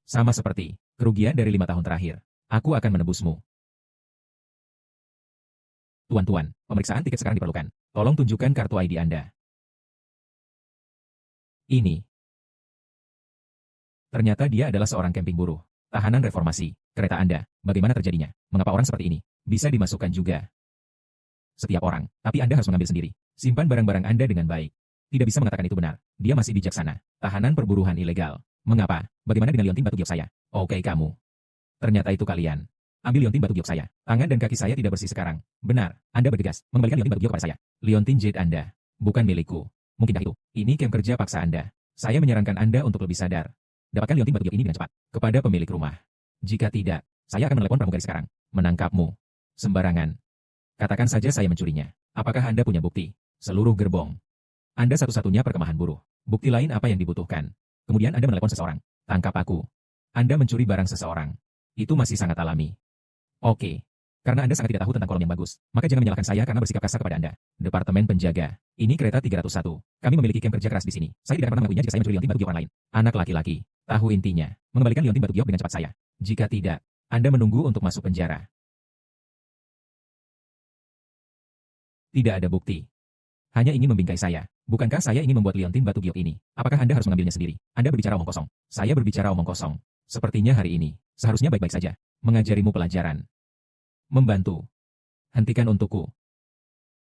Sama seperti kerugian dari 5 tahun terakhir. Aku akan menebusmu. Tuan-tuan, pemeriksaan tiket sekarang diperlukan. Tolong tunjukkan kartu ID Anda. Ini. Ternyata dia adalah seorang camping buruh. Tahanan reformasi. Kereta Anda, bagaimana terjadinya? Mengapa orang seperti ini bisa dimasukkan juga? Setiap orang, tapi Anda harus mengambil sendiri. Simpan barang-barang Anda dengan baik. Tidak bisa mengatakan itu benar. Dia masih bijaksana. Tahanan perburuhan ilegal. Mengapa? Bagaimana dengan liontin batu giok saya? Oke kamu. Ternyata itu kalian. Ambil liontin batu giok saya. Tangan dan kaki saya tidak bersih sekarang. Benar, Anda bergegas. Mengembalikan liontin batu giok kepada saya. Liontin jade Anda. Bukan milikku. Mungkinkah itu? Ini camp kerja paksa Anda. Saya menyarankan Anda untuk lebih sadar. Dapatkan liontin batu giok ini dengan cepat. Kepada pemilik rumah. Jika tidak, saya akan menelepon pramugari sekarang. Menangkapmu. Sembarangan. Katakan saja saya mencurinya. Apakah Anda punya bukti? Seluruh gerbong. Anda satu-satunya perkemahan buruh. Bukti lain apa yang dibutuhkan? Kemudian Anda menelepon seseorang. Tangkap aku. Anda mencuri barang seseorang. Itu masih sangat alami. Oke. Karena Anda sangat tidak tahu tentang kolom yang bagus, maka jangan menyalahkan saya karena bersikap kasar kepada Anda. Departemen Penjaga. Ini kereta 301. Kami memiliki camp kerja keras di sini. Saya tidak akan pernah mengakuinya jika saya mencuri liontin batu giok orang lain. Anak laki-laki. Tahu intinya. Mengembalikan liontin batu giok dengan cepat saya. Jika tidak, Anda menunggu untuk masuk penjara. Tidak ada bukti. Hanya ingin membingkai saya. Bukankah saya ingin membuat liontin batu giok ini? Apakah Anda harus mengambilnya sendiri? Anda berbicara omong kosong. Saya berbicara omong kosong. Sepertinya hari ini, seharusnya baik-baik saja. Mengajarimu pelajaran. Membantu. Hentikan untukku.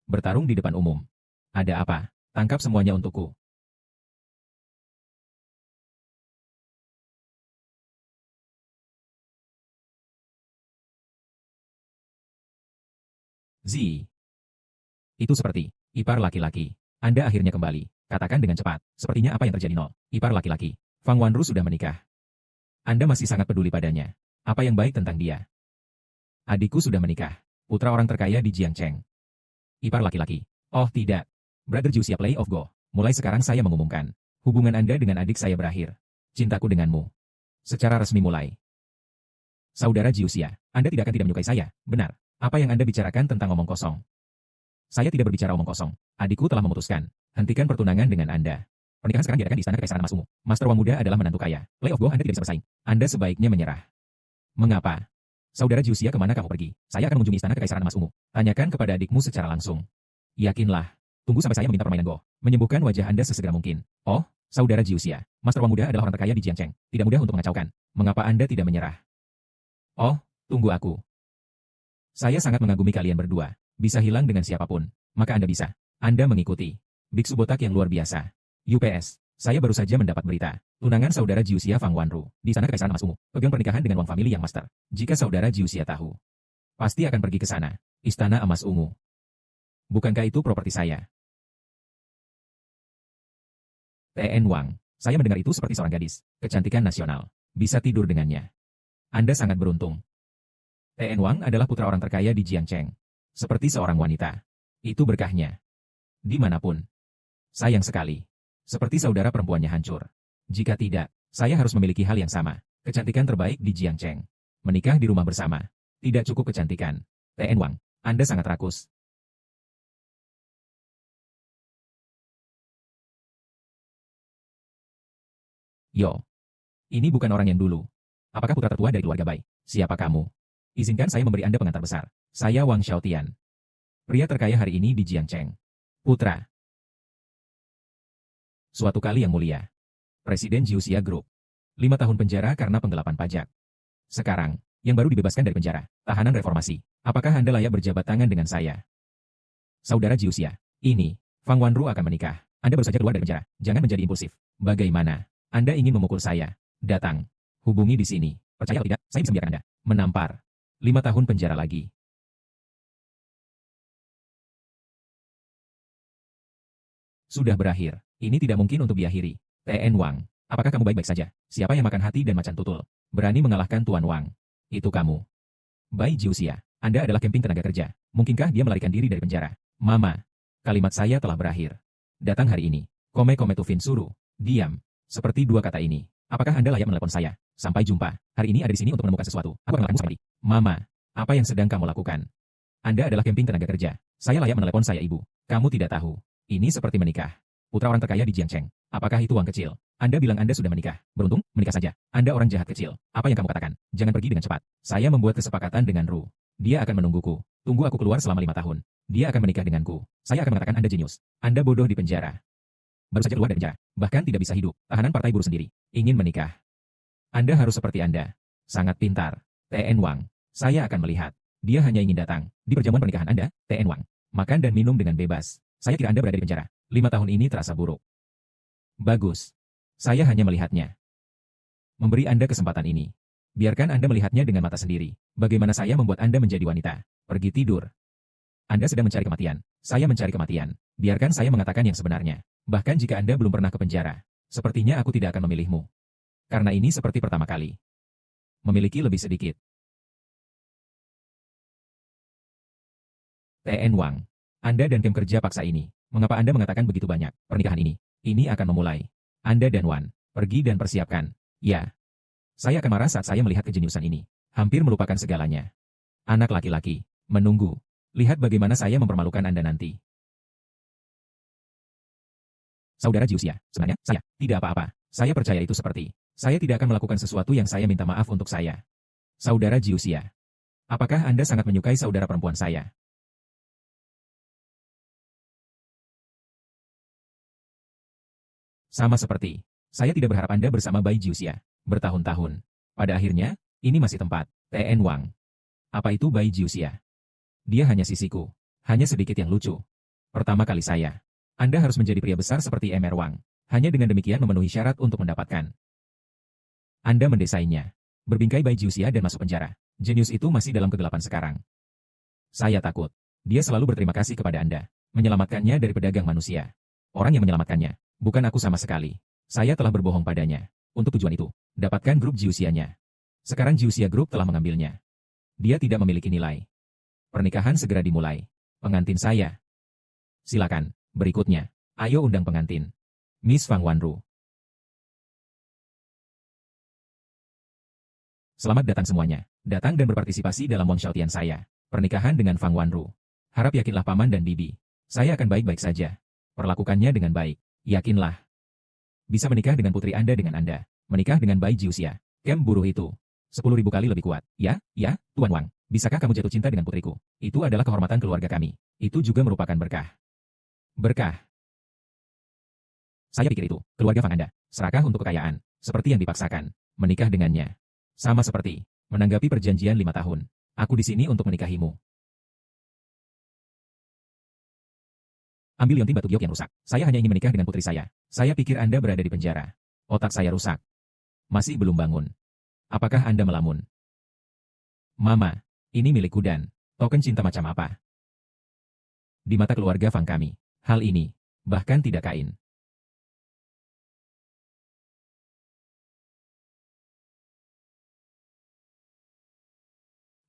Bertarung di depan umum. Ada apa? Tangkap semuanya untukku. Zi. Itu seperti ipar laki-laki. Anda akhirnya kembali. Katakan dengan cepat. Sepertinya apa yang terjadi nol. Ipar laki-laki. Fang Wanru sudah menikah. Anda masih sangat peduli padanya. Apa yang baik tentang dia? Adikku sudah menikah. Putra orang terkaya di Jiangcheng. Ipar laki-laki. Oh tidak. Brother Jiuxia Play of Go. Mulai sekarang saya mengumumkan. Hubungan Anda dengan adik saya berakhir. Cintaku denganmu. Secara resmi mulai. Saudara Jiuxia, Anda tidak akan tidak menyukai saya, benar. Apa yang Anda bicarakan tentang omong kosong? Saya tidak berbicara omong kosong. Adikku telah memutuskan. Hentikan pertunangan dengan Anda. Pernikahan sekarang diadakan di Istana Kekaisaran Emas Ungu. Master Wang Muda adalah menantu kaya. Play of Go Anda tidak bisa bersaing. Anda sebaiknya menyerah. Mengapa? Saudara Jiuxia, kemana kamu pergi? Saya akan mengunjungi Istana Kekaisaran Emas Ungu. Tanyakan kepada adikmu secara langsung. Yakinlah. Tunggu sampai saya meminta permainan Go. Menyembuhkan wajah Anda sesegera mungkin. Oh, Saudara Jiuxia, Master Wang Muda adalah orang terkaya di Jiangcheng. Tidak mudah untuk mengacaukan. Mengapa Anda tidak menyerah? Oh, tunggu aku. Saya sangat mengagumi kalian berdua. Bisa hilang dengan siapapun. Maka Anda bisa. Anda mengikuti. Biksu botak yang luar biasa. UPS. Saya baru saja mendapat berita. Tunangan saudara Jiuxia Fang Wanru. Di Istana Kekaisaran Emas Ungu. Pegang pernikahan dengan Wang Family yang master. Jika saudara Jiuxia tahu, pasti akan pergi ke sana. Istana Emas Ungu. Bukankah itu properti saya? TN Wang. Saya mendengar itu seperti seorang gadis. Kecantikan nasional. Bisa tidur dengannya. Anda sangat beruntung. TN Wang adalah putra orang terkaya di Jiangcheng. Seperti seorang wanita. Itu berkahnya. Dimanapun. Sayang sekali. Seperti saudara perempuannya hancur. Jika tidak, saya harus memiliki hal yang sama. Kecantikan terbaik di Jiangcheng. Menikah di rumah bersama. Tidak cukup kecantikan. TN Wang, Anda sangat rakus. Yo. Ini bukan orang yang dulu. Apakah putra tertua dari keluarga Bai? Siapa kamu? Izinkan saya memberi Anda pengantar besar. Saya Wang Xiaotian. Pria terkaya hari ini di Jiangcheng. Putra. Suatu kali yang mulia. Presiden Jiuxia Group. 5 tahun penjara karena penggelapan pajak. Sekarang, yang baru dibebaskan dari penjara. Tahanan reformasi. Apakah Anda layak berjabat tangan dengan saya? Saudara Jiuxia, ini, Fang Wanru akan menikah. Anda baru saja keluar dari penjara. Jangan menjadi impulsif. Bagaimana? Anda ingin memukul saya? Datang. Hubungi di sini. Percaya atau tidak, saya bisa membiarkan Anda menampar. 5 tahun penjara lagi. Sudah berakhir. Ini tidak mungkin untuk diakhiri. TN Wang, apakah kamu baik-baik saja? Siapa yang makan hati dan macan tutul? Berani mengalahkan Tuan Wang. Itu kamu. Bai Jiuxia, Anda adalah camping tenaga kerja. Mungkinkah dia melarikan diri dari penjara? Mama, kalimat saya telah berakhir. Datang hari ini. Kome-kome Tufin suruh. Diam. Seperti dua kata ini. Apakah Anda layak menelepon saya? Sampai jumpa. Hari ini ada di sini untuk menemukan sesuatu. Aku akan melakukanmu sekali. Mama, apa yang sedang kamu lakukan? Anda adalah camping tenaga kerja. Saya layak menelepon saya ibu. Kamu tidak tahu. Ini seperti menikah. putra orang terkaya di Jiangcheng. Apakah itu uang kecil? Anda bilang Anda sudah menikah. Beruntung, menikah saja. Anda orang jahat kecil. Apa yang kamu katakan? Jangan pergi dengan cepat. Saya membuat kesepakatan dengan Ru. Dia akan menungguku. Tunggu aku keluar selama 5 tahun. Dia akan menikah denganku. Saya akan mengatakan Anda jenius. Anda bodoh di penjara. Baru saja keluar dari penjara. Bahkan tidak bisa hidup. Tahanan partai buruh sendiri. Ingin menikah. Anda harus seperti Anda. Sangat pintar. TN Wang. Saya akan melihat. Dia hanya ingin datang. Di perjamuan pernikahan Anda, TN Wang. Makan dan minum dengan bebas. Saya kira Anda berada di penjara. 5 tahun ini terasa buruk. Bagus. Saya hanya melihatnya. Memberi Anda kesempatan ini. Biarkan Anda melihatnya dengan mata sendiri. Bagaimana saya membuat Anda menjadi wanita. Pergi tidur. Anda sedang mencari kematian. Saya mencari kematian. Biarkan saya mengatakan yang sebenarnya. Bahkan jika Anda belum pernah ke penjara, sepertinya aku tidak akan memilihmu. Karena ini seperti pertama kali. Memiliki lebih sedikit. TN Wang. Anda dan tim kerja paksa ini. Mengapa Anda mengatakan begitu banyak? Pernikahan ini. Ini akan memulai. Anda dan Wan. Pergi dan persiapkan. Ya. Saya akan marah saat saya melihat kejeniusan ini. Hampir melupakan segalanya. Anak laki-laki. Menunggu. Lihat bagaimana saya mempermalukan Anda nanti. Saudara Jiuxia, sebenarnya, saya, tidak apa-apa. Saya percaya itu seperti. Saya tidak akan melakukan sesuatu yang saya minta maaf untuk saya. Saudara Jiuxia. Apakah Anda sangat menyukai saudara perempuan saya? Sama seperti. Saya tidak berharap Anda bersama Bai Jiuxia. Bertahun-tahun. Pada akhirnya, ini masih tempat. TN Wang. Apa itu Bai Jiuxia? Dia hanya sisiku. Hanya sedikit yang lucu. Pertama kali saya. Anda harus menjadi pria besar seperti Mr. Wang. Hanya dengan demikian memenuhi syarat untuk mendapatkan. Anda mendesainya. Berbingkai Bai Jiuxia dan masuk penjara. Jenius itu masih dalam kegelapan sekarang. Saya takut. Dia selalu berterima kasih kepada Anda. Menyelamatkannya dari pedagang manusia. Orang yang menyelamatkannya. Bukan aku sama sekali. Saya telah berbohong padanya. Untuk tujuan itu, dapatkan grup Jiuxia-nya. Sekarang Jiuxia Group telah mengambilnya. Dia tidak memiliki nilai. Pernikahan segera dimulai. Pengantin saya. Silakan. Berikutnya. Ayo undang pengantin. Miss Fang Wanru. Selamat datang semuanya. Datang dan berpartisipasi dalam Monshaotian saya. Pernikahan dengan Fang Wanru. Harap yakinlah paman dan bibi. Saya akan baik-baik saja. Perlakukannya dengan baik. Yakinlah. Bisa menikah dengan putri Anda dengan Anda. Menikah dengan Bai Jiuxia. Kem buruh itu. 10.000 kali lebih kuat. Ya, Tuan Wang. Bisakah kamu jatuh cinta dengan putriku? Itu adalah kehormatan keluarga kami. Itu juga merupakan berkah. Berkah. Saya pikir itu, keluarga Fang Anda. Serakah untuk kekayaan. Seperti yang dipaksakan. Menikah dengannya. Sama seperti. Menanggapi perjanjian 5 tahun. Aku di sini untuk menikahimu. Ambil liontin batu giok yang rusak. Saya hanya ingin menikah dengan putri saya. Saya pikir Anda berada di penjara. Otak saya rusak. Masih belum bangun. Apakah Anda melamun? Mama, ini milikku dan token cinta macam apa? Di mata keluarga Fang kami, hal ini, bahkan tidak kain.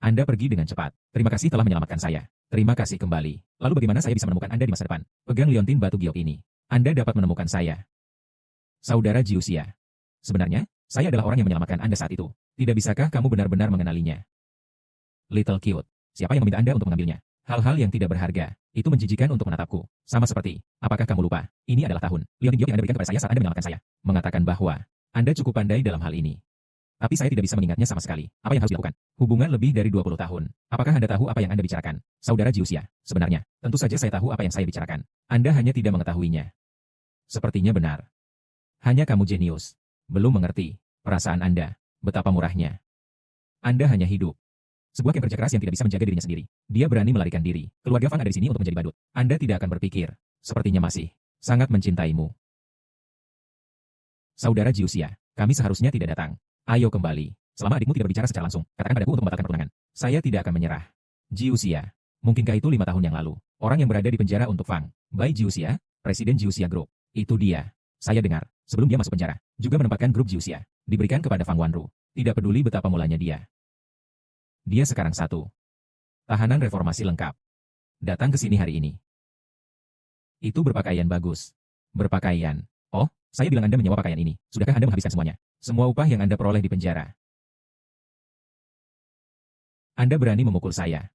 Anda pergi dengan cepat. Terima kasih telah menyelamatkan saya. Terima kasih kembali. Lalu bagaimana saya bisa menemukan Anda di masa depan? Pegang liontin batu giok ini. Anda dapat menemukan saya. Saudara Jiuxia. Sebenarnya, saya adalah orang yang menyelamatkan Anda saat itu. Tidak bisakah kamu benar-benar mengenalinya? Little cute. Siapa yang meminta Anda untuk mengambilnya? Hal-hal yang tidak berharga. Itu menjijikan untuk menatapku. Sama seperti, apakah kamu lupa? Ini adalah tahun. Liontin giok yang Anda berikan kepada saya saat Anda menyelamatkan saya. Mengatakan bahwa, Anda cukup pandai dalam hal ini. Tapi saya tidak bisa mengingatnya sama sekali. Apa yang harus dilakukan? Hubungan lebih dari 20 tahun. Apakah Anda tahu apa yang Anda bicarakan? Saudara Jiuxia, sebenarnya, tentu saja saya tahu apa yang saya bicarakan. Anda hanya tidak mengetahuinya. Sepertinya benar. Hanya kamu jenius. Belum mengerti perasaan Anda. Betapa murahnya. Anda hanya hidup. Sebuah kem kerja keras yang tidak bisa menjaga dirinya sendiri. Dia berani melarikan diri. Keluarga Fang ada di sini untuk menjadi badut. Anda tidak akan berpikir. Sepertinya masih sangat mencintaimu. Saudara Jiuxia, kami seharusnya tidak datang. Ayo kembali. Selama adikmu tidak berbicara secara langsung, katakan padaku untuk membatalkan pertunangan. Saya tidak akan menyerah. Jiuxia. Mungkinkah itu 5 tahun yang lalu? Orang yang berada di penjara untuk Fang. Bai Jiuxia, Presiden Jiuxia Group. Itu dia. Saya dengar, sebelum dia masuk penjara, juga menempatkan grup Jiuxia. Diberikan kepada Fang Wanru. Tidak peduli betapa mulanya dia. Dia sekarang satu. Tahanan reformasi lengkap. Datang ke sini hari ini. Itu berpakaian bagus. Berpakaian. Oh, saya bilang Anda menyewa pakaian ini. Sudahkah Anda menghabiskan semuanya? Semua upah yang Anda peroleh di penjara. Anda berani memukul saya.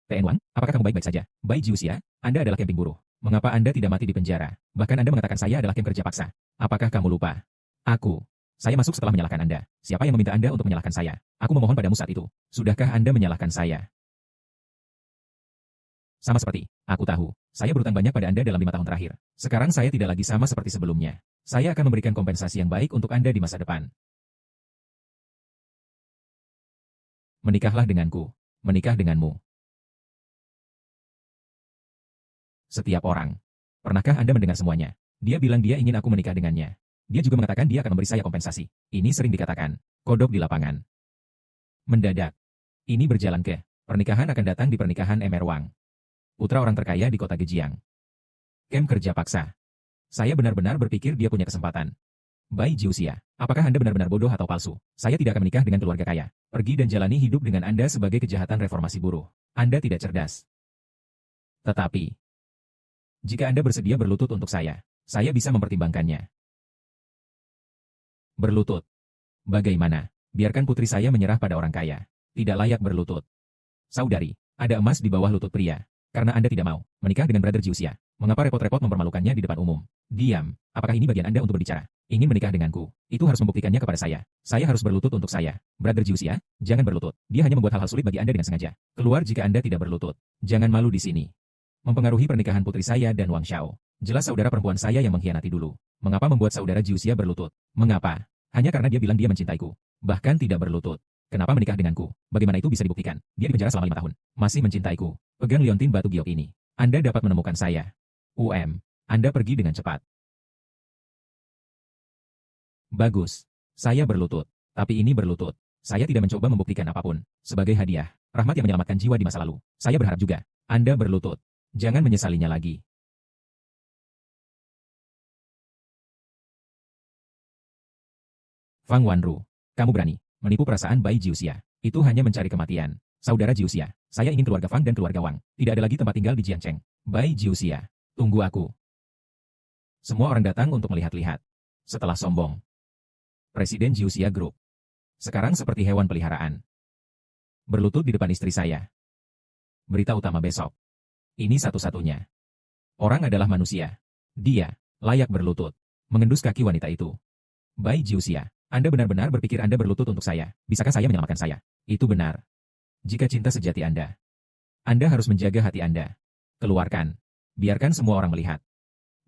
TN Wang, apakah kamu baik-baik saja? Bai Jiuxia, Anda adalah camping buruh. Mengapa Anda tidak mati di penjara? Bahkan Anda mengatakan saya adalah kem kerja paksa. Apakah kamu lupa? Aku. Saya masuk setelah menyalahkan Anda. Siapa yang meminta Anda untuk menyalahkan saya? Aku memohon padamu saat itu. Sudahkah Anda menyalahkan saya? Sama seperti, aku tahu, saya berutang banyak pada Anda dalam 5 tahun terakhir. Sekarang saya tidak lagi sama seperti sebelumnya. Saya akan memberikan kompensasi yang baik untuk Anda di masa depan. Menikahlah denganku. Menikah denganmu. Setiap orang. Pernahkah Anda mendengar semuanya? Dia bilang dia ingin aku menikah dengannya. Dia juga mengatakan dia akan memberi saya kompensasi. Ini sering dikatakan. Kodok di lapangan. Mendadak. Ini berjalan ke. Pernikahan akan datang di pernikahan Emer Wang. Putra orang terkaya di kota Gejiang. Kem kerja paksa. Saya benar-benar berpikir dia punya kesempatan. Bai Jiuxia, apakah Anda benar-benar bodoh atau palsu? Saya tidak akan menikah dengan keluarga kaya. Pergi dan jalani hidup dengan Anda sebagai kejahatan reformasi buruh. Anda tidak cerdas. Tetapi, jika Anda bersedia berlutut untuk saya bisa mempertimbangkannya. Berlutut. Bagaimana? Biarkan putri saya menyerah pada orang kaya. Tidak layak berlutut. Saudari, ada emas di bawah lutut pria. Karena Anda tidak mau menikah dengan Brother Jiuxia. Mengapa repot-repot mempermalukannya di depan umum? Diam. Apakah ini bagian Anda untuk berbicara? Ingin menikah denganku? Itu harus membuktikannya kepada saya. Saya harus berlutut untuk saya. Brother Jiuxia, jangan berlutut. Dia hanya membuat hal-hal sulit bagi Anda dengan sengaja. Keluar jika Anda tidak berlutut. Jangan malu di sini. Mempengaruhi pernikahan putri saya dan Wang Xiao. Jelas saudara perempuan saya yang mengkhianati dulu. Mengapa membuat saudara Jiuxia berlutut? Mengapa? Hanya karena dia bilang dia mencintaiku. Bahkan tidak berlutut. Kenapa menikah denganku? Bagaimana itu bisa dibuktikan? Dia dipenjara selama 5 tahun. Masih mencintaiku. Pegang liontin batu giok ini. Anda dapat menemukan saya. Anda pergi dengan cepat. Bagus. Saya berlutut. Tapi ini berlutut. Saya tidak mencoba membuktikan apapun. Sebagai hadiah, rahmat yang menyelamatkan jiwa di masa lalu. Saya berharap juga. Anda berlutut. Jangan menyesalinya lagi. Fang Wanru, kamu berani menipu perasaan Bai Jiuxia. Itu hanya mencari kematian. Saudara Jiuxia, saya ingin keluarga Fang dan keluarga Wang. Tidak ada lagi tempat tinggal di Jiangcheng. Bai Jiuxia, tunggu aku. Semua orang datang untuk melihat-lihat. Setelah sombong. Presiden Jiuxia Group. Sekarang seperti hewan peliharaan. Berlutut di depan istri saya. Berita utama besok. Ini satu-satunya. Orang adalah manusia. Dia layak berlutut. Mengendus kaki wanita itu. Bai Jiuxia, Anda benar-benar berpikir Anda berlutut untuk saya. Bisakah saya menyelamatkan saya? Itu benar. Jika cinta sejati Anda harus menjaga hati Anda. Keluarkan. Biarkan semua orang melihat.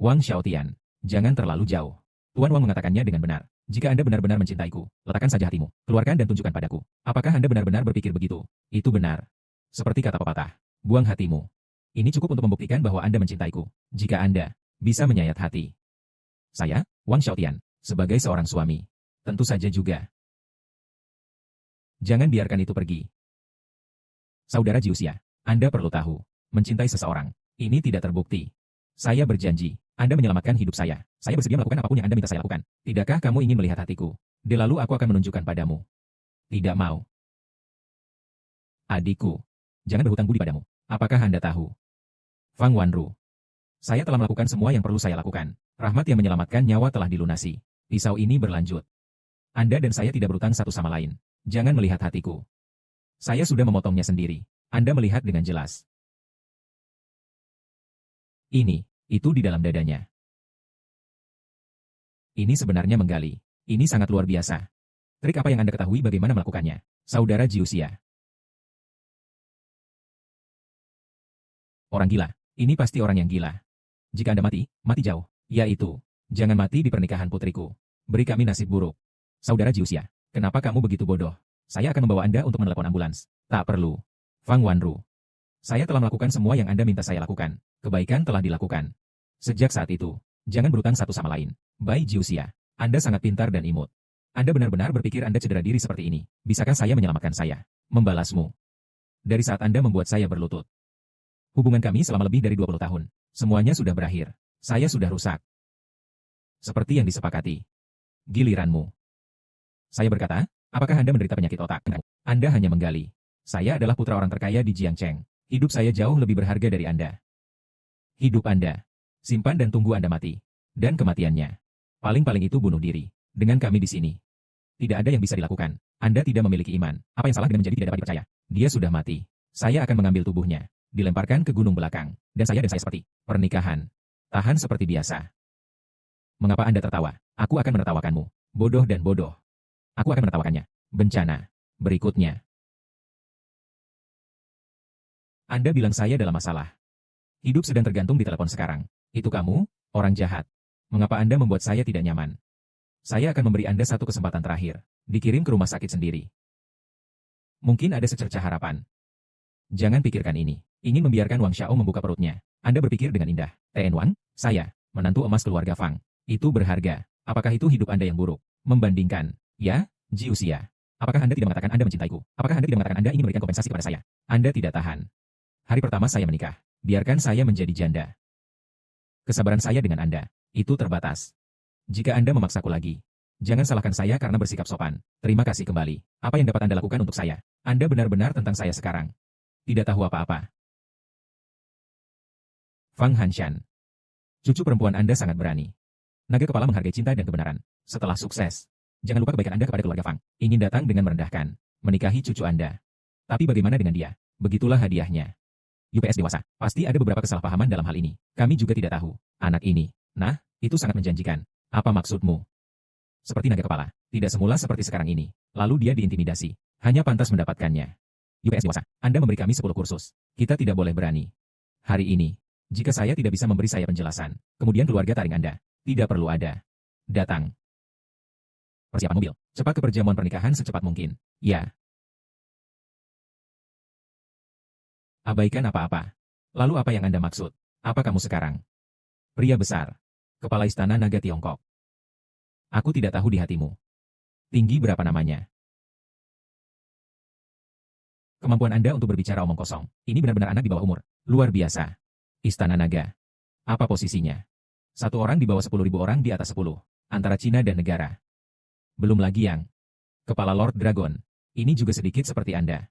Wang Xiaotian, jangan terlalu jauh. Tuan Wang mengatakannya dengan benar. Jika Anda benar-benar mencintaiku, letakkan saja hatimu. Keluarkan dan tunjukkan padaku. Apakah Anda benar-benar berpikir begitu? Itu benar. Seperti kata pepatah, buang hatimu. Ini cukup untuk membuktikan bahwa Anda mencintaiku. Jika Anda bisa menyayat hati. Saya, Wang Xiaotian, sebagai seorang suami. Tentu saja juga. Jangan biarkan itu pergi. Saudara Jiuxia, Anda perlu tahu, mencintai seseorang, ini tidak terbukti. Saya berjanji, Anda menyelamatkan hidup saya. Saya bersedia melakukan apapun yang Anda minta saya lakukan. Tidakkah kamu ingin melihat hatiku? Lalu aku akan menunjukkan padamu. Tidak mau. Adikku, jangan berhutang budi padamu. Apakah Anda tahu? Fang Wanru. Saya telah melakukan semua yang perlu saya lakukan. Rahmat yang menyelamatkan nyawa telah dilunasi. Pisau ini berlanjut. Anda dan saya tidak berutang satu sama lain. Jangan melihat hatiku. Saya sudah memotongnya sendiri. Anda melihat dengan jelas. Itu di dalam dadanya. Ini sebenarnya menggali. Ini sangat luar biasa. Trik apa yang Anda ketahui bagaimana melakukannya? Saudara Jiuxia. Orang gila. Ini pasti orang yang gila. Jika Anda mati, mati jauh. Yaitu, jangan mati di pernikahan putriku. Beri kami nasib buruk. Saudara Jiuxia, kenapa kamu begitu bodoh? Saya akan membawa Anda untuk menelepon ambulans. Tak perlu. Fang Wanru. Saya telah melakukan semua yang Anda minta saya lakukan. Kebaikan telah dilakukan. Sejak saat itu, jangan berutang satu sama lain. Bai Jiuxia, Anda sangat pintar dan imut. Anda benar-benar berpikir Anda cedera diri seperti ini. Bisakah saya menyelamatkan saya? Membalasmu. Dari saat Anda membuat saya berlutut. Hubungan kami selama lebih dari 20 tahun. Semuanya sudah berakhir. Saya sudah rusak. Seperti yang disepakati. Giliranmu. Saya berkata, apakah Anda menderita penyakit otak? Anda hanya menggali. Saya adalah putra orang terkaya di Jiangcheng. Hidup saya jauh lebih berharga dari Anda. Hidup Anda. Simpan dan tunggu Anda mati. Dan kematiannya. Paling-paling itu bunuh diri. Dengan kami di sini. Tidak ada yang bisa dilakukan. Anda tidak memiliki iman. Apa yang salah dengan menjadi tidak dapat dipercaya? Dia sudah mati. Saya akan mengambil tubuhnya. dilemparkan ke gunung belakang, dan saya seperti pernikahan. Tahan seperti biasa. Mengapa Anda tertawa? Aku akan menertawakanmu. Bodoh dan bodoh. Aku akan menertawakannya. Bencana. Berikutnya. Anda bilang saya dalam masalah. Hidup sedang tergantung di telepon sekarang. Itu kamu, orang jahat. Mengapa Anda membuat saya tidak nyaman? Saya akan memberi Anda satu kesempatan terakhir. Dikirim ke rumah sakit sendiri. Mungkin ada secercah harapan. Jangan pikirkan ini. Ingin membiarkan Wang Xiao membuka perutnya. Anda berpikir dengan indah. T.N. Wang, saya, menantu emas keluarga Fang. Itu berharga. Apakah itu hidup Anda yang buruk? Membandingkan, ya, Ji Usia. Apakah Anda tidak mengatakan Anda mencintaiku? Apakah Anda tidak mengatakan Anda ingin memberikan kompensasi kepada saya? Anda tidak tahan. Hari pertama saya menikah. Biarkan saya menjadi janda. Kesabaran saya dengan Anda, itu terbatas. Jika Anda memaksaku lagi, jangan salahkan saya karena bersikap sopan. Terima kasih kembali. Apa yang dapat Anda lakukan untuk saya? Anda benar-benar tentang saya sekarang. Tidak tahu apa-apa. Fang Hanshan. Cucu perempuan Anda sangat berani. Naga kepala menghargai cinta dan kebenaran. Setelah sukses, jangan lupa kebaikan Anda kepada keluarga Fang. Ingin datang dengan merendahkan, menikahi cucu Anda. Tapi bagaimana dengan dia? Begitulah hadiahnya. UPS dewasa, pasti ada beberapa kesalahpahaman dalam hal ini. Kami juga tidak tahu. Anak ini, nah, itu sangat menjanjikan. Apa maksudmu? Seperti naga kepala, tidak semula seperti sekarang ini. Lalu dia diintimidasi. Hanya pantas mendapatkannya. UPS dewasa, Anda memberi kami 10 kursus. Kita tidak boleh berani. Hari ini, jika saya tidak bisa memberi saya penjelasan, kemudian keluarga taring Anda, tidak perlu ada. Datang. Persiapan mobil. Cepat ke perjamuan pernikahan secepat mungkin. Ya. Abaikan apa-apa. Lalu apa yang Anda maksud? Apa kamu sekarang? Pria besar. Kepala istana naga Tiongkok. Aku tidak tahu di hatimu. Tinggi berapa namanya? Kemampuan Anda untuk berbicara omong kosong. Ini benar-benar anak di bawah umur. Luar biasa. Istana naga. Apa posisinya? Satu orang di bawah 10.000 orang di atas 10. Antara Cina dan negara. Belum lagi yang kepala Lord Dragon. Ini juga sedikit seperti Anda.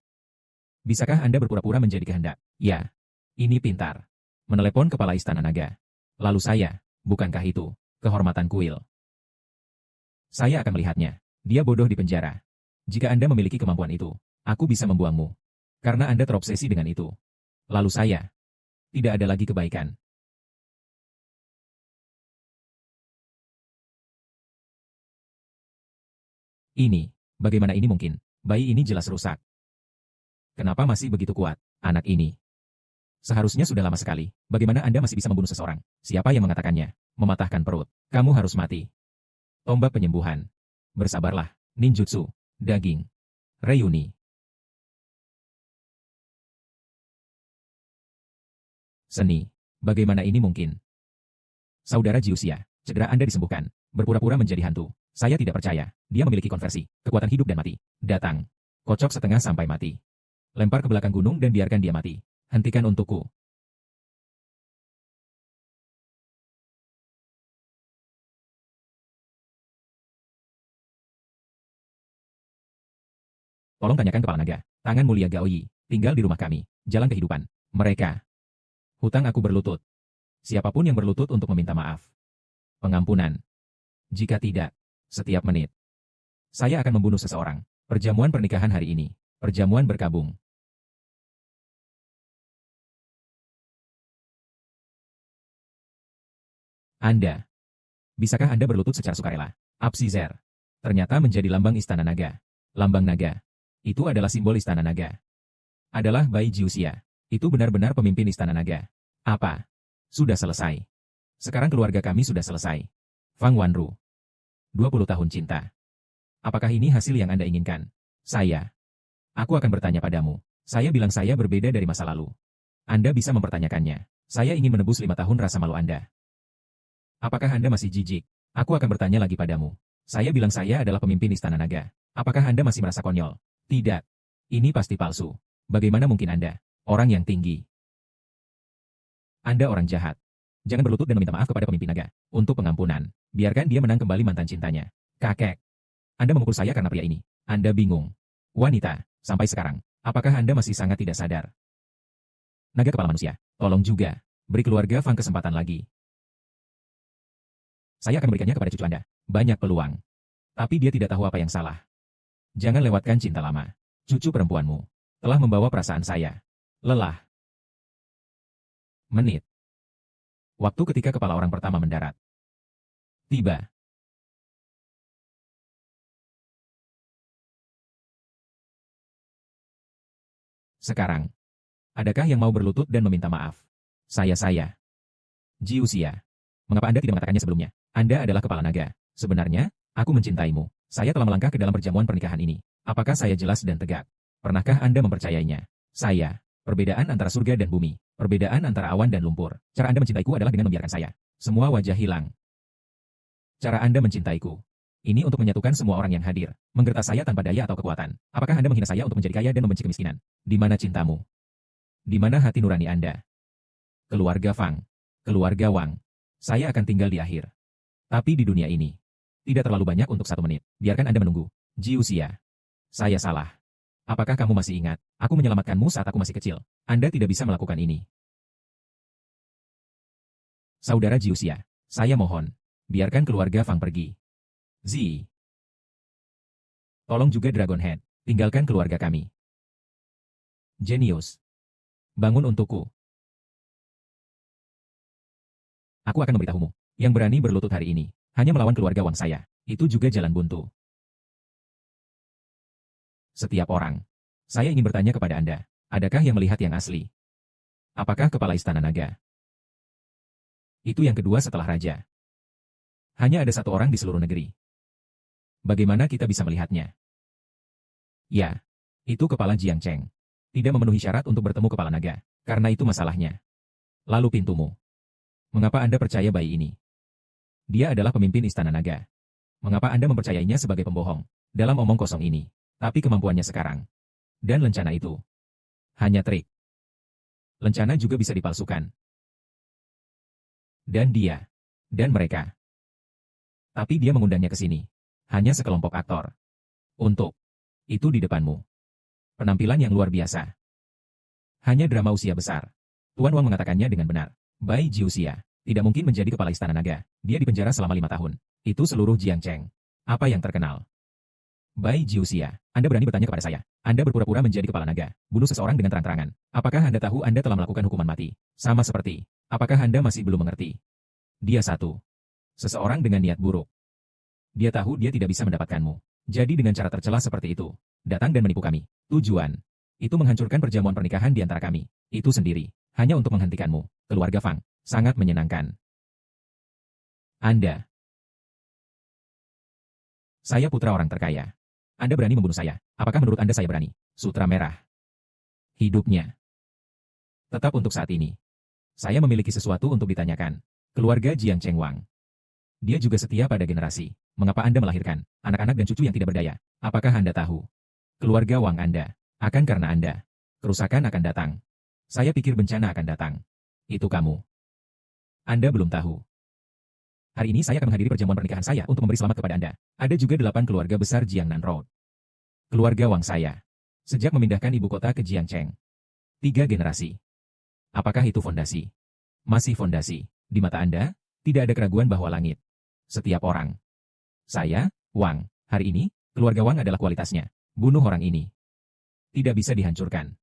Bisakah Anda berpura-pura menjadi kehendak? Ya. Ini pintar. Menelepon kepala istana naga. Lalu saya, bukankah itu kehormatan kuil? Saya akan melihatnya. Dia bodoh di penjara. Jika Anda memiliki kemampuan itu, aku bisa membuangmu. Karena Anda terobsesi dengan itu. Lalu saya, tidak ada lagi kebaikan. Ini, bagaimana ini mungkin? Bayi ini jelas rusak. Kenapa masih begitu kuat, anak ini? Seharusnya sudah lama sekali. Bagaimana Anda masih bisa membunuh seseorang? Siapa yang mengatakannya? Mematahkan perut. Kamu harus mati. Tombak penyembuhan. Bersabarlah. Ninjutsu. Daging. Reuni. Seni. Bagaimana ini mungkin? Saudara Jiusia, cedera Anda disembuhkan. Berpura-pura menjadi hantu. Saya tidak percaya. Dia memiliki konversi. Kekuatan hidup dan mati. Datang. Kocok setengah sampai mati. Lempar ke belakang gunung dan biarkan dia mati. Hentikan untukku. Tolong tanyakan kepala naga. Tangan mulia Gaoyi. Tinggal di rumah kami. Jalan kehidupan. Mereka. Hutang aku berlutut. Siapapun yang berlutut untuk meminta maaf. Pengampunan. Jika tidak, setiap menit. Saya akan membunuh seseorang. Perjamuan pernikahan hari ini. Perjamuan berkabung. Anda. Bisakah Anda berlutut secara sukarela? Absizer. Ternyata menjadi lambang istana naga. Lambang naga. Itu adalah simbol istana naga. Adalah bayi Jiusia. Itu benar-benar pemimpin istana naga. Apa? Sudah selesai. Sekarang keluarga kami sudah selesai. Fang Wanru. 20 tahun cinta. Apakah ini hasil yang Anda inginkan? Saya. Aku akan bertanya padamu. Saya bilang saya berbeda dari masa lalu. Anda bisa mempertanyakannya. Saya ingin menebus 5 tahun rasa malu Anda. Apakah Anda masih jijik? Aku akan bertanya lagi padamu. Saya bilang saya adalah pemimpin istana naga. Apakah Anda masih merasa konyol? Tidak. Ini pasti palsu. Bagaimana mungkin Anda? Orang yang tinggi. Anda orang jahat. Jangan berlutut dan meminta maaf kepada pemimpin naga. Untuk pengampunan. Biarkan dia menang kembali mantan cintanya. Kakek. Anda memukul saya karena pria ini. Anda bingung. Wanita. Sampai sekarang. Apakah Anda masih sangat tidak sadar? Naga kepala manusia. Tolong juga. Beri keluarga Fang kesempatan lagi. Saya akan memberikannya kepada cucu Anda. Banyak peluang. Tapi dia tidak tahu apa yang salah. Jangan lewatkan cinta lama. Cucu perempuanmu telah membawa perasaan saya. Lelah. Menit. Waktu ketika kepala orang pertama mendarat. Tiba. Sekarang. Adakah yang mau berlutut dan meminta maaf? Saya. Jiuxia. Mengapa Anda tidak mengatakannya sebelumnya? Anda adalah kepala naga. Sebenarnya, aku mencintaimu. Saya telah melangkah ke dalam perjamuan pernikahan ini. Apakah saya jelas dan tegak? Pernahkah Anda mempercayainya? Saya. Perbedaan antara surga dan bumi. Perbedaan antara awan dan lumpur. Cara Anda mencintaiku adalah dengan membiarkan saya. Semua wajah hilang. Cara Anda mencintaiku. Ini untuk menyatukan semua orang yang hadir. Menggertak saya tanpa daya atau kekuatan. Apakah Anda menghina saya untuk menjadi kaya dan membenci kemiskinan? Di mana cintamu? Di mana hati nurani Anda? Keluarga Fang. Keluarga Wang. Saya akan tinggal di akhir. Tapi di dunia ini. Tidak terlalu banyak untuk 1 menit. Biarkan Anda menunggu. Jiuxia. Saya salah. Apakah kamu masih ingat? Aku menyelamatkanmu saat aku masih kecil. Anda tidak bisa melakukan ini. Saudara Jiuxia. Saya mohon. Biarkan keluarga Fang pergi. Zi. Tolong juga Dragonhead. Tinggalkan keluarga kami. Genius. Bangun untukku. Aku akan memberitahumu. Yang berani berlutut hari ini, hanya melawan keluarga Wang saya. Itu juga jalan buntu. Setiap orang. Saya ingin bertanya kepada Anda. Adakah yang melihat yang asli? Apakah kepala istana naga? Itu yang kedua setelah raja. Hanya ada 1 orang di seluruh negeri. Bagaimana kita bisa melihatnya? Ya. Itu kepala Jiang Cheng. Tidak memenuhi syarat untuk bertemu kepala naga. Karena itu masalahnya. Lalu pintumu. Mengapa Anda percaya bayi ini? Dia adalah pemimpin istana naga. Mengapa Anda mempercayainya sebagai pembohong? Dalam omong kosong ini. Tapi kemampuannya sekarang. Dan lencana itu. Hanya trik. Lencana juga bisa dipalsukan. Dan dia. Dan mereka. Tapi dia mengundangnya ke sini. Hanya sekelompok aktor. Untuk. Itu di depanmu. Penampilan yang luar biasa. Hanya drama usia besar. Tuan Wang mengatakannya dengan benar. Bai Jiuxia tidak mungkin menjadi kepala istana naga. Dia dipenjara selama 5 tahun. Itu seluruh Jiang Cheng. Apa yang terkenal? Bai Jiuxia, Anda berani bertanya kepada saya. Anda berpura-pura menjadi kepala naga, bunuh seseorang dengan terang-terangan. Apakah Anda tahu Anda telah melakukan hukuman mati? Sama seperti, apakah Anda masih belum mengerti? Dia satu. Seseorang dengan niat buruk. Dia tahu dia tidak bisa mendapatkanmu. Jadi dengan cara tercela seperti itu, datang dan menipu kami. Tujuan, itu menghancurkan perjamuan pernikahan di antara kami. Itu sendiri, hanya untuk menghentikanmu. Keluarga Fang, sangat menyenangkan. Anda. Saya putra orang terkaya. Anda berani membunuh saya. Apakah menurut Anda saya berani? Sutra merah. Hidupnya. Tetap untuk saat ini. Saya memiliki sesuatu untuk ditanyakan. Keluarga Jiang Cheng Wang. Dia juga setia pada generasi. Mengapa Anda melahirkan anak-anak dan cucu yang tidak berdaya? Apakah Anda tahu? Keluarga Wang Anda. Akan karena Anda. Kerusakan akan datang. Saya pikir bencana akan datang. Itu kamu. Anda belum tahu. Hari ini saya akan menghadiri perjamuan pernikahan saya untuk memberi selamat kepada Anda. Ada juga 8 keluarga besar Jiangnan Road. Keluarga Wang saya. Sejak memindahkan ibu kota ke Jiangcheng. 3 generasi. Apakah itu fondasi? Masih fondasi. Di mata Anda, tidak ada keraguan bahwa langit. Setiap orang. Saya, Wang, hari ini, keluarga Wang adalah kualitasnya. Bunuh orang ini. Tidak bisa dihancurkan.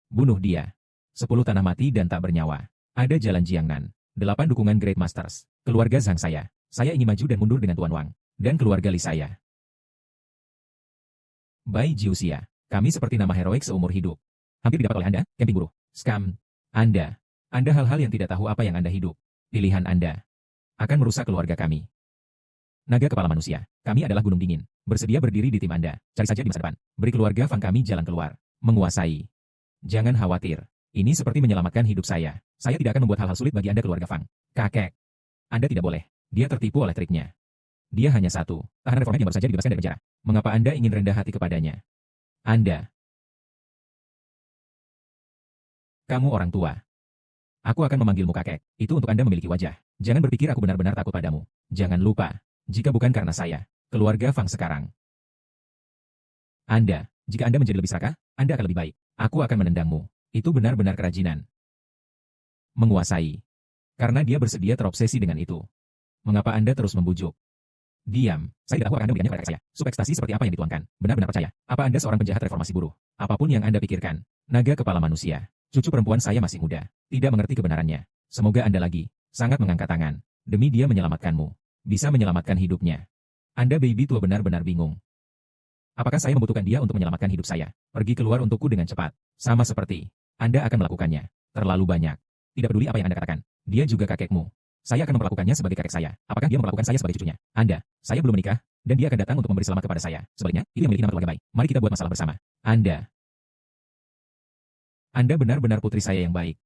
Bunuh dia. 10 tanah mati dan tak bernyawa. Ada jalan Jiangnan. 8 dukungan Great Masters. Keluarga Zhang saya. Saya ingin maju dan mundur dengan Tuan Wang. Dan keluarga Li saya. Bai Jiuxia. Kami seperti nama heroik seumur hidup. Hampir didapat oleh Anda, camping buruh. Scam. Anda. Anda hal-hal yang tidak tahu apa yang Anda hidup. Pilihan Anda. Akan merusak keluarga kami. Naga kepala manusia. Kami adalah gunung dingin. Bersedia berdiri di tim Anda. Cari saja di masa depan. Beri keluarga Fang kami jalan keluar. Menguasai. Jangan khawatir. Ini seperti menyelamatkan hidup saya. Saya tidak akan membuat hal-hal sulit bagi Anda keluarga Fang. Kakek. Anda tidak boleh. Dia tertipu oleh triknya. Dia hanya satu. Tahanan reformat yang baru saja dibebaskan dari penjara. Mengapa Anda ingin rendah hati kepadanya? Anda. Kamu orang tua. Aku akan memanggilmu kakek. Itu untuk Anda memiliki wajah. Jangan berpikir aku benar-benar takut padamu. Jangan lupa. Jika bukan karena saya, keluarga Fang sekarang. Anda. Jika Anda menjadi lebih serakah, Anda akan lebih baik. Aku akan menendangmu. Itu benar-benar kerajinan. Menguasai. Karena dia bersedia terobsesi dengan itu. Mengapa Anda terus membujuk? Diam. Saya tidak tahu akan Anda berikannya kepada saya. Subekstasi seperti apa yang dituangkan. Benar-benar percaya. Apa Anda seorang penjahat reformasi buruh? Apapun yang Anda pikirkan. Naga kepala manusia. Cucu perempuan saya masih muda, tidak mengerti kebenarannya. Semoga Anda lagi sangat mengangkat tangan. Demi dia menyelamatkanmu. Bisa menyelamatkan hidupnya. Anda baby tua benar-benar bingung. Apakah saya membutuhkan dia untuk menyelamatkan hidup saya? Pergi keluar untukku dengan cepat. Sama seperti Anda akan melakukannya. Terlalu banyak. Tidak peduli apa yang Anda katakan. Dia juga kakekmu. Saya akan memperlakukannya sebagai kakek saya. Apakah dia memperlakukan saya sebagai cucunya? Anda, saya belum menikah, dan dia akan datang untuk memberi selamat kepada saya. Sebaliknya, itu yang memiliki nama keluarga baik. Mari kita buat masalah bersama. Anda benar-benar putri saya yang baik.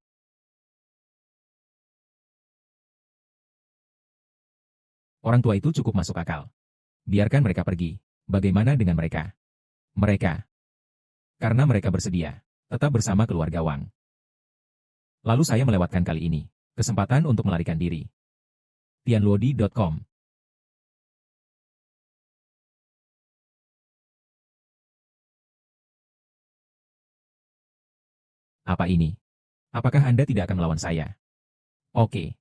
Orang tua itu cukup masuk akal. Biarkan mereka pergi. Bagaimana dengan mereka? Mereka. Karena mereka bersedia. Tetap bersama keluarga Wang. Lalu saya melewatkan kali ini. Kesempatan untuk melarikan diri. Tianluodi.com. Apa ini? Apakah Anda tidak akan melawan saya? Oke.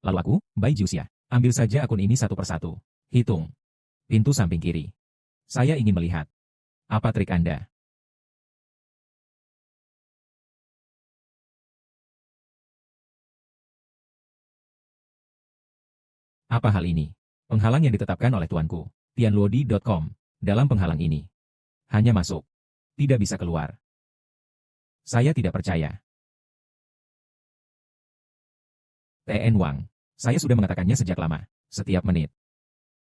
Lalu aku, Bai Jiuxia, ambil saja akun ini satu persatu. Hitung. Pintu samping kiri. Saya ingin melihat. Apa trik Anda? Apa hal ini? Penghalang yang ditetapkan oleh tuanku. Tianluodi.com. Dalam penghalang ini. Hanya masuk. Tidak bisa keluar. Saya tidak percaya. TN Wang. Saya sudah mengatakannya sejak lama. Setiap menit.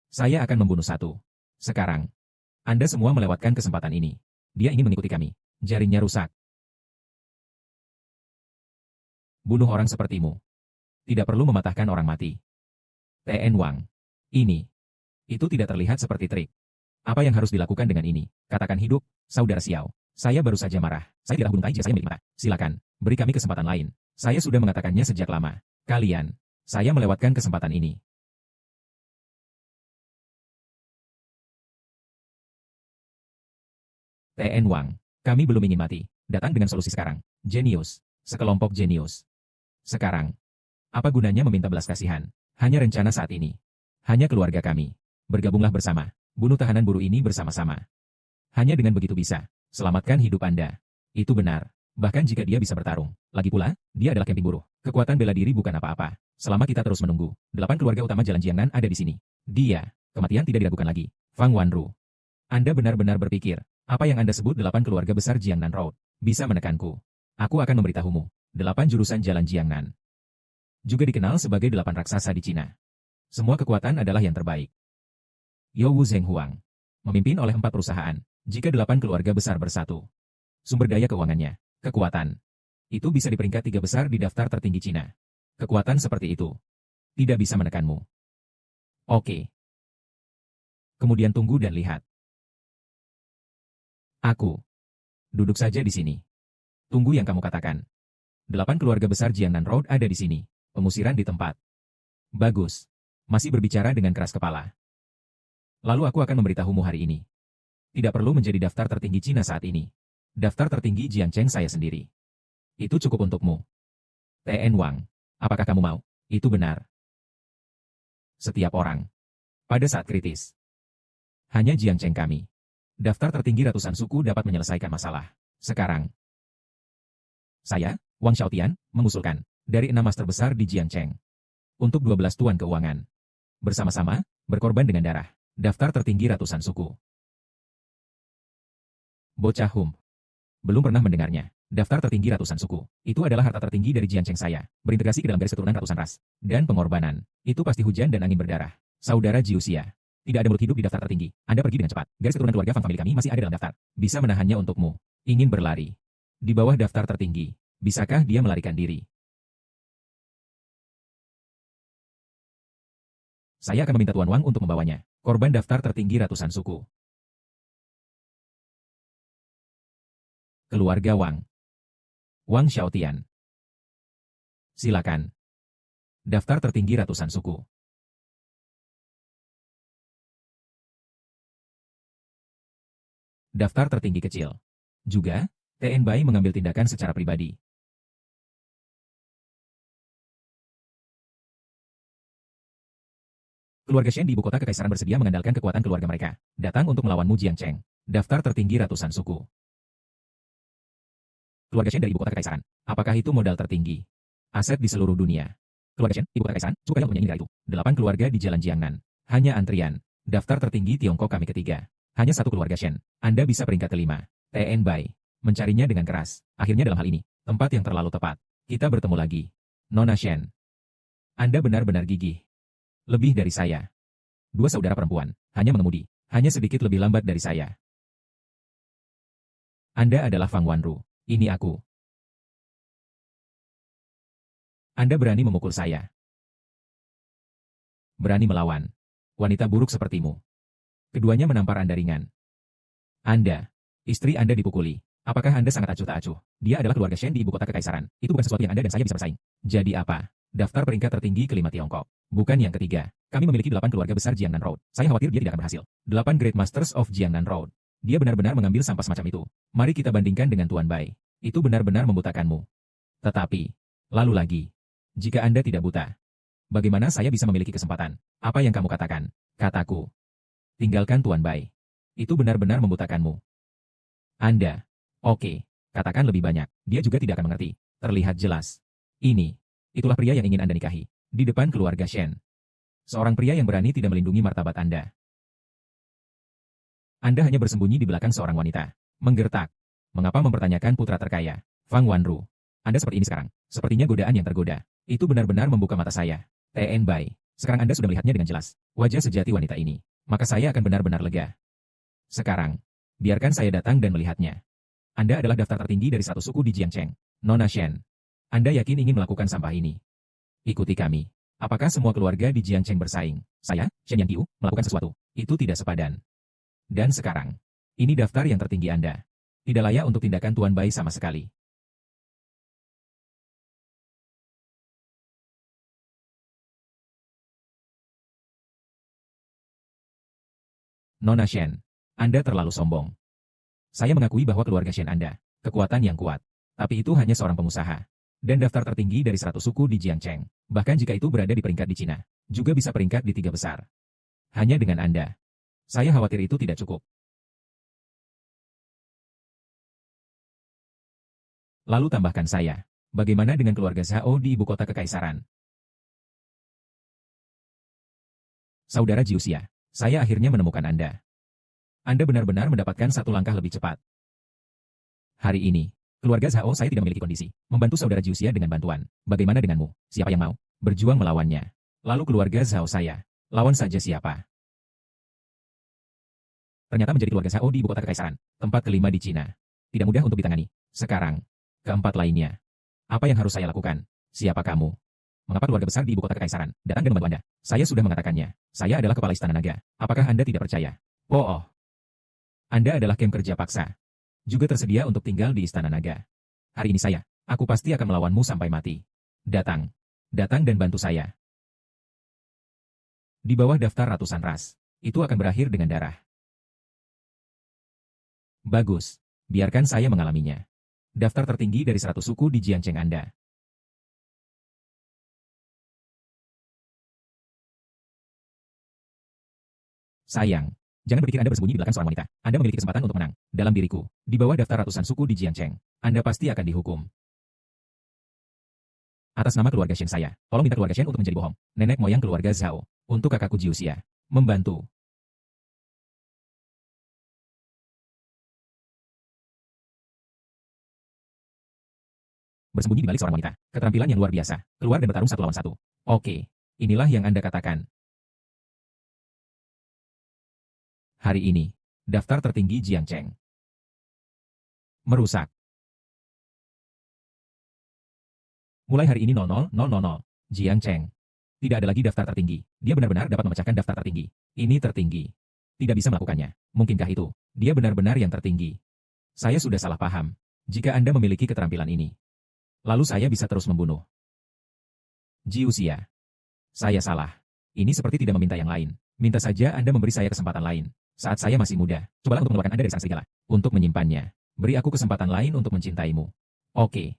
Saya akan membunuh satu. Sekarang. Anda semua melewatkan kesempatan ini. Dia ingin mengikuti kami. Jaringnya rusak. Bunuh orang sepertimu. Tidak perlu mematahkan orang mati. TN Wang. Ini. Itu tidak terlihat seperti trik. Apa yang harus dilakukan dengan ini? Katakan hidup, saudara Xiao. Saya baru saja marah. Saya tidaklah gunung tai jika saya milik mata. Silakan, beri kami kesempatan lain. Saya sudah mengatakannya sejak lama. Kalian. Saya melewatkan kesempatan ini. TN Wang. Kami belum ingin mati. Datang dengan solusi sekarang. Jenius. Sekelompok jenius. Sekarang. Apa gunanya meminta belas kasihan? Hanya rencana saat ini. Hanya keluarga kami. Bergabunglah bersama. Bunuh tahanan buruh ini bersama-sama. Hanya dengan begitu bisa. Selamatkan hidup Anda. Itu benar. Bahkan jika dia bisa bertarung. Lagi pula, dia adalah camping buruh. Kekuatan bela diri bukan apa-apa. Selama kita terus menunggu. 8 keluarga utama Jalan Jiangnan ada di sini. Dia. Kematian tidak diragukan lagi. Fang Wanru. Anda benar-benar berpikir. Apa yang Anda sebut 8 keluarga besar Jiangnan Road. Bisa menekanku. Aku akan memberitahumu. 8 jurusan Jalan Jiangnan. Juga dikenal sebagai 8 raksasa di Cina. Semua kekuatan adalah yang terbaik. Youwu Zhenghuang. Memimpin oleh 4 perusahaan. Jika 8 keluarga besar bersatu. Sumber daya keuangannya. Kekuatan. Itu bisa di peringkat 3 besar di daftar tertinggi Cina. Kekuatan seperti itu. Tidak bisa menekanmu. Oke. Kemudian tunggu dan lihat. Aku. Duduk saja di sini. Tunggu yang kamu katakan. 8 keluarga besar Jiangnan Road ada di sini. Pengusiran di tempat. Bagus. Masih berbicara dengan keras kepala. Lalu aku akan memberitahumu hari ini. Tidak perlu menjadi daftar tertinggi Cina saat ini. Daftar tertinggi Jiangcheng saya sendiri. Itu cukup untukmu. TN Wang. Apakah kamu mau? Itu benar. Setiap orang. Pada saat kritis. Hanya Jiangcheng kami. Daftar tertinggi ratusan suku dapat menyelesaikan masalah. Sekarang. Saya, Wang Xiaotian, mengusulkan. Dari 6 master besar di Jiangcheng. Untuk 12 tuan keuangan. Bersama-sama, berkorban dengan darah. Daftar tertinggi ratusan suku. Bocah Hum. Belum pernah mendengarnya. Daftar tertinggi ratusan suku. Itu adalah harta tertinggi dari Jiangcheng saya. Berintegrasi ke dalam garis keturunan ratusan ras. Dan pengorbanan. Itu pasti hujan dan angin berdarah. Saudara Jiuxia. Tidak ada mulut hidup di daftar tertinggi. Anda pergi dengan cepat. Garis keturunan keluarga Fang famili kami masih ada dalam daftar. Bisa menahannya untukmu. Ingin berlari. Di bawah daftar tertinggi. Bisakah dia melarikan diri? Saya akan meminta Tuan Wang untuk membawanya. Korban daftar tertinggi ratusan suku. Keluarga Wang. Wang Xiaotian. Silakan. Daftar tertinggi ratusan suku. Daftar tertinggi kecil. Juga, TN Bai mengambil tindakan secara pribadi. Keluarga Shen di ibu kota kekaisaran bersedia mengandalkan kekuatan keluarga mereka. Datang untuk melawanmu Jiangcheng. Daftar tertinggi ratusan suku. Keluarga Shen dari ibu kota kekaisaran. Apakah itu modal tertinggi? Aset di seluruh dunia. Keluarga Shen, ibu kota kekaisaran, cukup kaya untuk menyanyi negara itu. 8 keluarga di Jalan Jiangnan. Hanya antrian. Daftar tertinggi Tiongkok kami ketiga. Hanya satu keluarga Shen. Anda bisa peringkat kelima. TN Bai. Mencarinya dengan keras. Akhirnya dalam hal ini, tempat yang terlalu tepat. Kita bertemu lagi. Nona Shen. Anda benar-benar gigih. Lebih dari saya. Dua saudara perempuan, hanya mengemudi. Hanya sedikit lebih lambat dari saya. Anda adalah Fang Wanru. Ini aku. Anda berani memukul saya. Berani melawan. Wanita buruk sepertimu. Keduanya menampar Anda ringan. Anda. Istri Anda dipukuli. Apakah Anda sangat acuh tak acuh? Dia adalah keluarga Shen di ibu kota kekaisaran. Itu bukan sesuatu yang Anda dan saya bisa bersaing. Jadi apa? Daftar peringkat tertinggi kelima Tiongkok. Bukan yang ketiga. Kami memiliki 8 keluarga besar Jiangnan Road. Saya khawatir dia tidak akan berhasil. 8 Great Masters of Jiangnan Road. Dia benar-benar mengambil sampah semacam itu. Mari kita bandingkan dengan Tuan Bai. Itu benar-benar membutakanmu. Tetapi, lalu lagi. Jika Anda tidak buta, bagaimana saya bisa memiliki kesempatan? Apa yang kamu katakan? Kataku. Tinggalkan Tuan Bai. Itu benar-benar membutakanmu. Anda. Oke. Katakan lebih banyak. Dia juga tidak akan mengerti. Terlihat jelas. Itulah pria yang ingin Anda nikahi. Di depan keluarga Shen. Seorang pria yang berani tidak melindungi martabat Anda. Anda hanya bersembunyi di belakang seorang wanita. Menggertak. Mengapa mempertanyakan putra terkaya? Fang Wanru. Anda seperti ini sekarang. Sepertinya godaan yang tergoda. Itu benar-benar membuka mata saya. TN Bai. Sekarang Anda sudah melihatnya dengan jelas. Wajah sejati wanita ini. Maka saya akan benar-benar lega. Sekarang, biarkan saya datang dan melihatnya. Anda adalah daftar tertinggi dari satu suku di Jiangcheng. Nona Shen. Anda yakin ingin melakukan sampah ini? Ikuti kami. Apakah semua keluarga di Jiangcheng bersaing? Saya, Shen Yangqiu, melakukan sesuatu. Itu tidak sepadan. Dan sekarang, ini daftar yang tertinggi Anda. Tidak layak untuk tindakan Tuan Bai sama sekali. Nona Shen. Anda terlalu sombong. Saya mengakui bahwa keluarga Shen Anda, kekuatan yang kuat. Tapi itu hanya seorang pengusaha. Dan daftar tertinggi dari 100 suku di Jiangcheng. Bahkan jika itu berada di peringkat di Cina, juga bisa peringkat di 3 besar. Hanya dengan Anda. Saya khawatir itu tidak cukup. Lalu tambahkan saya. Bagaimana dengan keluarga Zhao di ibu kota kekaisaran? Saudara Jiuxia, saya akhirnya menemukan Anda. Anda benar-benar mendapatkan satu langkah lebih cepat. Hari ini, keluarga Zhao saya tidak memiliki kondisi. Membantu saudara Jiuxia dengan bantuan. Bagaimana denganmu? Siapa yang mau berjuang melawannya? Lalu keluarga Zhao saya. Lawan saja siapa? Ternyata menjadi keluarga Zhao di ibu kota kekaisaran. Tempat kelima di Cina. Tidak mudah untuk ditangani. Sekarang, keempat lainnya. Apa yang harus saya lakukan? Siapa kamu? Mengapa keluarga besar di ibu kota kekaisaran datang dan membantu Anda? Saya sudah mengatakannya. Saya adalah kepala istana naga. Apakah Anda tidak percaya? Oh. Anda adalah kem kerja paksa. Juga tersedia untuk tinggal di istana naga. Hari ini aku pasti akan melawanmu sampai mati. Datang. Datang dan bantu saya. Di bawah daftar ratusan ras. Itu akan berakhir dengan darah. Bagus. Biarkan saya mengalaminya. Daftar tertinggi dari 100 suku di Jiangcheng Anda. Sayang. Jangan berpikir Anda bersembunyi di belakang seorang wanita. Anda memiliki kesempatan untuk menang. Dalam diriku, di bawah daftar ratusan suku di Jiangcheng, Anda pasti akan dihukum. Atas nama keluarga Shen saya, tolong minta keluarga Shen untuk menjadi bohong. Nenek moyang keluarga Zhao. Untuk kakakku Jiuxia. Membantu. Bersembunyi di balik seorang wanita. Keterampilan yang luar biasa. Keluar dan bertarung 1 lawan 1. Oke. Inilah yang Anda katakan. Hari ini, daftar tertinggi Jiangcheng. Merusak. Mulai hari ini 00.00. Jiangcheng. Tidak ada lagi daftar tertinggi. Dia benar-benar dapat memecahkan daftar tertinggi. Ini tertinggi. Tidak bisa melakukannya. Mungkinkah itu? Dia benar-benar yang tertinggi. Saya sudah salah paham. Jika Anda memiliki keterampilan ini, lalu saya bisa terus membunuh. Jiuxia. Saya salah. Ini seperti tidak meminta yang lain. Minta saja Anda memberi saya kesempatan lain. Saat saya masih muda, cobalah untuk mengeluarkan Anda dari sang serigala. Untuk menyimpannya. Beri aku kesempatan lain untuk mencintaimu. Oke.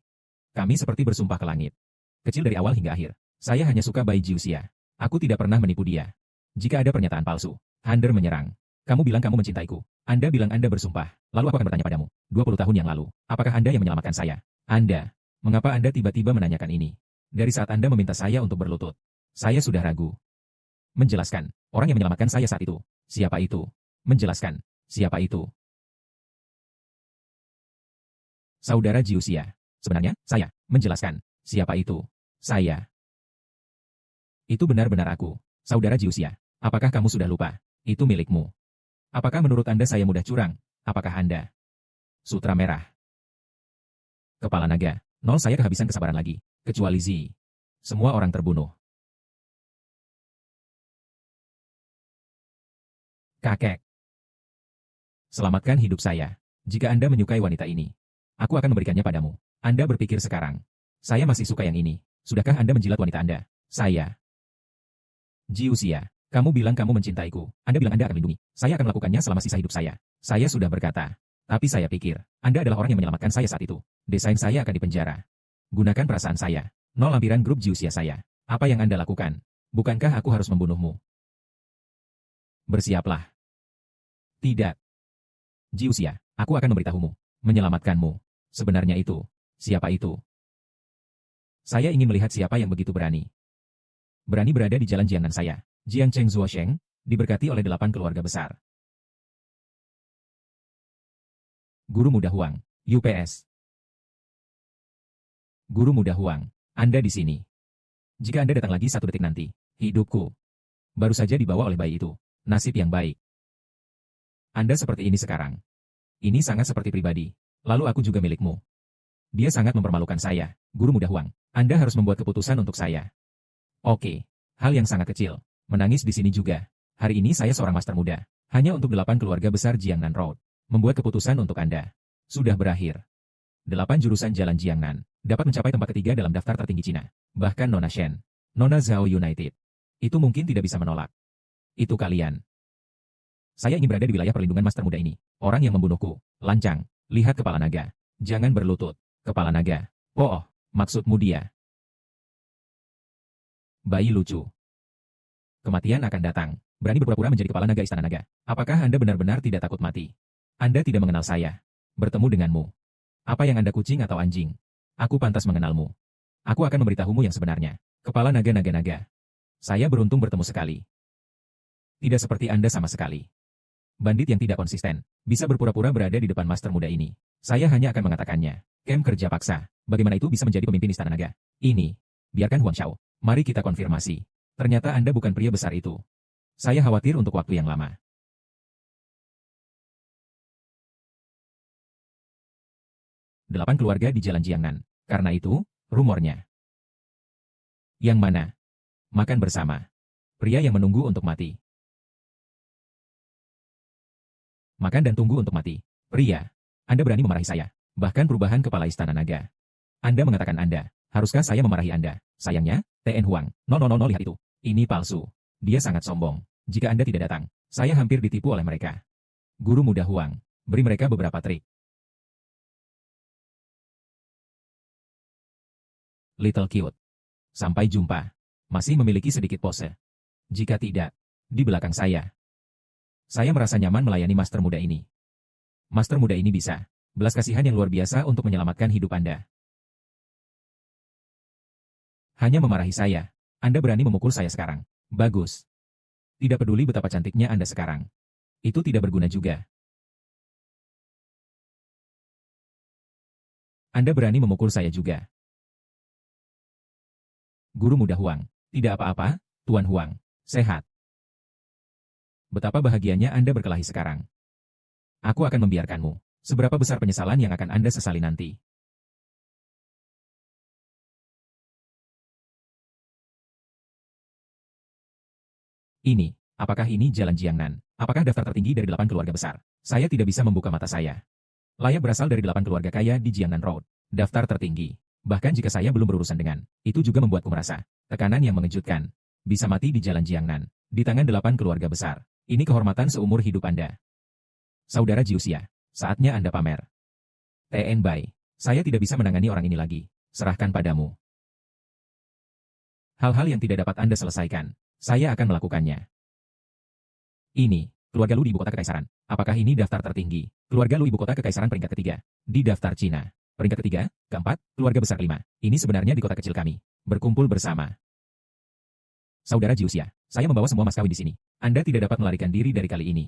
Kami seperti bersumpah ke langit. Kecil dari awal hingga akhir. Saya hanya suka Bai Jiuxia. Aku tidak pernah menipu dia. Jika ada pernyataan palsu, Hander menyerang. Kamu bilang kamu mencintaiku. Anda bilang Anda bersumpah. Lalu aku akan bertanya padamu. 20 tahun yang lalu. Apakah Anda yang menyelamatkan saya? Anda. Mengapa Anda tiba-tiba menanyakan ini? Dari saat Anda meminta saya untuk berlutut. Saya sudah ragu. Menjelaskan. Orang yang menyelamatkan saya saat itu. Siapa itu? Menjelaskan. Siapa itu? Saudara Jiuxia. Sebenarnya, saya. Menjelaskan. Siapa itu? Saya. Itu benar-benar aku. Saudara Jiuxia. Apakah kamu sudah lupa? Itu milikmu. Apakah menurut Anda saya mudah curang? Apakah Anda? Sutra merah. Kepala naga. Nol, saya kehabisan kesabaran lagi. Kecuali Zi. Semua orang terbunuh. Kakek. Selamatkan hidup saya. Jika Anda menyukai wanita ini, aku akan memberikannya padamu. Anda berpikir sekarang. Saya masih suka yang ini. Sudahkah Anda menjilat wanita Anda? Saya. Jiuxia, kamu bilang kamu mencintaiku. Anda bilang Anda akan lindungi. Saya akan melakukannya selama sisa hidup saya. Saya sudah berkata. Tapi saya pikir, Anda adalah orang yang menyelamatkan saya saat itu. Desain saya akan dipenjara. Gunakan perasaan saya. Nol lampiran grup Jiuxia saya. Apa yang Anda lakukan? Bukankah aku harus membunuhmu? Bersiaplah. Tidak. Jiuxia, aku akan memberitahumu. Menyelamatkanmu. Sebenarnya itu. Siapa itu? Saya ingin melihat siapa yang begitu berani. Berani berada di jalan Jiangnan saya. Jiang Cheng Zuosheng, diberkati oleh 8 keluarga besar. Guru Muda Huang, UPS. Guru Muda Huang, Anda di sini. Jika Anda datang lagi 1 detik nanti, hidupku baru saja dibawa oleh bayi itu. Nasib yang baik. Anda seperti ini sekarang. Ini sangat seperti pribadi. Lalu aku juga milikmu. Dia sangat mempermalukan saya, Guru Muda Huang. Anda harus membuat keputusan untuk saya. Oke, hal yang sangat kecil. Menangis di sini juga. Hari ini saya seorang master muda. Hanya untuk 8 keluarga besar Jiangnan Road. Membuat keputusan untuk Anda. Sudah berakhir. 8 jurusan jalan Jiangnan dapat mencapai tempat ketiga dalam daftar tertinggi Cina. Bahkan Nona Shen, Nona Zhao United. Itu mungkin tidak bisa menolak. Itu kalian. Saya ingin berada di wilayah perlindungan master muda ini. Orang yang membunuhku. Lancang. Lihat kepala naga. Jangan berlutut. Kepala naga. Oh, maksudmu dia. Bayi lucu. Kematian akan datang. Berani berpura-pura menjadi kepala naga istana naga. Apakah Anda benar-benar tidak takut mati? Anda tidak mengenal saya. Bertemu denganmu. Apa yang Anda kucing atau anjing? Aku pantas mengenalmu. Aku akan memberitahumu yang sebenarnya. Kepala naga-naga-naga. Saya beruntung bertemu sekali. Tidak seperti Anda sama sekali. Bandit yang tidak konsisten. Bisa berpura-pura berada di depan master muda ini. Saya hanya akan mengatakannya. Camp kerja paksa. Bagaimana itu bisa menjadi pemimpin istana naga? Ini. Biarkan Huang Xiao. Mari kita konfirmasi. Ternyata Anda bukan pria besar itu. Saya khawatir untuk waktu yang lama. 8 keluarga di Jalan Jiangnan. Karena itu, rumornya. Yang mana? Makan bersama. Pria yang menunggu untuk mati. Makan dan tunggu untuk mati. Pria. Anda berani memarahi saya. Bahkan perubahan kepala istana naga. Anda mengatakan Anda. Haruskah saya memarahi Anda? Sayangnya, TN Huang. No, lihat itu. Ini palsu. Dia sangat sombong. Jika Anda tidak datang, saya hampir ditipu oleh mereka. Guru Muda Huang. Beri mereka beberapa trik. Little cute. Sampai jumpa. Masih memiliki sedikit pose. Jika tidak, di belakang saya. Saya merasa nyaman melayani master muda ini. Master muda ini bisa. Belas kasihan yang luar biasa untuk menyelamatkan hidup Anda. Hanya memarahi saya. Anda berani memukul saya sekarang. Bagus. Tidak peduli betapa cantiknya Anda sekarang. Itu tidak berguna juga. Anda berani memukul saya juga. Guru Muda Huang. Tidak apa-apa, Tuan Huang. Sehat. Betapa bahagianya Anda berkelahi sekarang. Aku akan membiarkanmu. Seberapa besar penyesalan yang akan Anda sesali nanti? Ini, apakah ini Jalan Jiangnan? Apakah daftar tertinggi dari 8 keluarga besar? Saya tidak bisa membuka mata saya. Layak berasal dari 8 keluarga kaya di Jiangnan Road. Daftar tertinggi. Bahkan jika saya belum berurusan dengan, itu juga membuatku merasa. Tekanan yang mengejutkan. Bisa mati di Jalan Jiangnan. Di tangan 8 keluarga besar. Ini kehormatan seumur hidup Anda. Saudara Jiuxia, saatnya Anda pamer. TN Bai, saya tidak bisa menangani orang ini lagi. Serahkan padamu. Hal-hal yang tidak dapat Anda selesaikan, saya akan melakukannya. Ini, Keluarga Lu di ibu kota kekaisaran. Apakah ini daftar tertinggi? Keluarga Lu ibu kota kekaisaran peringkat ketiga. Di daftar Cina. Peringkat ketiga, keempat, keluarga besar kelima. Ini sebenarnya di kota kecil kami. Berkumpul bersama. Saudara Jiuxia, saya membawa semua mas kawin di sini. Anda tidak dapat melarikan diri dari kali ini.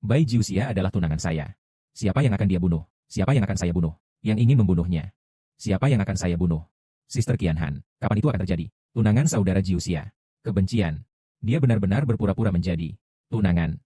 Bai Jiuxia adalah tunangan saya. Siapa yang akan dia bunuh? Siapa yang akan saya bunuh? Yang ingin membunuhnya. Siapa yang akan saya bunuh? Sister Qianhan, kapan itu akan terjadi? Tunangan saudara Jiuxia. Kebencian. Dia benar-benar berpura-pura menjadi tunangan.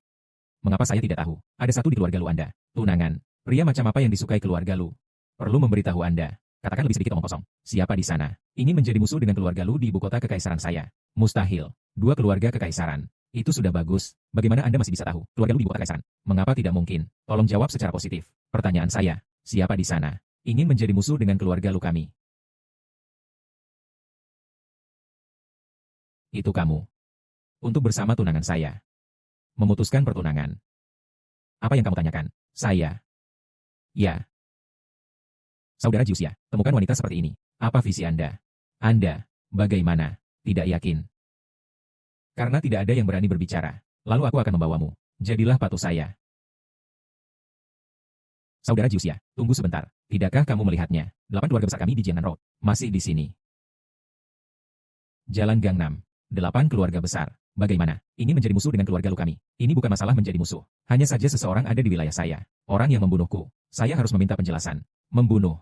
Mengapa saya tidak tahu? Ada satu di keluarga Lu Anda. Tunangan. Pria macam apa yang disukai keluarga Lu? Perlu memberitahu Anda. Katakan lebih sedikit omong kosong. Siapa di sana? Ingin menjadi musuh dengan keluarga Lu di ibu kota kekaisaran saya? Mustahil. Dua keluarga kekaisaran. Itu sudah bagus. Bagaimana Anda masih bisa tahu? Keluarga Lu di ibu kota kekaisaran. Mengapa tidak mungkin? Tolong jawab secara positif. Pertanyaan saya. Siapa di sana? Ingin menjadi musuh dengan keluarga Lu kami? Itu kamu. Untuk bersama tunangan saya. Memutuskan pertunangan. Apa yang kamu tanyakan? Saya. Ya. Saudara Jiuxia, temukan wanita seperti ini. Apa visi Anda? Anda, bagaimana? Tidak yakin. Karena tidak ada yang berani berbicara. Lalu aku akan membawamu. Jadilah patuh saya. Saudara Jiuxia, tunggu sebentar. Tidakkah kamu melihatnya? 8 keluarga besar kami di Jiangnan Road. Masih di sini. Jalan Gangnam. 8 keluarga besar. Bagaimana? Ingin menjadi musuh dengan keluarga Lu kami. Ini bukan masalah menjadi musuh. Hanya saja seseorang ada di wilayah saya. Orang yang membunuhku. Saya harus meminta penjelasan. Membunuh.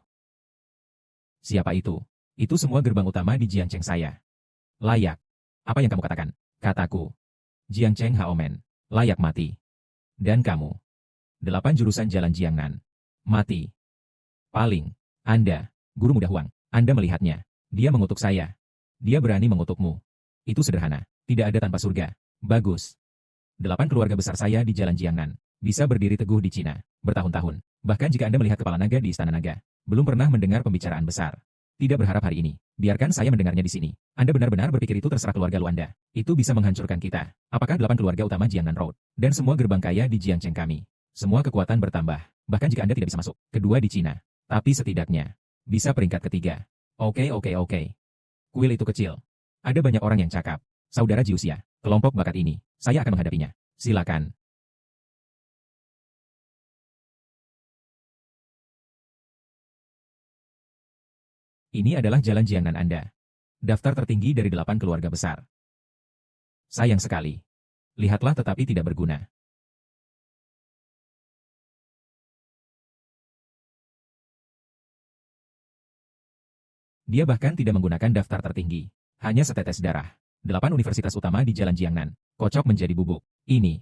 Siapa itu? Itu semua gerbang utama di Jiangcheng saya. Layak. Apa yang kamu katakan? Kataku. Jiangcheng Haomen. Layak mati. Dan kamu. 8 jurusan jalan Jiangnan. Mati. Paling. Anda. Guru muda Huang. Anda melihatnya. Dia mengutuk saya. Dia berani mengutukmu. Itu sederhana. Tidak ada tanpa surga. Bagus. 8 keluarga besar saya di Jalan Jiangnan. Bisa berdiri teguh di Cina. Bertahun-tahun. Bahkan jika Anda melihat kepala naga di Istana Naga. Belum pernah mendengar pembicaraan besar. Tidak berharap hari ini. Biarkan saya mendengarnya di sini. Anda benar-benar berpikir itu terserah keluarga Lu Anda. Itu bisa menghancurkan kita. Apakah 8 keluarga utama Jiangnan Road? Dan semua gerbang kaya di Jiangcheng kami. Semua kekuatan bertambah. Bahkan jika Anda tidak bisa masuk. Kedua di Cina. Tapi setidaknya. Bisa peringkat ketiga. Oke. Kuil itu kecil. Ada banyak orang yang cakap. Saudara Jiuxia, kelompok bakat ini, saya akan menghadapinya. Silakan. Ini adalah jalan Jiangnan Anda. Daftar tertinggi dari 8 keluarga besar. Sayang sekali. Lihatlah tetapi tidak berguna. Dia bahkan tidak menggunakan daftar tertinggi. Hanya setetes darah. 8 universitas utama di Jalan Jiangnan. Kocok menjadi bubuk. Ini.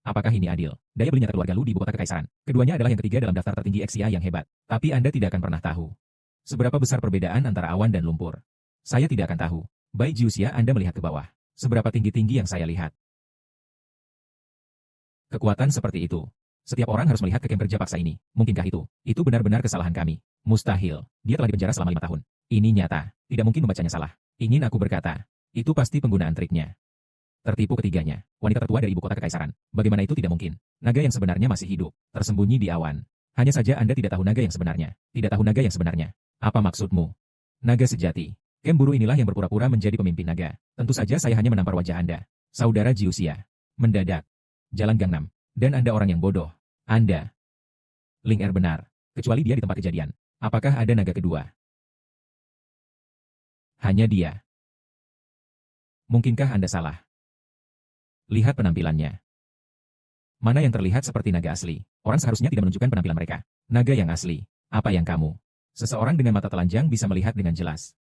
Apakah ini adil? Daya beli nyata keluarga Lu di ibu kota kekaisaran. Keduanya adalah yang ketiga dalam daftar tertinggi XIA yang hebat. Tapi Anda tidak akan pernah tahu. Seberapa besar perbedaan antara awan dan lumpur. Saya tidak akan tahu. Bai Jiuxia, Anda melihat ke bawah. Seberapa tinggi-tinggi yang saya lihat. Kekuatan seperti itu. Setiap orang harus melihat ke kem kerja paksa ini. Mungkinkah itu? Itu benar-benar kesalahan kami. Mustahil. Dia telah dipenjara selama 5 tahun. Ini nyata. Tidak mungkin membacanya salah. Ingin aku berkata. Itu pasti penggunaan triknya. Tertipu ketiganya. Wanita tertua dari ibu kota kekaisaran. Bagaimana itu tidak mungkin? Naga yang sebenarnya masih hidup. Tersembunyi di awan. Hanya saja Anda tidak tahu naga yang sebenarnya. Tidak tahu naga yang sebenarnya. Apa maksudmu? Naga sejati. Kem buru inilah yang berpura-pura menjadi pemimpin naga. Tentu saja saya hanya menampar wajah Anda. Saudara Jiuxia. Mendadak. Jalan Gangnam. Dan Anda orang yang bodoh. Anda. Ling Er benar. Kecuali dia di tempat kejadian. Apakah ada naga kedua? Hanya dia. Mungkinkah Anda salah? Lihat penampilannya. Mana yang terlihat seperti naga asli? Orang seharusnya tidak menunjukkan penampilan mereka. Naga yang asli. Apa yang kamu? Seseorang dengan mata telanjang bisa melihat dengan jelas.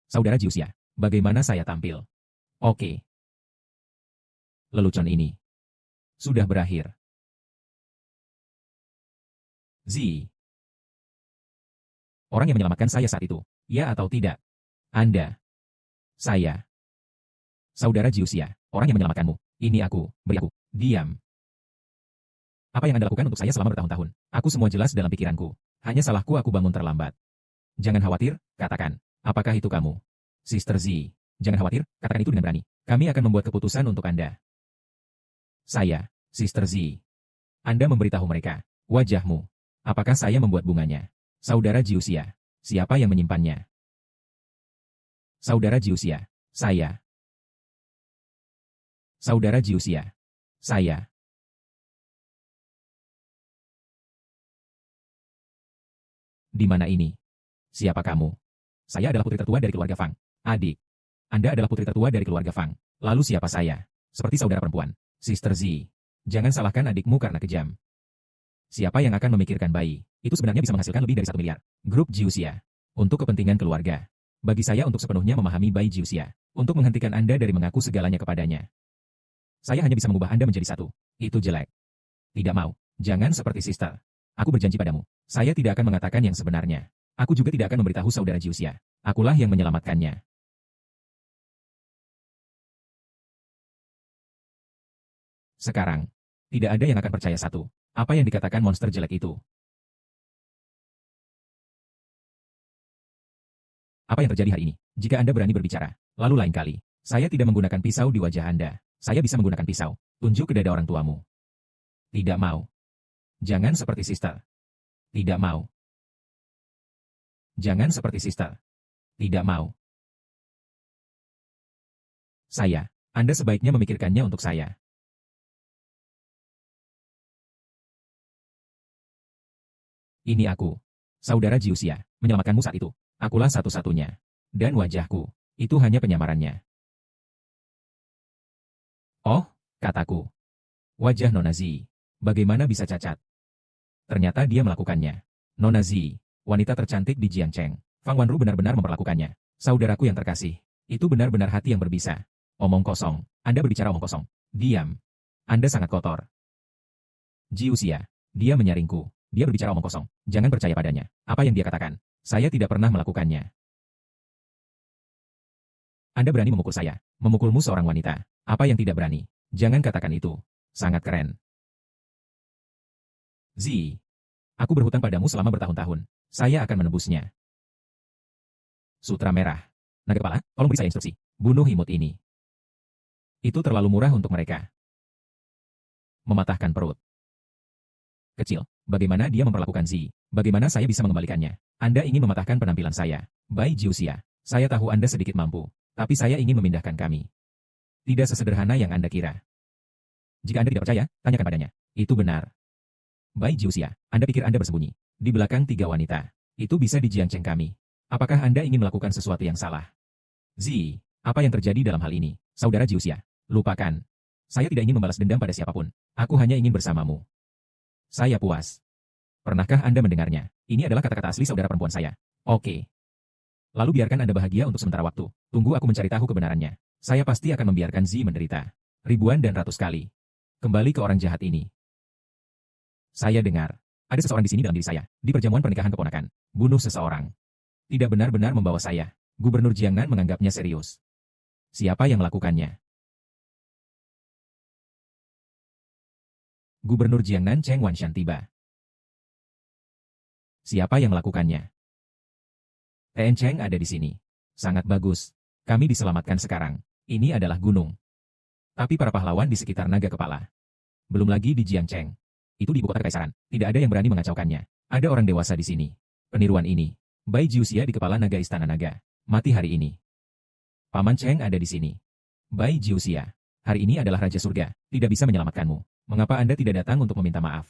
Saudara Jiuxia, bagaimana saya tampil? Oke. Lelucon ini sudah berakhir. Zi. Orang yang menyelamatkan saya saat itu. Ya atau tidak? Anda. Saya. Saudara Jiuxia, orang yang menyelamatkanmu. Ini aku, beri aku. Diam. Apa yang Anda lakukan untuk saya selama bertahun-tahun? Aku semua jelas dalam pikiranku. Hanya salahku aku bangun terlambat. Jangan khawatir, katakan. Apakah itu kamu? Sister Z. Jangan khawatir, katakan itu dengan berani. Kami akan membuat keputusan untuk Anda. Saya, Sister Z. Anda memberitahu mereka. Wajahmu. Apakah saya membuat bunganya? Saudara Jiuxia. Siapa yang menyimpannya? Saudara Jiuxia. Saya. Saudara Jiuxia. Saya. Di mana ini? Siapa kamu? Saya adalah putri tertua dari keluarga Fang. Adik. Anda adalah putri tertua dari keluarga Fang. Lalu siapa saya? Seperti saudara perempuan. Sister Z. Jangan salahkan adikmu karena kejam. Siapa yang akan memikirkan bayi? Itu sebenarnya bisa menghasilkan lebih dari 1 miliar. Grup Jiuxia. Untuk kepentingan keluarga. Bagi saya untuk sepenuhnya memahami bayi Jiuxia. Untuk menghentikan Anda dari mengaku segalanya kepadanya. Saya hanya bisa mengubah Anda menjadi satu. Itu jelek. Tidak mau. Jangan seperti sister. Aku berjanji padamu. Saya tidak akan mengatakan yang sebenarnya. Aku juga tidak akan memberitahu saudara Jiuxia. Akulah yang menyelamatkannya. Sekarang. Tidak ada yang akan percaya satu. Apa yang dikatakan monster jelek itu? Apa yang terjadi hari ini? Jika Anda berani berbicara, lalu lain kali, saya tidak menggunakan pisau di wajah Anda. Saya bisa menggunakan pisau. Tunjuk ke dada orang tuamu. Tidak mau. Jangan seperti sister. Tidak mau. Jangan seperti sister. Tidak mau. Saya. Anda sebaiknya memikirkannya untuk saya. Ini aku. Saudara Jiuxia, menyelamatkanmu saat itu. Akulah satu-satunya. Dan wajahku. Itu hanya penyamarannya. Oh, kataku. Wajah Nona Z. Bagaimana bisa cacat? Ternyata dia melakukannya. Nona Z, wanita tercantik di Jiangcheng. Fang Wanru benar-benar memperlakukannya. Saudaraku yang terkasih. Itu benar-benar hati yang berbisa. Omong kosong. Anda berbicara omong kosong. Diam. Anda sangat kotor. Jiuxia. Dia menyaringku. Dia berbicara omong kosong. Jangan percaya padanya. Apa yang dia katakan? Saya tidak pernah melakukannya. Anda berani memukul saya. Memukulmu seorang wanita. Apa yang tidak berani? Jangan katakan itu. Sangat keren. Z. Aku berhutang padamu selama bertahun-tahun. Saya akan menebusnya. Sutra merah. Naga kepala, tolong beri saya instruksi. Bunuh imut ini. Itu terlalu murah untuk mereka. Mematahkan perut. Kecil. Bagaimana dia memperlakukan Z? Bagaimana saya bisa mengembalikannya? Anda ingin mematahkan penampilan saya. Bai Jiuxia. Saya tahu Anda sedikit mampu. Tapi saya ingin memindahkan kami. Tidak sesederhana yang Anda kira. Jika Anda tidak percaya, tanyakan padanya. Itu benar. Bai Jiuxia, Anda pikir Anda bersembunyi di belakang 3 wanita. Itu bisa di Jiangcheng kami. Apakah Anda ingin melakukan sesuatu yang salah? Z, apa yang terjadi dalam hal ini? Saudara Jiuxia, lupakan. Saya tidak ingin membalas dendam pada siapapun. Aku hanya ingin bersamamu. Saya puas. Pernahkah Anda mendengarnya? Ini adalah kata-kata asli saudara perempuan saya. Oke. Lalu biarkan Anda bahagia untuk sementara waktu. Tunggu aku mencari tahu kebenarannya. Saya pasti akan membiarkan Z menderita. Ribuan dan ratus kali. Kembali ke orang jahat ini. Saya dengar. Ada seseorang di sini dalam diri saya. Di perjamuan pernikahan keponakan. Bunuh seseorang. Tidak benar-benar membawa saya. Gubernur Jiangnan menganggapnya serius. Siapa yang melakukannya? Gubernur Jiangnan Cheng Wanshan tiba. Siapa yang melakukannya? Ten Cheng ada di sini. Sangat bagus. Kami diselamatkan sekarang. Ini adalah gunung. Tapi para pahlawan di sekitar naga kepala. Belum lagi di Jiangcheng. Itu di ibu kota kekaisaran. Tidak ada yang berani mengacaukannya. Ada orang dewasa di sini. Peniruan ini. Bai Jiuxia di kepala naga istana naga. Mati hari ini. Paman Cheng ada di sini. Bai Jiuxia. Hari ini adalah Raja Surga. Tidak bisa menyelamatkanmu. Mengapa Anda tidak datang untuk meminta maaf?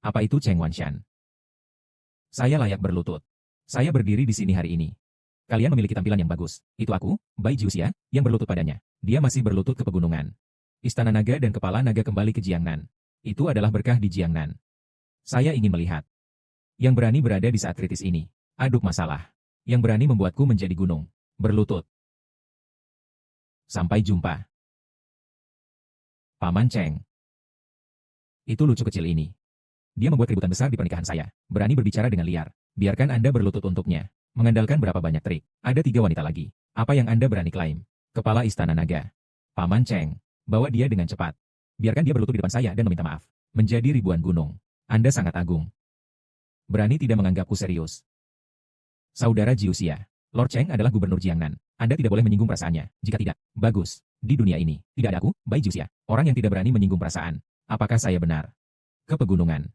Apa itu Cheng Wanshan? Saya layak berlutut. Saya berdiri di sini hari ini. Kalian memiliki tampilan yang bagus. Itu aku, Bai Jiuxia, yang berlutut padanya. Dia masih berlutut ke pegunungan. Istana naga dan kepala naga kembali ke Jiangnan. Itu adalah berkah di Jiangnan. Saya ingin melihat. Yang berani berada di saat kritis ini. Aduk masalah. Yang berani membuatku menjadi gunung. Berlutut. Sampai jumpa. Paman Cheng. Itu lucu kecil ini. Dia membuat keributan besar di pernikahan saya. Berani berbicara dengan liar. Biarkan Anda berlutut untuknya. Mengandalkan berapa banyak trik. Ada 3 wanita lagi. Apa yang Anda berani klaim? Kepala Istana Naga. Paman Cheng. Bawa dia dengan cepat. Biarkan dia berlutut di depan saya dan meminta maaf. Menjadi ribuan gunung. Anda sangat agung. Berani tidak menganggapku serius. Saudara Jiuxia. Lord Cheng adalah gubernur Jiangnan. Anda tidak boleh menyinggung perasaannya. Jika tidak, bagus. Di dunia ini, tidak ada aku, Bai Jiuxia. Orang yang tidak berani menyinggung perasaan. Apakah saya benar? Ke pegunungan.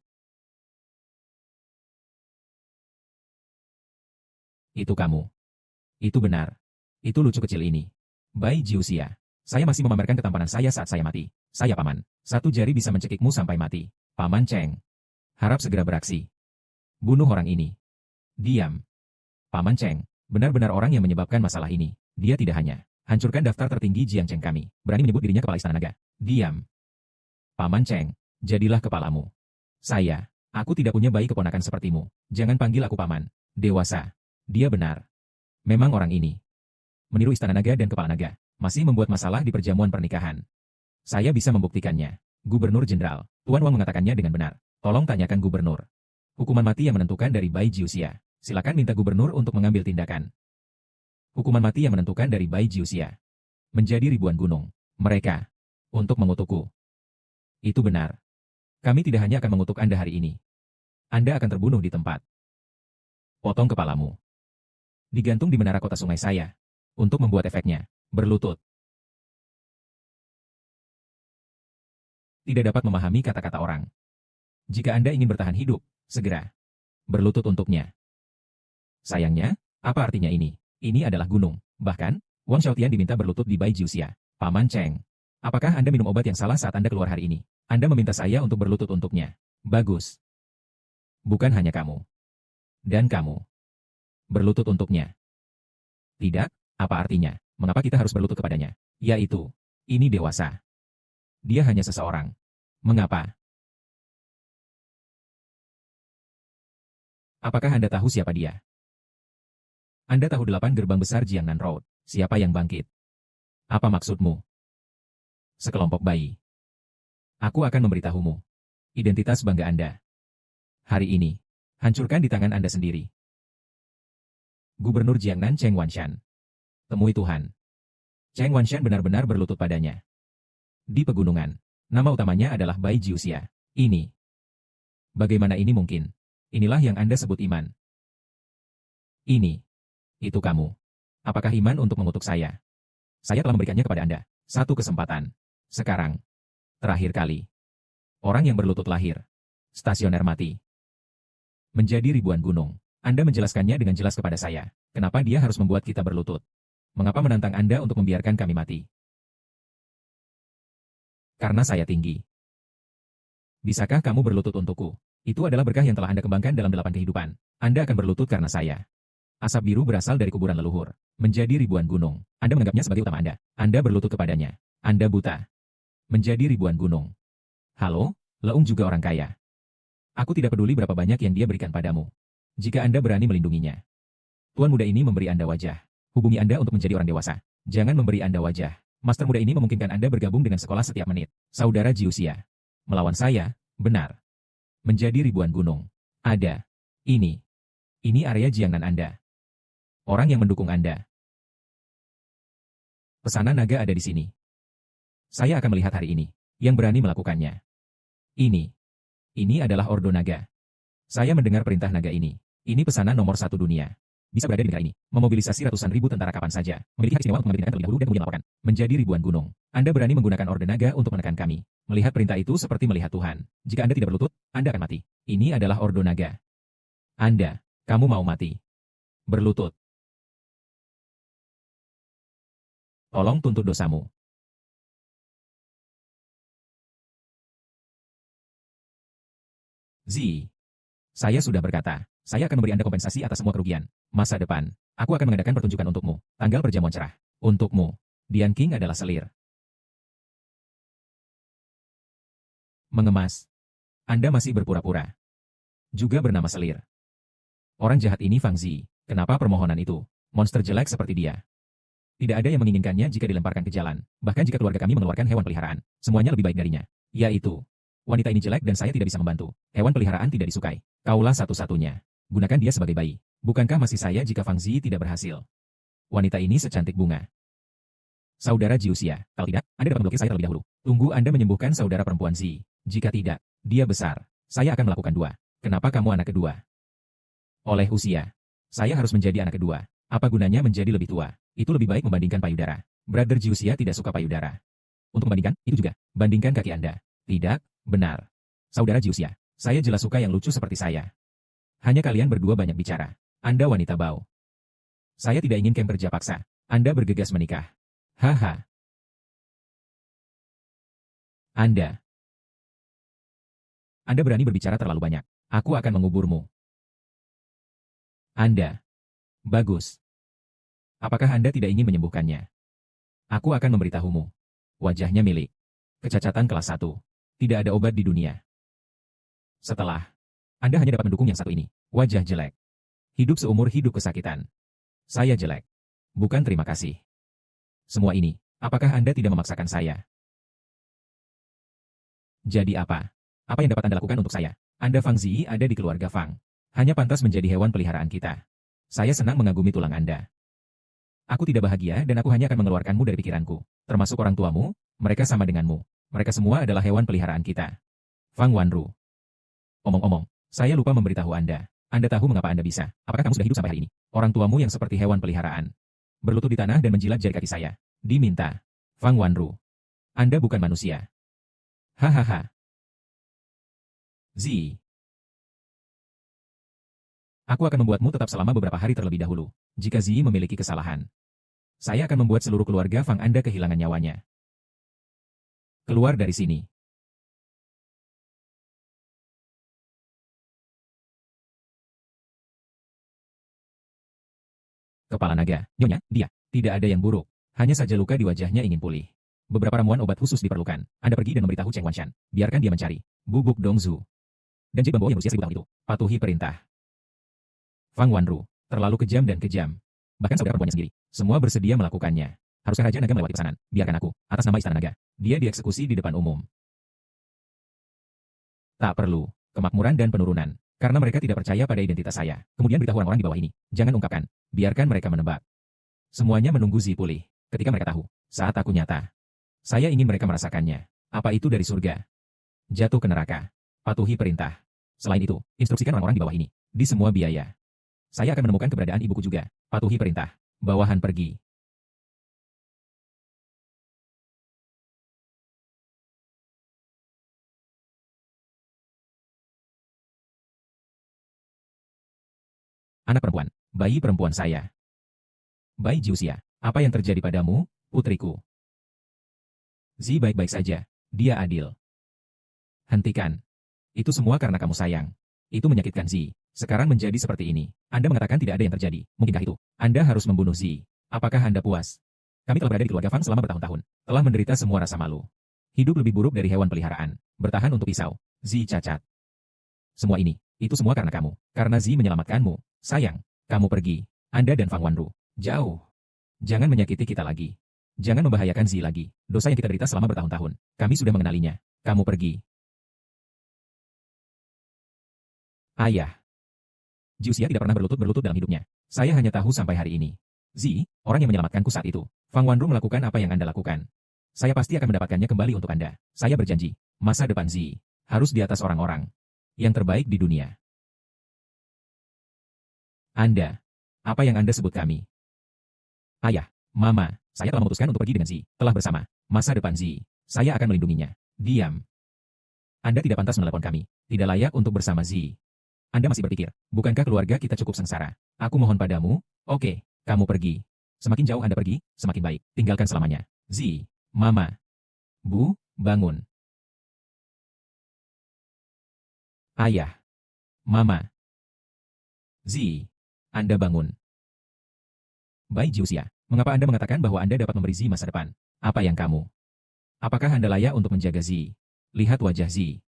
Itu kamu. Itu benar. Itu lucu kecil ini. Bai Jiuxia. Saya masih memamerkan ketampanan saya saat saya mati. Saya paman. Satu jari bisa mencekikmu sampai mati. Paman Cheng. Harap segera beraksi. Bunuh orang ini. Diam. Paman Cheng. Benar-benar orang yang menyebabkan masalah ini. Dia tidak hanya hancurkan daftar tertinggi Jiang Cheng kami. Berani menyebut dirinya kepala istana naga. Diam. Paman Cheng. Jadilah kepalamu. Aku tidak punya bayi keponakan sepertimu. Jangan panggil aku paman. Dewasa. Dia benar. Memang orang ini meniru istana naga dan kepala naga. Masih membuat masalah di perjamuan pernikahan. Saya bisa membuktikannya. Gubernur Jenderal, Tuan Wang mengatakannya dengan benar. Tolong tanyakan gubernur. Hukuman mati yang menentukan dari Bai Jiuxia. Silakan minta gubernur untuk mengambil tindakan. Hukuman mati yang menentukan dari Bai Jiuxia. Menjadi ribuan gunung. Mereka. Untuk mengutukku. Itu benar. Kami tidak hanya akan mengutuk Anda hari ini. Anda akan terbunuh di tempat. Potong kepalamu. Digantung di menara kota sungai saya. Untuk membuat efeknya. Berlutut. Tidak dapat memahami kata-kata orang. Jika Anda ingin bertahan hidup, segera berlutut untuknya. Sayangnya, apa artinya ini? Ini adalah gunung. Bahkan, Wang Xiaotian diminta berlutut di Bai Jiuxia. Paman Cheng. Apakah Anda minum obat yang salah saat Anda keluar hari ini? Anda meminta saya untuk berlutut untuknya. Bagus. Bukan hanya kamu. Dan kamu. Berlutut untuknya. Tidak, apa artinya? Mengapa kita harus berlutut kepadanya? Yaitu, ini dewasa. Dia hanya seseorang. Mengapa? Apakah Anda tahu siapa dia? Anda tahu 8 gerbang besar Jiangnan Road. Siapa yang bangkit? Apa maksudmu? Sekelompok bayi. Aku akan memberitahumu. Identitas bangga Anda. Hari ini, hancurkan di tangan Anda sendiri. Gubernur Jiangnan Cheng Wanshan. Temui Tuhan. Cheng Wanshan benar-benar berlutut padanya. Di pegunungan. Nama utamanya adalah Bai Jiuxia. Ini. Bagaimana ini mungkin? Inilah yang Anda sebut iman. Ini. Itu kamu. Apakah iman untuk mengutuk saya? Saya telah memberikannya kepada Anda. Satu kesempatan. Sekarang. Terakhir kali. Orang yang berlutut lahir. Stasioner mati. Menjadi ribuan gunung. Anda menjelaskannya dengan jelas kepada saya. Kenapa dia harus membuat kita berlutut? Mengapa menantang Anda untuk membiarkan kami mati? Karena saya tinggi. Bisakah kamu berlutut untukku? Itu adalah berkah yang telah Anda kembangkan dalam 8 kehidupan. Anda akan berlutut karena saya. Asap biru berasal dari kuburan leluhur. Menjadi ribuan gunung. Anda menganggapnya sebagai utama Anda. Anda berlutut kepadanya. Anda buta. Menjadi ribuan gunung. Halo, Leung juga orang kaya. Aku tidak peduli berapa banyak yang dia berikan padamu. Jika Anda berani melindunginya. Tuan muda ini memberi Anda wajah. Hubungi Anda untuk menjadi orang dewasa. Jangan memberi Anda wajah. Master muda ini memungkinkan Anda bergabung dengan sekolah setiap menit. Saudara Jiuxia. Melawan saya, benar. Menjadi ribuan gunung. Ada. Ini. Ini area Jiangnan Anda. Orang yang mendukung Anda. Pesanan naga ada di sini. Saya akan melihat hari ini. Yang berani melakukannya. Ini. Ini adalah Ordo Naga. Saya mendengar perintah naga ini. Ini pesanan nomor 1 dunia. Bisa berada di negara ini. Memobilisasi ratusan ribu tentara kapan saja. Memiliki hak istimewa untuk mengambil tindakan terlebih dahulu dan kemudian laporkan. Menjadi ribuan gunung. Anda berani menggunakan Orde Naga untuk menekan kami. Melihat perintah itu seperti melihat Tuhan. Jika Anda tidak berlutut, Anda akan mati. Ini adalah Ordo Naga. Anda. Kamu mau mati. Berlutut. Tolong tuntut dosamu. Zi. Saya sudah berkata, saya akan memberi Anda kompensasi atas semua kerugian. Masa depan, aku akan mengadakan pertunjukan untukmu. Tanggal perjamuan cerah. Untukmu. Dian King adalah selir. Mengemas. Anda masih berpura-pura. Juga bernama selir. Orang jahat ini Fang Zi. Kenapa permohonan itu? Monster jelek seperti dia. Tidak ada yang menginginkannya jika dilemparkan ke jalan. Bahkan jika keluarga kami mengeluarkan hewan peliharaan. Semuanya lebih baik darinya. Yaitu. Wanita ini jelek dan saya tidak bisa membantu. Hewan peliharaan tidak disukai. Kaulah satu-satunya. Gunakan dia sebagai bayi. Bukankah masih saya jika Fang Zi tidak berhasil? Wanita ini secantik bunga. Saudara Jiuxia, kalau tidak, Anda dapat memblokir saya terlebih dahulu. Tunggu Anda menyembuhkan saudara perempuan Zi. Jika tidak, dia besar. Saya akan melakukan 2. Kenapa kamu anak kedua? Oleh usia. Saya harus menjadi anak kedua. Apa gunanya menjadi lebih tua? Itu lebih baik membandingkan payudara. Brother Jiuxia tidak suka payudara. Untuk membandingkan, itu juga. Bandingkan kaki Anda. Tidak. Benar. Saudara Jiuxia, saya jelas suka yang lucu seperti saya. Hanya kalian berdua banyak bicara. Anda wanita bau. Saya tidak ingin camp kerja paksa. Anda bergegas menikah. Haha. Anda berani berbicara terlalu banyak. Aku akan menguburmu. Anda. Bagus. Apakah Anda tidak ingin menyembuhkannya? Aku akan memberitahumu. Wajahnya milik. Kecacatan kelas 1. Tidak ada obat di dunia. Setelah, Anda hanya dapat mendukung yang satu ini. Wajah jelek. Hidup seumur hidup kesakitan. Saya jelek. Bukan terima kasih. Semua ini, apakah Anda tidak memaksakan saya? Jadi apa? Apa yang dapat Anda lakukan untuk saya? Anda Fang Zi ada di keluarga Fang. Hanya pantas menjadi hewan peliharaan kita. Saya senang mengagumi tulang Anda. Aku tidak bahagia dan aku hanya akan mengeluarkanmu dari pikiranku. Termasuk orang tuamu, mereka sama denganmu. Mereka semua adalah hewan peliharaan kita. Fang Wanru. Omong-omong, saya lupa memberitahu Anda. Anda tahu mengapa Anda bisa? Apakah kamu sudah hidup sampai hari ini? Orang tuamu yang seperti hewan peliharaan. Berlutut di tanah dan menjilat jari kaki saya. Diminta. Fang Wanru. Anda bukan manusia. Hahaha. Zi. Aku akan membuatmu tetap selama beberapa hari terlebih dahulu. Jika Zi memiliki kesalahan, saya akan membuat seluruh keluarga Fang Anda kehilangan nyawanya. Keluar dari sini. Kepala naga, Nyonya, dia. Tidak ada yang buruk. Hanya saja luka di wajahnya ingin pulih. Beberapa ramuan obat khusus diperlukan. Anda pergi dan memberitahu Cheng Wanshan. Biarkan dia mencari. Bubuk Dongzu. Dan Jai Bambo yang berusia 1000 tahun itu. Patuhi perintah. Fang Wanru. Terlalu kejam dan kejam. Bahkan saudara perempuannya sendiri. Semua bersedia melakukannya. Haruskah Raja Naga melewati pesanan? Biarkan aku. Atas nama Istana Naga. Dia dieksekusi di depan umum. Tak perlu. Kemakmuran dan penurunan. Karena mereka tidak percaya pada identitas saya. Kemudian beritahu orang-orang di bawah ini. Jangan ungkapkan. Biarkan mereka menebak. Semuanya menunggu Zi pulih. Ketika mereka tahu. Saat aku nyata. Saya ingin mereka merasakannya. Apa itu dari surga? Jatuh ke neraka. Patuhi perintah. Selain itu, instruksikan orang-orang di bawah ini. Di semua biaya. Saya akan menemukan keberadaan ibuku juga. Patuhi perintah. Bawahan pergi. Anak perempuan. Bayi perempuan saya. Bai Jiuxia. Apa yang terjadi padamu, putriku? Zi baik-baik saja. Dia adil. Hentikan. Itu semua karena kamu sayang. Itu menyakitkan Zi. Sekarang menjadi seperti ini. Anda mengatakan tidak ada yang terjadi. Mungkinkah itu? Anda harus membunuh Zi. Apakah Anda puas? Kami telah berada di keluarga Fang selama bertahun-tahun. Telah menderita semua rasa malu. Hidup lebih buruk dari hewan peliharaan. Bertahan untuk pisau. Zi cacat. Semua ini, itu semua karena kamu. Karena Zi menyelamatkanmu. Sayang, kamu pergi. Anda dan Fang Wanru. Jauh. Jangan menyakiti kita lagi. Jangan membahayakan Zi lagi. Dosa yang kita derita selama bertahun-tahun. Kami sudah mengenalinya. Kamu pergi. Ayah. Jiuxia tidak pernah berlutut dalam hidupnya. Saya hanya tahu sampai hari ini. Zi, orang yang menyelamatkanku saat itu. Fang Wanru melakukan apa yang Anda lakukan. Saya pasti akan mendapatkannya kembali untuk Anda. Saya berjanji. Masa depan Zi harus di atas orang-orang yang terbaik di dunia. Anda. Apa yang Anda sebut kami? Ayah, Mama, saya telah memutuskan untuk pergi dengan Zi. Telah bersama. Masa depan Zi. Saya akan melindunginya. Diam. Anda tidak pantas menelepon kami. Tidak layak untuk bersama Zi. Anda masih berpikir, bukankah keluarga kita cukup sengsara? Aku mohon padamu, oke, kamu pergi. Semakin jauh Anda pergi, semakin baik. Tinggalkan selamanya. Zi, Mama. Bu, bangun. Ayah. Mama. Zi, Anda bangun. Bai Jiuxia, mengapa Anda mengatakan bahwa Anda dapat memberi Zi masa depan? Apa yang kamu? Apakah Anda layak untuk menjaga Zi? Lihat wajah Zi.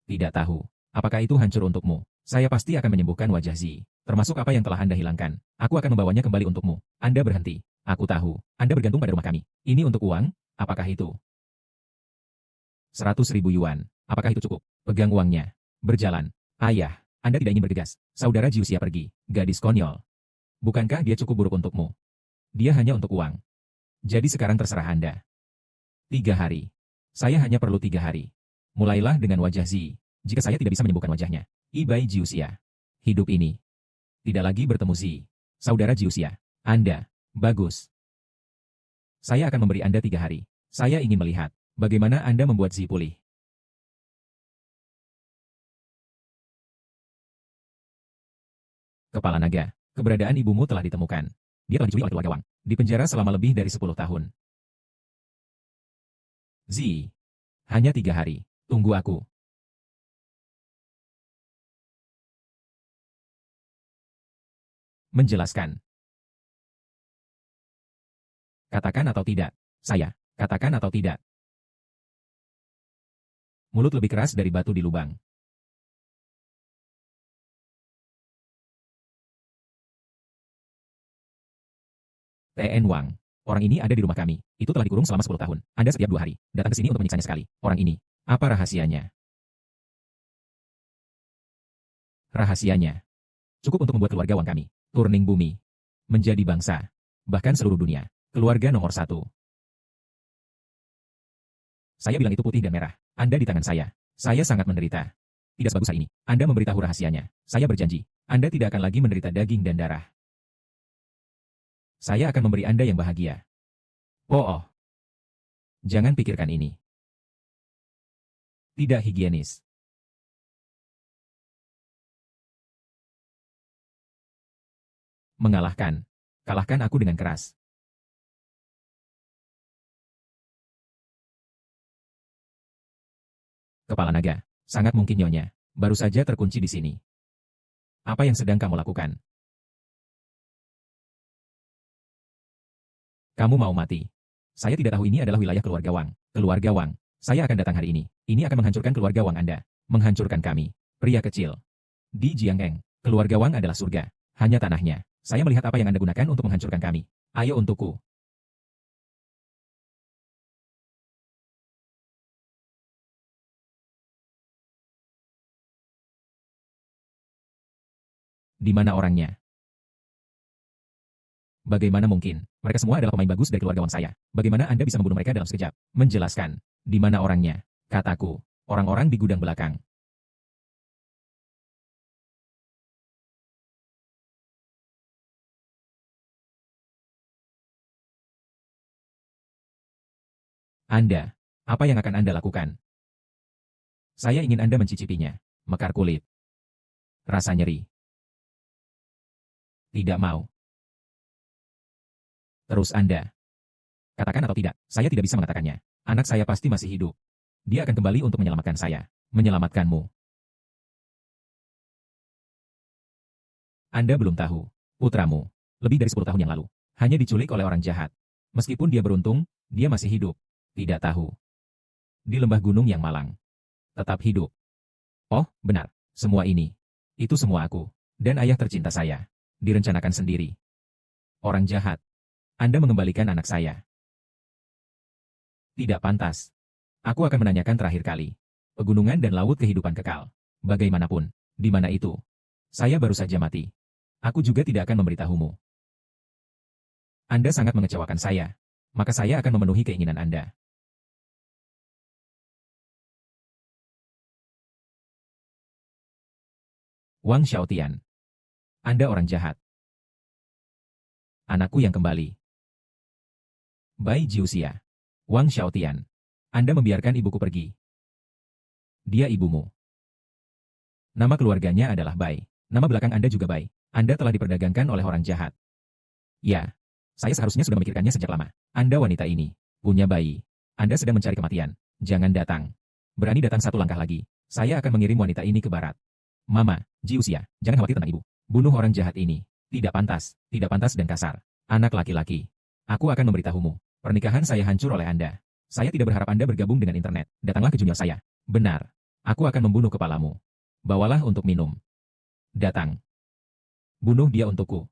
Tidak tahu. Apakah itu hancur untukmu? Saya pasti akan menyembuhkan wajah Zi. Termasuk apa yang telah Anda hilangkan. Aku akan membawanya kembali untukmu. Anda berhenti. Aku tahu. Anda bergantung pada rumah kami. Ini untuk uang? Apakah itu? 100.000 yuan. Apakah itu cukup? Pegang uangnya. Berjalan. Ayah, Anda tidak ingin bergegas. Saudara Jiuxia pergi. Gadis konyol. Bukankah dia cukup buruk untukmu? Dia hanya untuk uang. Jadi sekarang terserah Anda. 3 hari. Saya hanya perlu 3 hari. Mulailah dengan wajah Zi. Jika saya tidak bisa menyembuhkan wajahnya. Bai Jiuxia. Hidup ini. Tidak lagi bertemu Zi. Saudara Jiuxia. Anda. Bagus. Saya akan memberi Anda 3 hari. Saya ingin melihat bagaimana Anda membuat Zi pulih. Kepala naga. Keberadaan ibumu telah ditemukan. Dia telah diculik oleh keluarga Wang. Di penjara selama lebih dari 10 tahun. Zi. Hanya 3 hari. Tunggu aku. Menjelaskan. Katakan atau tidak. Saya. Katakan atau tidak. Mulut lebih keras dari batu di lubang. T.N. Wang. Orang ini ada di rumah kami. Itu telah dikurung selama 10 tahun. Anda setiap 2 hari datang ke sini untuk menyiksanya sekali. Orang ini. Apa rahasianya? Rahasianya. Cukup untuk membuat keluarga Wang kami. Turning bumi. Menjadi bangsa. Bahkan seluruh dunia. Keluarga nomor 1. Saya bilang itu putih dan merah. Anda di tangan saya. Saya sangat menderita. Tidak sebagus hari ini. Anda memberitahu rahasianya. Saya berjanji. Anda tidak akan lagi menderita daging dan darah. Saya akan memberi Anda yang bahagia. Oh. Jangan pikirkan ini. Tidak higienis. Mengalahkan. Kalahkan aku dengan keras. Kepala naga. Sangat mungkin nyonya. Baru saja terkunci di sini. Apa yang sedang kamu lakukan? Kamu mau mati. Saya tidak tahu ini adalah wilayah keluarga Wang. Keluarga Wang. Saya akan datang hari ini. Ini akan menghancurkan keluarga Wang Anda. Menghancurkan kami. Pria kecil. Di Jiangeng. Keluarga Wang adalah surga. Hanya tanahnya. Saya melihat apa yang Anda gunakan untuk menghancurkan kami. Ayo untukku. Di mana orangnya? Bagaimana mungkin? Mereka semua adalah pemain bagus dari keluarga Wang saya. Bagaimana Anda bisa membunuh mereka dalam sekejap? Menjelaskan. Di mana orangnya? Kataku. Orang-orang di gudang belakang. Anda. Apa yang akan Anda lakukan? Saya ingin Anda mencicipinya. Mekar kulit. Rasa nyeri. Tidak mau. Terus Anda. Katakan atau tidak, saya tidak bisa mengatakannya. Anak saya pasti masih hidup. Dia akan kembali untuk menyelamatkan saya. Menyelamatkanmu. Anda belum tahu. Putramu. Lebih dari 10 tahun yang lalu. Hanya diculik oleh orang jahat. Meskipun dia beruntung, dia masih hidup. Tidak tahu. Di lembah gunung yang malang. Tetap hidup. Oh, benar. Semua ini. Itu semua aku. Dan ayah tercinta saya. Direncanakan sendiri. Orang jahat. Anda mengembalikan anak saya. Tidak pantas. Aku akan menanyakan terakhir kali. Pegunungan dan laut kehidupan kekal. Bagaimanapun. Di mana itu? Saya baru saja mati. Aku juga tidak akan memberitahumu. Anda sangat mengecewakan saya. Maka saya akan memenuhi keinginan Anda. Wang Xiaotian. Anda orang jahat. Anakku yang kembali. Bai Jiuxia. Wang Xiaotian. Anda membiarkan ibuku pergi. Dia ibumu. Nama keluarganya adalah Bai. Nama belakang Anda juga Bai. Anda telah diperdagangkan oleh orang jahat. Ya. Saya seharusnya sudah memikirkannya sejak lama. Anda wanita ini. Punya bayi. Anda sedang mencari kematian. Jangan datang. Berani datang satu langkah lagi. Saya akan mengirim wanita ini ke barat. Mama, Jiuxia, jangan khawatir tentang ibu. Bunuh orang jahat ini. Tidak pantas dan kasar. Anak laki-laki. Aku akan memberitahumu. Pernikahan saya hancur oleh Anda. Saya tidak berharap Anda bergabung dengan internet. Datanglah ke junior saya. Benar. Aku akan membunuh kepalamu. Bawalah untuk minum. Datang. Bunuh dia untukku.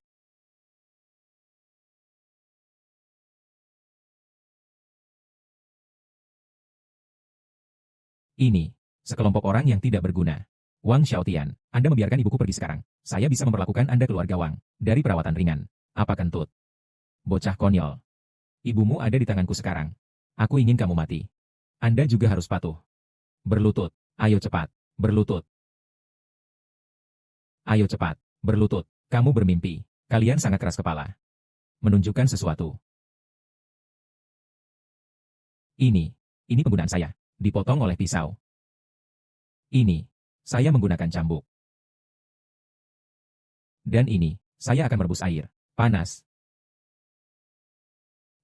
Ini. Sekelompok orang yang tidak berguna. Wang Xiaotian, Anda membiarkan ibuku pergi sekarang. Saya bisa memperlakukan Anda keluarga Wang. Dari perawatan ringan. Apa kentut? Bocah konyol. Ibumu ada di tanganku sekarang. Aku ingin kamu mati. Anda juga harus patuh. Berlutut. Ayo cepat. Berlutut. Ayo cepat. Berlutut. Kamu bermimpi. Kalian sangat keras kepala. Menunjukkan sesuatu. Ini penggunaan saya. Dipotong oleh pisau. Ini. Saya menggunakan cambuk. Dan ini. Saya akan merebus air. Panas.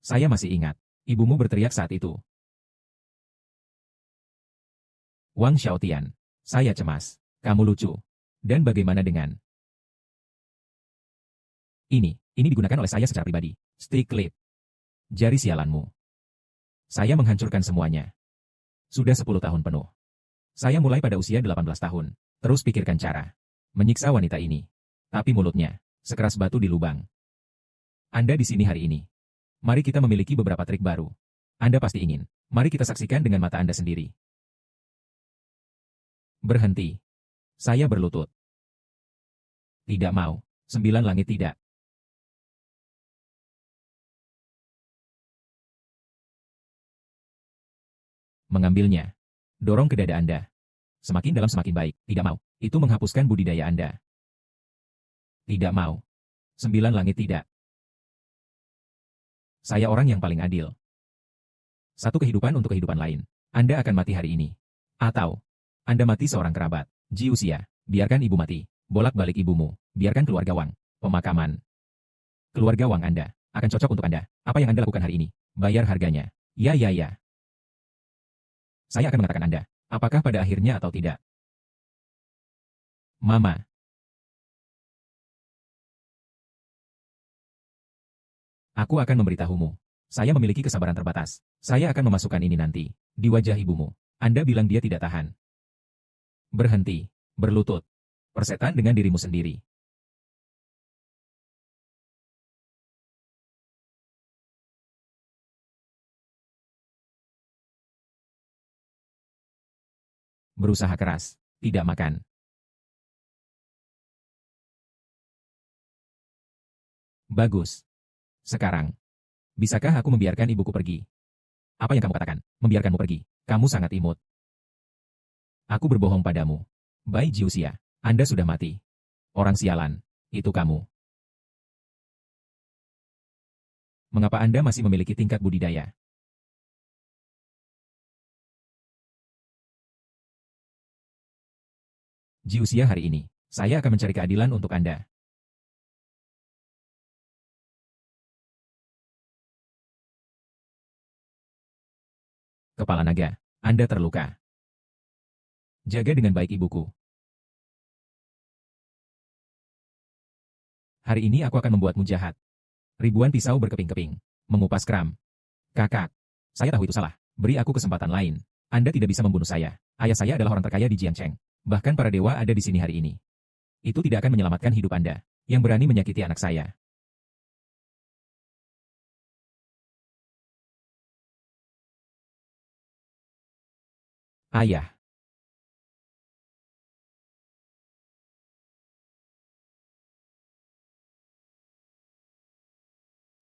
Saya masih ingat. Ibumu berteriak saat itu. Wang Xiaotian. Saya cemas. Kamu lucu. Dan bagaimana dengan ini digunakan oleh saya secara pribadi. Stick clip. Jari sialanmu. Saya menghancurkan semuanya. Sudah 10 tahun penuh. Saya mulai pada usia 18 tahun. Terus pikirkan cara menyiksa wanita ini. Tapi mulutnya sekeras batu di lubang. Anda di sini hari ini. Mari kita memiliki beberapa trik baru. Anda pasti ingin. Mari kita saksikan dengan mata Anda sendiri. Berhenti. Saya berlutut. Tidak mau. 9 langit tidak. Mengambilnya. Dorong ke dada Anda. Semakin dalam semakin baik. Tidak mau. Itu menghapuskan budidaya Anda. Tidak mau. 9 langit tidak. Saya orang yang paling adil. Satu kehidupan untuk kehidupan lain. Anda akan mati hari ini. Atau Anda mati seorang kerabat. Jiuxia, biarkan ibu mati. Bolak-balik ibumu. Biarkan keluarga Wang. Pemakaman. Keluarga Wang Anda akan cocok untuk Anda. Apa yang Anda lakukan hari ini? Bayar harganya. Ya. Saya akan mengatakan Anda. Apakah pada akhirnya atau tidak? Mama. Aku akan memberitahumu. Saya memiliki kesabaran terbatas. Saya akan memasukkan ini nanti. Di wajah ibumu. Anda bilang dia tidak tahan. Berhenti. Berlutut. Persetan dengan dirimu sendiri. Berusaha keras. Tidak makan. Bagus. Sekarang. Bisakah aku membiarkan ibuku pergi? Apa yang kamu katakan? Membiarkanmu pergi. Kamu sangat imut. Aku berbohong padamu. Bai Jiuxia, Anda sudah mati. Orang sialan. Itu kamu. Mengapa Anda masih memiliki tingkat budidaya? Jiuxia hari ini. Saya akan mencari keadilan untuk Anda. Kepala naga. Anda terluka. Jaga dengan baik ibuku. Hari ini aku akan membuatmu jahat. Ribuan pisau berkeping-keping. Mengupas kram. Kakak. Saya tahu itu salah. Beri aku kesempatan lain. Anda tidak bisa membunuh saya. Ayah saya adalah orang terkaya di Jiangcheng. Bahkan para dewa ada di sini hari ini. Itu tidak akan menyelamatkan hidup Anda. Yang berani menyakiti anak saya. Ayah.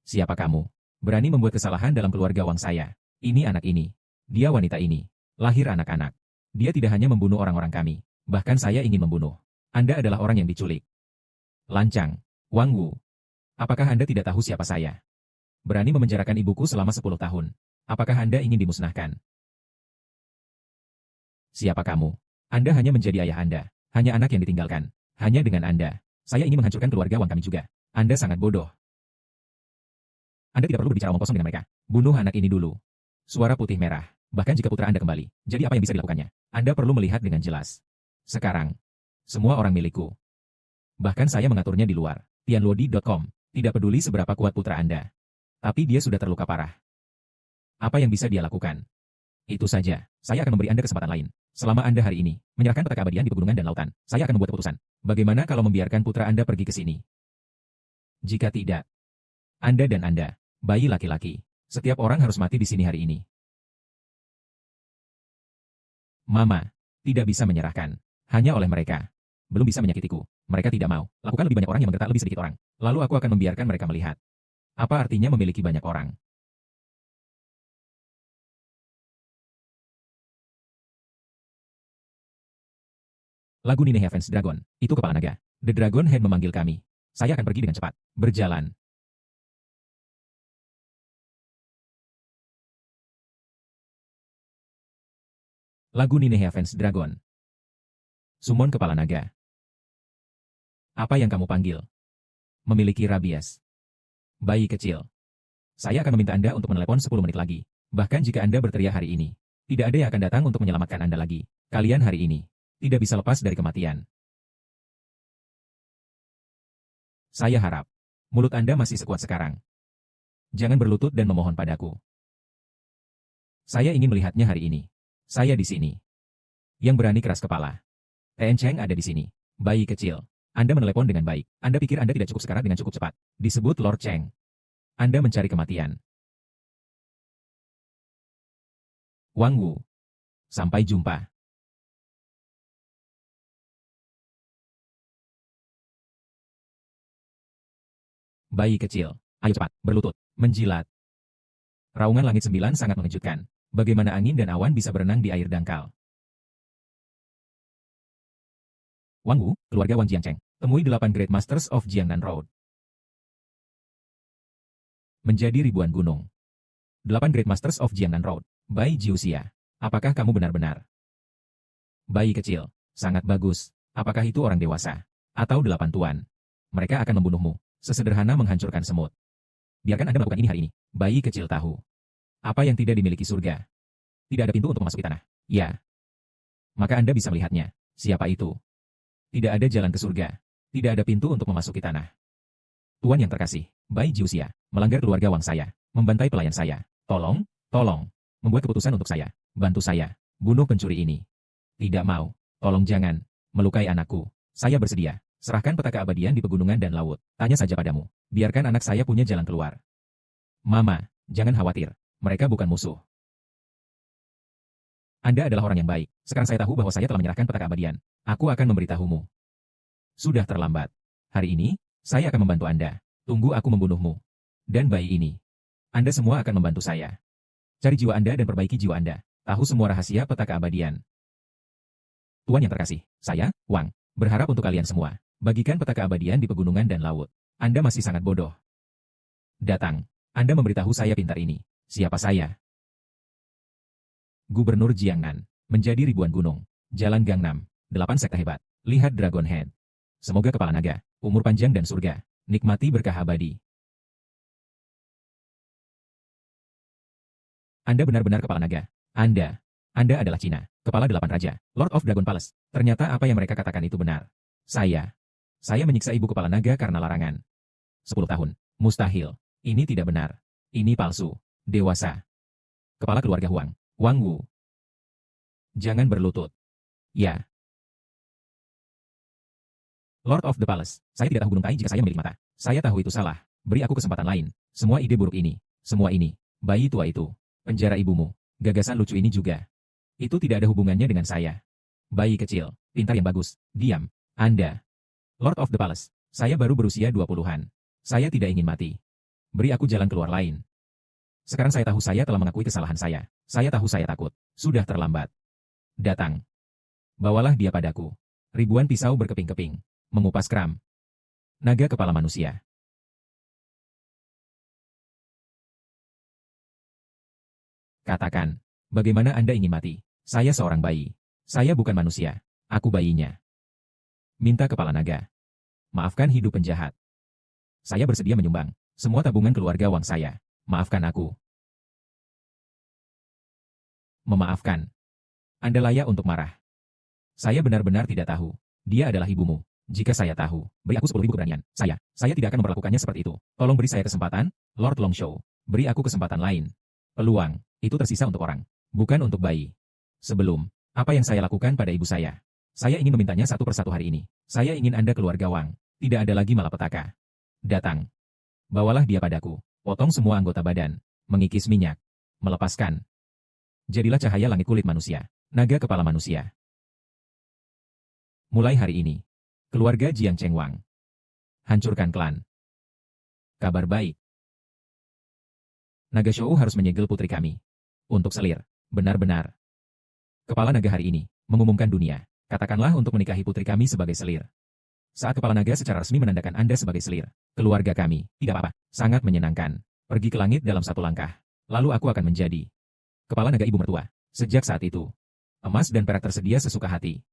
Siapa kamu? Berani membuat kesalahan dalam keluarga Wang saya. Ini anak ini. Dia wanita ini. Lahir anak-anak. Dia tidak hanya membunuh orang-orang kami. Bahkan saya ingin membunuh. Anda adalah orang yang diculik. Lancang. Wang Wu. Apakah Anda tidak tahu siapa saya? Berani memenjarakan ibuku selama 10 tahun. Apakah Anda ingin dimusnahkan? Siapa kamu? Anda hanya menjadi ayah Anda. Hanya anak yang ditinggalkan. Hanya dengan Anda. Saya ingin menghancurkan keluarga Wang kami juga. Anda sangat bodoh. Anda tidak perlu berbicara omong kosong dengan mereka. Bunuh anak ini dulu. Suara putih merah. Bahkan jika putra Anda kembali, jadi apa yang bisa dilakukannya? Anda perlu melihat dengan jelas. Sekarang, semua orang milikku. Bahkan saya mengaturnya di luar. Tianluodi.com. Tidak peduli seberapa kuat putra Anda. Tapi dia sudah terluka parah. Apa yang bisa dia lakukan? Itu saja. Saya akan memberi Anda kesempatan lain. Selama Anda hari ini, menyerahkan peta keabadian di pegunungan dan lautan, saya akan membuat keputusan. Bagaimana kalau membiarkan putra Anda pergi ke sini? Jika tidak, Anda dan Anda, bayi laki-laki, setiap orang harus mati di sini hari ini. Mama, tidak bisa menyerahkan. Hanya oleh mereka. Belum bisa menyakitiku. Mereka tidak mau. Lakukan lebih banyak orang yang menggertak lebih sedikit orang. Lalu aku akan membiarkan mereka melihat. Apa artinya memiliki banyak orang? Lagu Nine Heaven's Dragon. Itu kepala naga. The Dragon Head memanggil kami. Saya akan pergi dengan cepat. Berjalan. Lagu Nine Heaven's Dragon. Summon kepala naga. Apa yang kamu panggil? Memiliki rabies. Bayi kecil. Saya akan meminta Anda untuk menelepon 10 menit lagi. Bahkan jika Anda berteriak hari ini. Tidak ada yang akan datang untuk menyelamatkan Anda lagi. Kalian hari ini tidak bisa lepas dari kematian. Saya harap mulut Anda masih sekuat sekarang. Jangan berlutut dan memohon padaku. Saya ingin melihatnya hari ini. Saya di sini. Yang berani keras kepala. Ten Cheng ada di sini. Bayi kecil. Anda menelepon dengan baik. Anda pikir Anda tidak cukup sekarat dengan cukup cepat. Disebut Lord Cheng. Anda mencari kematian. Wang Wu. Sampai jumpa. Bayi kecil. Ayo cepat, berlutut, menjilat. Raungan langit 9 sangat mengejutkan. Bagaimana angin dan awan bisa berenang di air dangkal. Wang Wu, keluarga Wang Jiangcheng. Temui 8 Great Masters of Jiangnan Road. Menjadi ribuan gunung. 8 Great Masters of Jiangnan Road. Bai Jiuxia. Apakah kamu benar-benar? Bayi kecil. Sangat bagus. Apakah itu orang dewasa? Atau 8 tuan? Mereka akan membunuhmu. Sesederhana menghancurkan semut. Biarkan Anda melakukan ini hari ini. Bayi kecil tahu. Apa yang tidak dimiliki surga? Tidak ada pintu untuk memasuki tanah. Ya. Maka Anda bisa melihatnya. Siapa itu? Tidak ada jalan ke surga. Tidak ada pintu untuk memasuki tanah. Tuan yang terkasih, Bai Jiuxia, melanggar keluarga Wang saya, membantai pelayan saya. Tolong, tolong, membuat keputusan untuk saya. Bantu saya, bunuh pencuri ini. Tidak mau. Tolong jangan, melukai anakku. Saya bersedia. Serahkan peta keabadian di pegunungan dan laut. Tanya saja padamu. Biarkan anak saya punya jalan keluar. Mama, jangan khawatir. Mereka bukan musuh. Anda adalah orang yang baik. Sekarang saya tahu bahwa saya telah menyerahkan peta keabadian. Aku akan memberitahumu. Sudah terlambat. Hari ini, saya akan membantu Anda. Tunggu aku membunuhmu. Dan bayi ini. Anda semua akan membantu saya. Cari jiwa Anda dan perbaiki jiwa Anda. Tahu semua rahasia peta keabadian. Tuan yang terkasih, saya, Wang, berharap untuk kalian semua. Bagikan peta keabadian di pegunungan dan laut. Anda masih sangat bodoh. Datang. Anda memberitahu saya pintar ini. Siapa saya? Gubernur Jiangnan. Menjadi ribuan gunung. Jalan Gangnam. 8 sekte hebat. Lihat Dragon Head. Semoga kepala naga. Umur panjang dan surga. Nikmati berkah abadi. Anda benar-benar kepala naga. Anda adalah Cina. Kepala 8 raja. Lord of Dragon Palace. Ternyata apa yang mereka katakan itu benar. Saya menyiksa ibu kepala naga karena larangan. 10 tahun. Mustahil. Ini tidak benar. Ini palsu. Dewasa. Kepala keluarga Huang. Wang Wu. Jangan berlutut. Ya. Lord of the Palace. Saya tidak tahu Gunung Tai jika saya memiliki mata. Saya tahu itu salah. Beri aku kesempatan lain. Semua ide buruk ini. Semua ini. Bayi tua itu. Penjara ibumu. Gagasan lucu ini juga. Itu tidak ada hubungannya dengan saya. Bayi kecil. Pintar yang bagus. Diam. Anda. Lord of the Palace. Saya baru berusia 20-an. Saya tidak ingin mati. Beri aku jalan keluar lain. Sekarang saya tahu saya telah mengakui kesalahan saya. Saya tahu saya takut. Sudah terlambat. Datang. Bawalah dia padaku. Ribuan pisau berkeping-keping. Mengupas kram. Naga kepala manusia. Katakan. Bagaimana Anda ingin mati? Saya seorang bayi. Saya bukan manusia. Aku bayinya. Minta kepala naga. Maafkan hidup penjahat. Saya bersedia menyumbang semua tabungan keluarga Wang saya. Maafkan aku. Memaafkan. Anda layak untuk marah. Saya benar-benar tidak tahu. Dia adalah ibumu. Jika saya tahu, beri aku 10.000 keberanian. Saya tidak akan memperlakukannya seperti itu. Tolong beri saya kesempatan, Lord Longshow. Beri aku kesempatan lain. Peluang, itu tersisa untuk orang. Bukan untuk bayi. Sebelum, apa yang saya lakukan pada ibu saya? Saya ingin memintanya satu persatu hari ini. Saya ingin Anda keluarga Wang. Tidak ada lagi malapetaka. Datang. Bawalah dia padaku. Potong semua anggota badan. Mengikis minyak. Melepaskan. Jadilah cahaya langit kulit manusia. Naga kepala manusia. Mulai hari ini. Keluarga Jiang Cheng Wang. Hancurkan klan. Kabar baik. Naga Shou harus menyegel putri kami. Untuk selir. Benar-benar. Kepala naga hari ini. Mengumumkan dunia. Katakanlah untuk menikahi putri kami sebagai selir. Saat kepala naga secara resmi menandakan Anda sebagai selir. Keluarga kami. Tidak apa-apa. Sangat menyenangkan. Pergi ke langit dalam satu langkah. Lalu aku akan menjadi kepala naga ibu mertua. Sejak saat itu. Emas dan perak tersedia sesuka hati.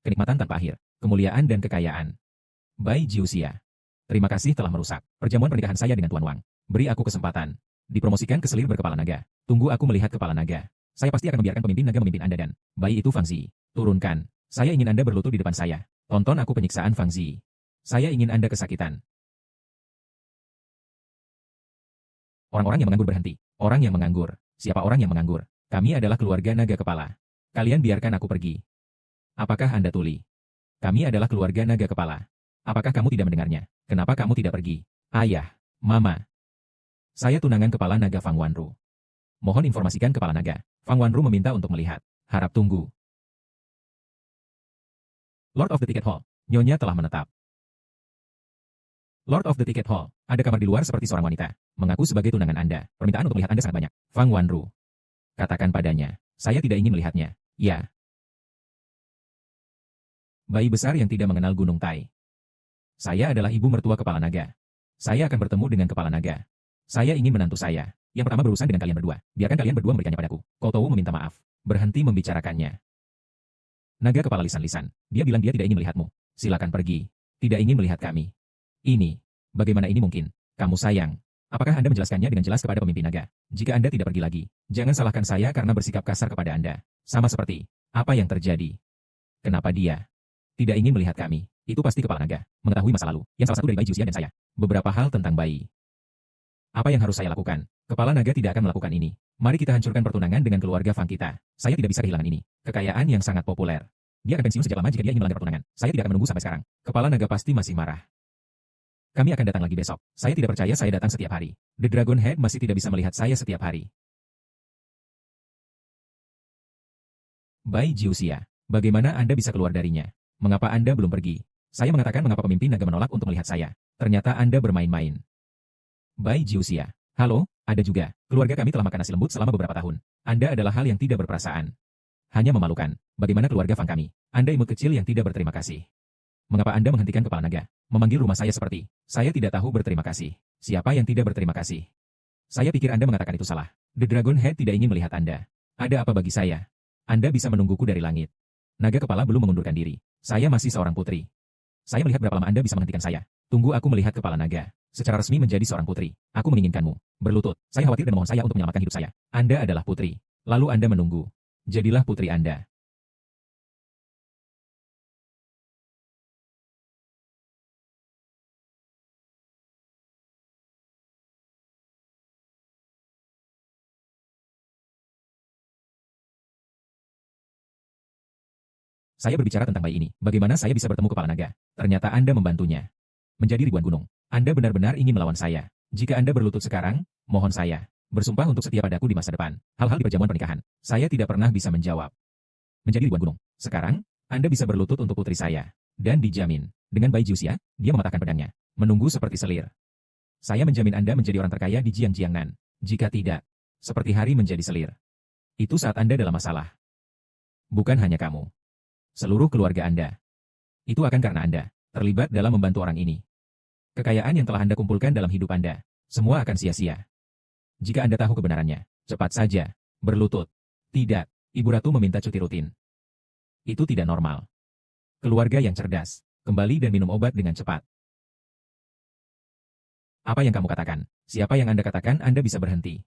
Kenikmatan tanpa akhir. Kemuliaan dan kekayaan. Bai Jiuxia. Terima kasih telah merusak perjamuan pernikahan saya dengan Tuan Wang. Beri aku kesempatan. Dipromosikan ke selir berkepala naga. Tunggu aku melihat kepala naga. Saya pasti akan membiarkan pemimpin naga memimpin Anda dan bayi itu Fang Zi. Turunkan. Saya ingin Anda berlutut di depan saya. Tonton aku penyiksaan Fang Zi. Saya ingin Anda kesakitan. Orang-orang yang menganggur berhenti. Orang yang menganggur. Siapa orang yang menganggur? Kami adalah keluarga naga kepala. Kalian biarkan aku pergi. Apakah Anda tuli? Kami adalah keluarga naga kepala. Apakah kamu tidak mendengarnya? Kenapa kamu tidak pergi? Ayah, Mama. Saya tunangan kepala naga Fang Wanru. Mohon informasikan kepala naga. Fang Wanru meminta untuk melihat. Harap tunggu. Lord of the Ticket Hall. Nyonya telah menetap. Lord of the Ticket Hall. Ada kamar di luar seperti seorang wanita. Mengaku sebagai tunangan Anda. Permintaan untuk melihat Anda sangat banyak. Fang Wanru. Katakan padanya. Saya tidak ingin melihatnya. Ya. Bayi besar yang tidak mengenal Gunung Tai. Saya adalah ibu mertua kepala naga. Saya akan bertemu dengan kepala naga. Saya ingin menantu saya. Yang pertama berurusan dengan kalian berdua. Biarkan kalian berdua memberikannya padaku. Koutou meminta maaf. Berhenti membicarakannya. Naga kepala lisan-lisan. Dia bilang dia tidak ingin melihatmu. Silakan pergi. Tidak ingin melihat kami. Ini. Bagaimana ini mungkin? Kamu sayang. Apakah Anda menjelaskannya dengan jelas kepada pemimpin naga? Jika Anda tidak pergi lagi, jangan salahkan saya karena bersikap kasar kepada Anda. Sama seperti, apa yang terjadi? Kenapa dia tidak ingin melihat kami? Itu pasti kepala naga. Mengetahui masa lalu, yang salah satu dari bayi Jusia dan saya. Beberapa hal tentang bayi. Apa yang harus saya lakukan? Kepala naga tidak akan melakukan ini. Mari kita hancurkan pertunangan dengan keluarga Fang kita. Saya tidak bisa kehilangan ini. Kekayaan yang sangat populer. Dia akan pensiun sejak lama jika dia ingin melanggar pertunangan. Saya tidak akan menunggu sampai sekarang. Kepala naga pasti masih marah. Kami akan datang lagi besok. Saya tidak percaya saya datang setiap hari. The Dragon Head masih tidak bisa melihat saya setiap hari. Bayi Jiuxia, bagaimana Anda bisa keluar darinya? Mengapa Anda belum pergi? Saya mengatakan mengapa pemimpin naga menolak untuk melihat saya. Ternyata Anda bermain-main. Bayi Jiuxia, halo, ada juga. Keluarga kami telah makan nasi lembut selama beberapa tahun. Anda adalah hal yang tidak berperasaan. Hanya memalukan. Bagaimana keluarga Fang kami? Anda imut kecil yang tidak berterima kasih. Mengapa Anda menghentikan kepala naga? Memanggil rumah saya seperti, saya tidak tahu berterima kasih. Siapa yang tidak berterima kasih? Saya pikir Anda mengatakan itu salah. The Dragon Head tidak ingin melihat Anda. Ada apa bagi saya? Anda bisa menungguku dari langit. Naga kepala belum mengundurkan diri. Saya masih seorang putri. Saya melihat berapa lama Anda bisa menghentikan saya. Tunggu aku melihat kepala naga. Secara resmi menjadi seorang putri. Aku menginginkanmu. Berlutut. Saya khawatir dan mohon saya untuk menyelamatkan hidup saya. Anda adalah putri. Lalu Anda menunggu. Jadilah putri Anda. Saya berbicara tentang bayi ini. Bagaimana saya bisa bertemu kepala naga? Ternyata Anda membantunya. Menjadi ribuan gunung. Anda benar-benar ingin melawan saya. Jika Anda berlutut sekarang, mohon saya. Bersumpah untuk setia padaku di masa depan. Hal-hal di perjamuan pernikahan. Saya tidak pernah bisa menjawab. Menjadi ribuan gunung. Sekarang, Anda bisa berlutut untuk putri saya. Dan dijamin. Dengan bayi Jiuxia, dia mematahkan pedangnya. Menunggu seperti selir. Saya menjamin Anda menjadi orang terkaya di Jiangnan. Jika tidak, seperti hari menjadi selir. Itu saat Anda dalam masalah. Bukan hanya kamu. Seluruh keluarga Anda. Itu akan karena Anda terlibat dalam membantu orang ini. Kekayaan yang telah Anda kumpulkan dalam hidup Anda, semua akan sia-sia. Jika Anda tahu kebenarannya, cepat saja, berlutut. Tidak, Ibu Ratu meminta cuti rutin. Itu tidak normal. Keluarga yang cerdas, kembali dan minum obat dengan cepat. Apa yang kamu katakan? Siapa yang Anda katakan Anda bisa berhenti?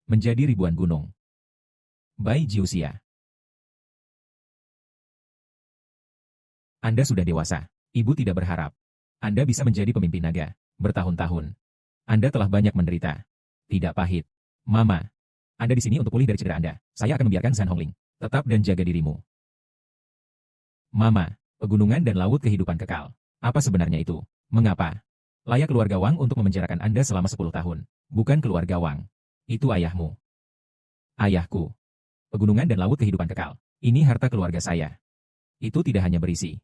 Menjadi ribuan gunung. Bayi Jiuxia. Anda sudah dewasa. Ibu tidak berharap Anda bisa menjadi pemimpin naga bertahun-tahun. Anda telah banyak menderita. Tidak pahit. Mama, Anda di sini untuk pulih dari cedera Anda. Saya akan membiarkan Zhan Hongling tetap dan jaga dirimu. Mama, pegunungan dan laut kehidupan kekal. Apa sebenarnya itu? Mengapa? Layak keluarga Wang untuk memenjarakan Anda selama 10 tahun. Bukan keluarga Wang. Itu ayahmu. Ayahku. Pegunungan dan laut kehidupan kekal. Ini harta keluarga saya. Itu tidak hanya berisi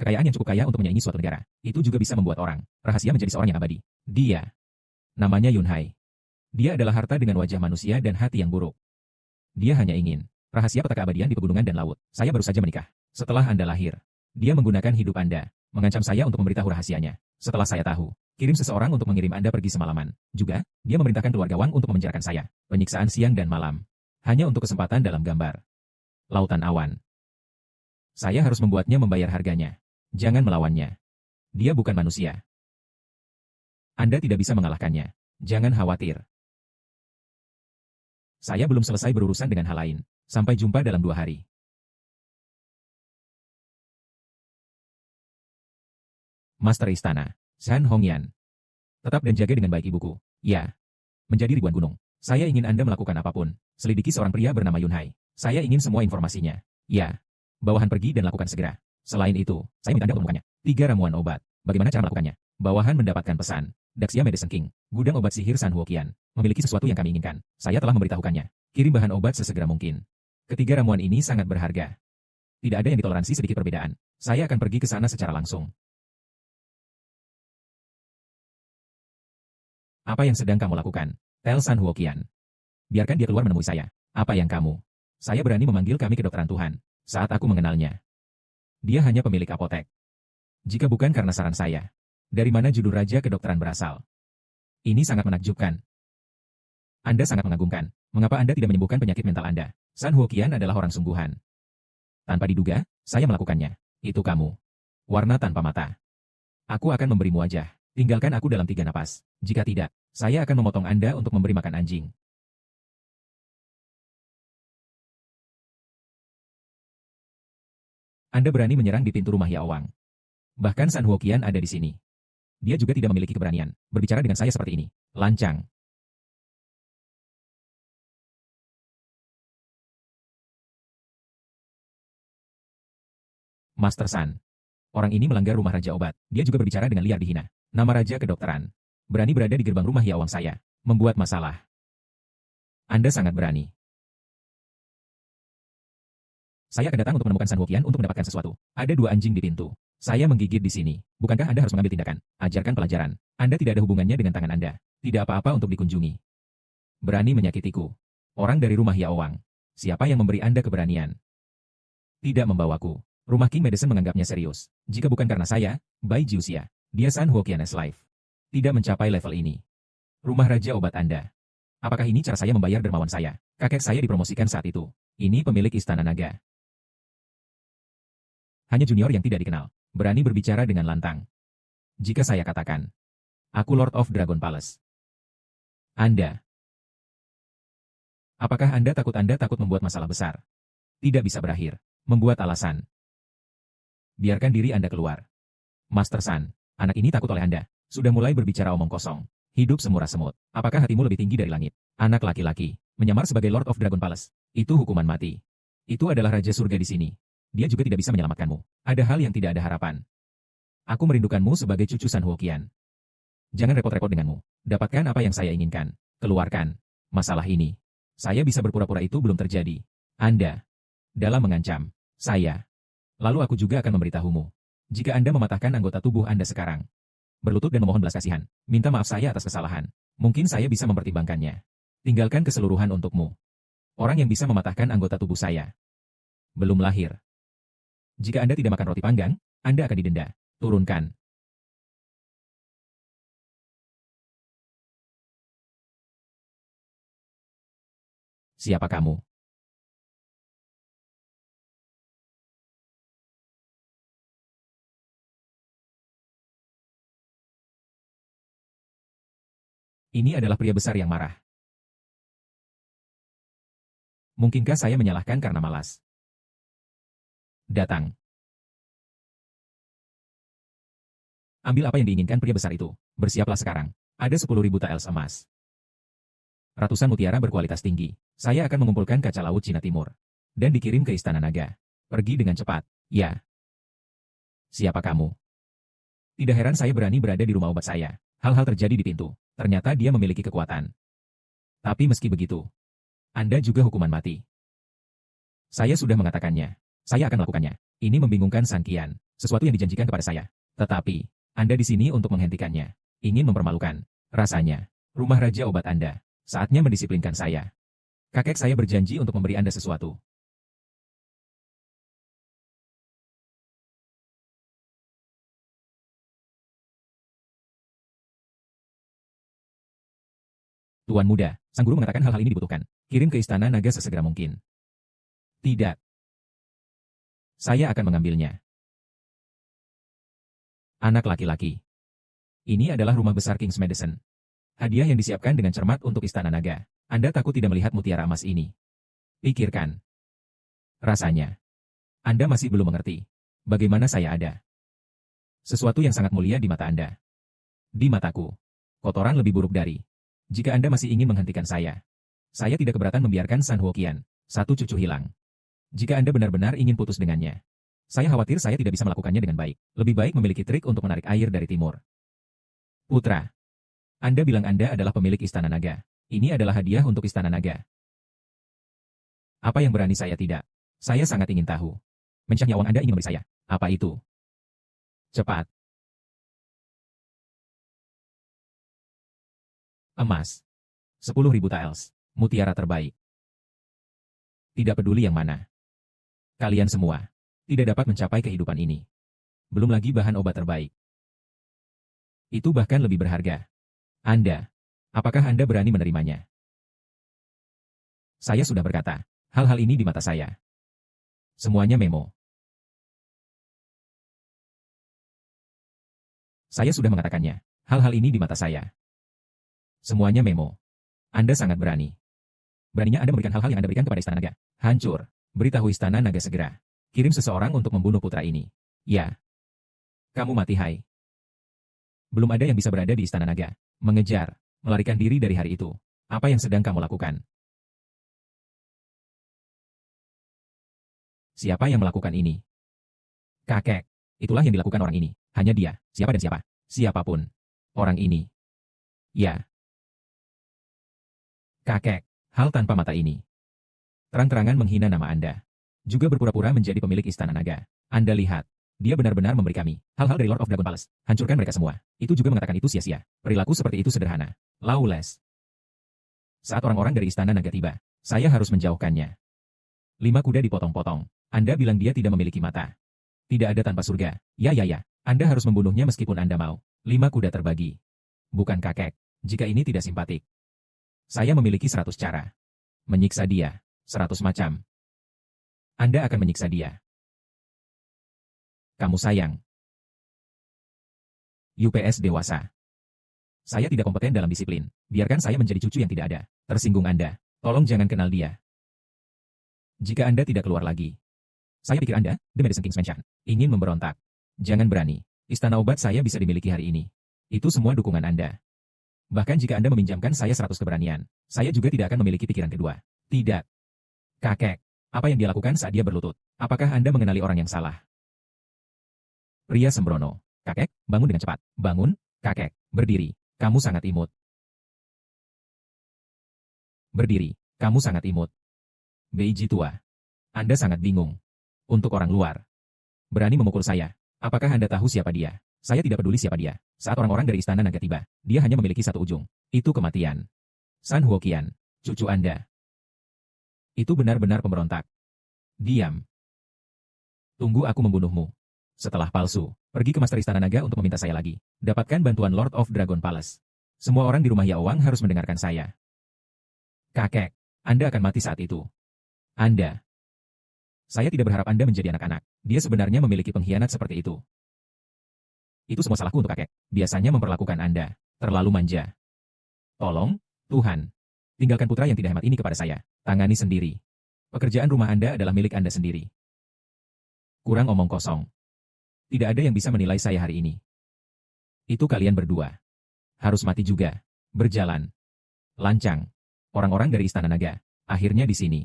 kekayaan yang cukup kaya untuk menyaingi suatu negara. Itu juga bisa membuat orang rahasia menjadi seorang yang abadi. Dia. Namanya Yun Hai. Dia adalah harta dengan wajah manusia dan hati yang buruk. Dia hanya ingin rahasia peta keabadian di pegunungan dan laut. Saya baru saja menikah. Setelah Anda lahir, dia menggunakan hidup Anda, mengancam saya untuk memberitahu rahasianya. Setelah saya tahu, kirim seseorang untuk mengirim Anda pergi semalaman. Juga, dia memerintahkan keluarga Wang untuk memenjarakan saya. Penyiksaan siang dan malam. Hanya untuk kesempatan dalam gambar. Lautan awan. Saya harus membuatnya membayar harganya. Jangan melawannya. Dia bukan manusia. Anda tidak bisa mengalahkannya. Jangan khawatir. Saya belum selesai berurusan dengan hal lain. Sampai jumpa dalam 2 hari. Master Istana, San Hongyan. Tetap dan jaga dengan baik ibuku. Ya. Menjadi ribuan gunung. Saya ingin Anda melakukan apapun. Selidiki seorang pria bernama Yunhai. Saya ingin semua informasinya. Ya. Bawahan pergi dan lakukan segera. Selain itu, saya minta Anda untuk membukannya. 3 ramuan obat. Bagaimana cara melakukannya? Bawahan mendapatkan pesan. Daxia Medicine King, gudang obat sihir San Huoqian, memiliki sesuatu yang kami inginkan. Saya telah memberitahukannya. Kirim bahan obat sesegera mungkin. Ketiga ramuan ini sangat berharga. Tidak ada yang ditoleransi sedikit perbedaan. Saya akan pergi ke sana secara langsung. Apa yang sedang kamu lakukan? Tel San Huoqian. Biarkan dia keluar menemui saya. Apa yang kamu? Saya berani memanggil kami kedokteran Tuhan. Saat aku mengenalnya. Dia hanya pemilik apotek. Jika bukan karena saran saya. Dari mana judul Raja Kedokteran berasal? Ini sangat menakjubkan. Anda sangat mengagumkan. Mengapa Anda tidak menyembuhkan penyakit mental Anda? San Huoqian adalah orang sungguhan. Tanpa diduga, saya melakukannya. Itu kamu. Warna tanpa mata. Aku akan memberimu wajah. Tinggalkan aku dalam 3 napas. Jika tidak, saya akan memotong Anda untuk memberi makan anjing. Anda berani menyerang di pintu rumah Yaowang. Bahkan San Huoqian ada di sini. Dia juga tidak memiliki keberanian berbicara dengan saya seperti ini. Lancang. Master San. Orang ini melanggar rumah Raja Obat. Dia juga berbicara dengan liar dihina. Nama Raja Kedokteran. Berani berada di gerbang rumah Yaowang saya. Membuat masalah. Anda sangat berani. Saya akan datang untuk menemukan San Huoqian untuk mendapatkan sesuatu. Ada 2 anjing di pintu. Saya menggigit di sini. Bukankah Anda harus mengambil tindakan? Ajarkan pelajaran. Anda tidak ada hubungannya dengan tangan Anda. Tidak apa-apa untuk dikunjungi. Berani menyakitiku. Orang dari rumah Yaowang. Siapa yang memberi Anda keberanian? Tidak membawaku. Rumah King Medicine menganggapnya serius. Jika bukan karena saya, Bai Jiuxia, dia San Huoqian Life. Tidak mencapai level ini. Rumah Raja Obat Anda. Apakah ini cara saya membayar dermawan saya? Kakek saya dipromosikan saat itu. Ini pemilik Istana Naga. Hanya junior yang tidak dikenal. Berani berbicara dengan lantang. Jika saya katakan, aku Lord of Dragon Palace. Anda. Apakah Anda takut membuat masalah besar? Tidak bisa berakhir. Membuat alasan. Biarkan diri Anda keluar. Master San, anak ini takut oleh Anda. Sudah mulai berbicara omong kosong. Hidup semurah semut. Apakah hatimu lebih tinggi dari langit? Anak laki-laki, menyamar sebagai Lord of Dragon Palace. Itu hukuman mati. Itu adalah Raja Surga di sini. Dia juga tidak bisa menyelamatkanmu. Ada hal yang tidak ada harapan. Aku merindukanmu sebagai cucu San Huoqian. Jangan repot-repot denganmu. Dapatkan apa yang saya inginkan. Keluarkan masalah ini. Saya bisa berpura-pura itu belum terjadi. Anda dalam mengancam saya. Lalu aku juga akan memberitahumu. Jika Anda mematahkan anggota tubuh Anda sekarang, berlutut dan memohon belas kasihan, minta maaf saya atas kesalahan. Mungkin saya bisa mempertimbangkannya. Tinggalkan keseluruhan untukmu. Orang yang bisa mematahkan anggota tubuh saya belum lahir. Jika Anda tidak makan roti panggang, Anda akan didenda. Turunkan. Siapa kamu? Ini adalah pria besar yang marah. Mungkinkah saya menyalahkan karena malas? Datang. Ambil apa yang diinginkan pria besar itu. Bersiaplah sekarang. Ada 10.000 taels emas. Ratusan mutiara berkualitas tinggi. Saya akan mengumpulkan kaca laut Cina Timur. Dan dikirim ke Istana Naga. Pergi dengan cepat. Ya. Siapa kamu? Tidak heran saya berani berada di rumah obat saya. Hal-hal terjadi di pintu. Ternyata dia memiliki kekuatan. Tapi meski begitu, Anda juga hukuman mati. Saya sudah mengatakannya. Saya akan melakukannya. Ini membingungkan San Qian. Sesuatu yang dijanjikan kepada saya. Tetapi, Anda di sini untuk menghentikannya. Ingin mempermalukan. Rasanya, rumah Raja Obat Anda. Saatnya mendisiplinkan saya. Kakek saya berjanji untuk memberi Anda sesuatu. Tuan muda, sang guru mengatakan hal-hal ini dibutuhkan. Kirim ke Istana Naga sesegera mungkin. Tidak. Saya akan mengambilnya. Anak laki-laki. Ini adalah rumah besar King's Medicine. Hadiah yang disiapkan dengan cermat untuk Istana Naga. Anda takut tidak melihat mutiara emas ini? Pikirkan. Rasanya. Anda masih belum mengerti. Bagaimana saya ada? Sesuatu yang sangat mulia di mata Anda. Di mataku. Kotoran lebih buruk dari. Jika Anda masih ingin menghentikan saya tidak keberatan membiarkan San Huoqian, satu cucu hilang. Jika Anda benar-benar ingin putus dengannya, saya khawatir saya tidak bisa melakukannya dengan baik. Lebih baik memiliki trik untuk menarik air dari timur. Putra, Anda bilang Anda adalah pemilik Istana Naga. Ini adalah hadiah untuk Istana Naga. Apa yang berani saya tidak? Saya sangat ingin tahu. Mencah Nyawang Anda ingin memberi saya. Apa itu? Cepat. Emas. 10.000 taels. Mutiara terbaik. Tidak peduli yang mana. Kalian semua tidak dapat mencapai kehidupan ini. Belum lagi bahan obat terbaik. Itu bahkan lebih berharga. Anda, apakah Anda berani menerimanya? Saya sudah berkata, hal-hal ini di mata saya. Semuanya memo. Saya sudah mengatakannya, hal-hal ini di mata saya. Semuanya memo. Anda sangat berani. Beraninya Anda memberikan hal-hal yang Anda berikan kepada Istana Naga. Hancur. Beritahu Istana Naga segera. Kirim seseorang untuk membunuh putra ini. Ya. Kamu mati hai. Belum ada yang bisa berada di Istana Naga. Mengejar. Melarikan diri dari hari itu. Apa yang sedang kamu lakukan? Siapa yang melakukan ini? Kakek. Itulah yang dilakukan orang ini. Hanya dia. Siapa dan siapa? Siapapun. Orang ini. Ya. Kakek. Hal tanpa mata ini. Terang-terangan menghina nama Anda. Juga berpura-pura menjadi pemilik Istana Naga. Anda lihat. Dia benar-benar memberi kami hal-hal dari Lord of Dragon Palace. Hancurkan mereka semua. Itu juga mengatakan itu sia-sia. Perilaku seperti itu sederhana. Lawless. Saat orang-orang dari Istana Naga tiba, saya harus menjauhkannya. 5 kuda dipotong-potong. Anda bilang dia tidak memiliki mata. Tidak ada tanpa surga. Ya. Anda harus membunuhnya meskipun Anda mau. 5 kuda terbagi. Bukan kakek. Jika ini tidak simpatik. Saya memiliki 100 cara. Menyiksa dia. 100 macam. Anda akan menyiksa dia. Kamu sayang. UPS dewasa. Saya tidak kompeten dalam disiplin. Biarkan saya menjadi cucu yang tidak ada. Tersinggung Anda. Tolong jangan kenal dia. Jika Anda tidak keluar lagi. Saya pikir Anda, The Medicine King's Mansion, ingin memberontak. Jangan berani. Istana obat saya bisa dimiliki hari ini. Itu semua dukungan Anda. Bahkan jika Anda meminjamkan saya 100 keberanian, saya juga tidak akan memiliki pikiran kedua. Tidak. Kakek, apa yang dia lakukan saat dia berlutut? Apakah Anda mengenali orang yang salah? Pria sembrono. Kakek, bangun dengan cepat. Bangun, kakek. Berdiri. Kamu sangat imut. Berdiri. Kamu sangat imut. Beiji tua. Anda sangat bingung. Untuk orang luar. Berani memukul saya. Apakah Anda tahu siapa dia? Saya tidak peduli siapa dia. Saat orang-orang dari Istana Naga tiba, dia hanya memiliki satu ujung. Itu kematian. San Huoqian, cucu Anda. Itu benar-benar pemberontak. Diam. Tunggu aku membunuhmu. Setelah palsu, pergi ke Master Istana Naga untuk meminta saya lagi. Dapatkan bantuan Lord of Dragon Palace. Semua orang di rumah Yao Wang harus mendengarkan saya. Kakek, Anda akan mati saat itu. Anda. Saya tidak berharap Anda menjadi anak-anak. Dia sebenarnya memiliki pengkhianat seperti itu. Itu semua salahku untuk kakek. Biasanya memperlakukan Anda terlalu manja. Tolong, Tuhan. Tinggalkan putra yang tidak hemat ini kepada saya. Tangani sendiri. Pekerjaan rumah Anda adalah milik Anda sendiri. Kurang omong kosong. Tidak ada yang bisa menilai saya hari ini. Itu kalian berdua. Harus mati juga. Berjalan. Lancang. Orang-orang dari Istana Naga. Akhirnya di sini.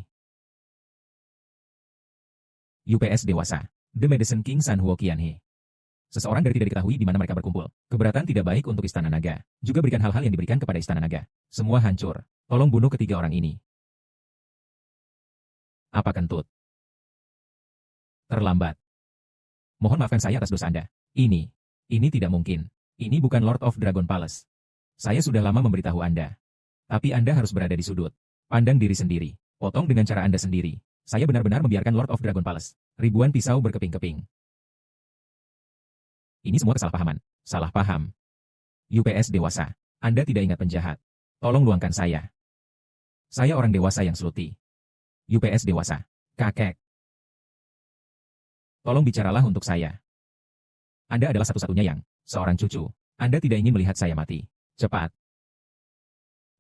UPS dewasa. The Medicine King San Huoqian He. Seseorang dari tidak diketahui di mana mereka berkumpul. Keberatan tidak baik untuk Istana Naga. Juga berikan hal-hal yang diberikan kepada Istana Naga. Semua hancur. Tolong bunuh ketiga orang ini. Apa kentut? Terlambat. Mohon maafkan saya atas dosa Anda. Ini tidak mungkin. Ini bukan Lord of Dragon Palace. Saya sudah lama memberitahu Anda. Tapi Anda harus berada di sudut. Pandang diri sendiri. Potong dengan cara Anda sendiri. Saya benar-benar membiarkan Lord of Dragon Palace. Ribuan pisau berkeping-keping. Ini semua kesalahpahaman. Salah paham. UPS dewasa. Anda tidak ingat penjahat. Tolong luangkan saya. Saya orang dewasa yang sluti. UPS dewasa. Kakek. Tolong bicaralah untuk saya. Anda adalah satu-satunya yang, seorang cucu. Anda tidak ingin melihat saya mati. Cepat.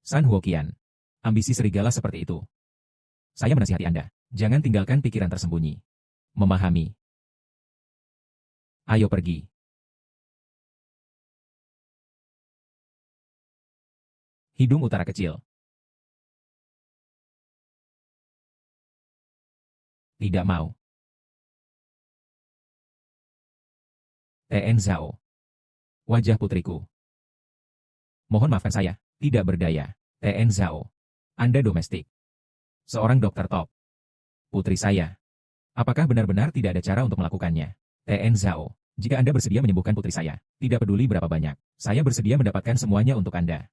San Huoqian. Ambisi serigala seperti itu. Saya menasihati Anda. Jangan tinggalkan pikiran tersembunyi. Memahami. Ayo pergi. Hidung utara kecil. Tidak mau. TN Zhao. Wajah putriku. Mohon maafkan saya, tidak berdaya. TN Zhao. Anda domestik. Seorang dokter top. Putri saya. Apakah benar-benar tidak ada cara untuk melakukannya? TN Zhao. Jika Anda bersedia menyembuhkan putri saya, tidak peduli berapa banyak, saya bersedia mendapatkan semuanya untuk Anda.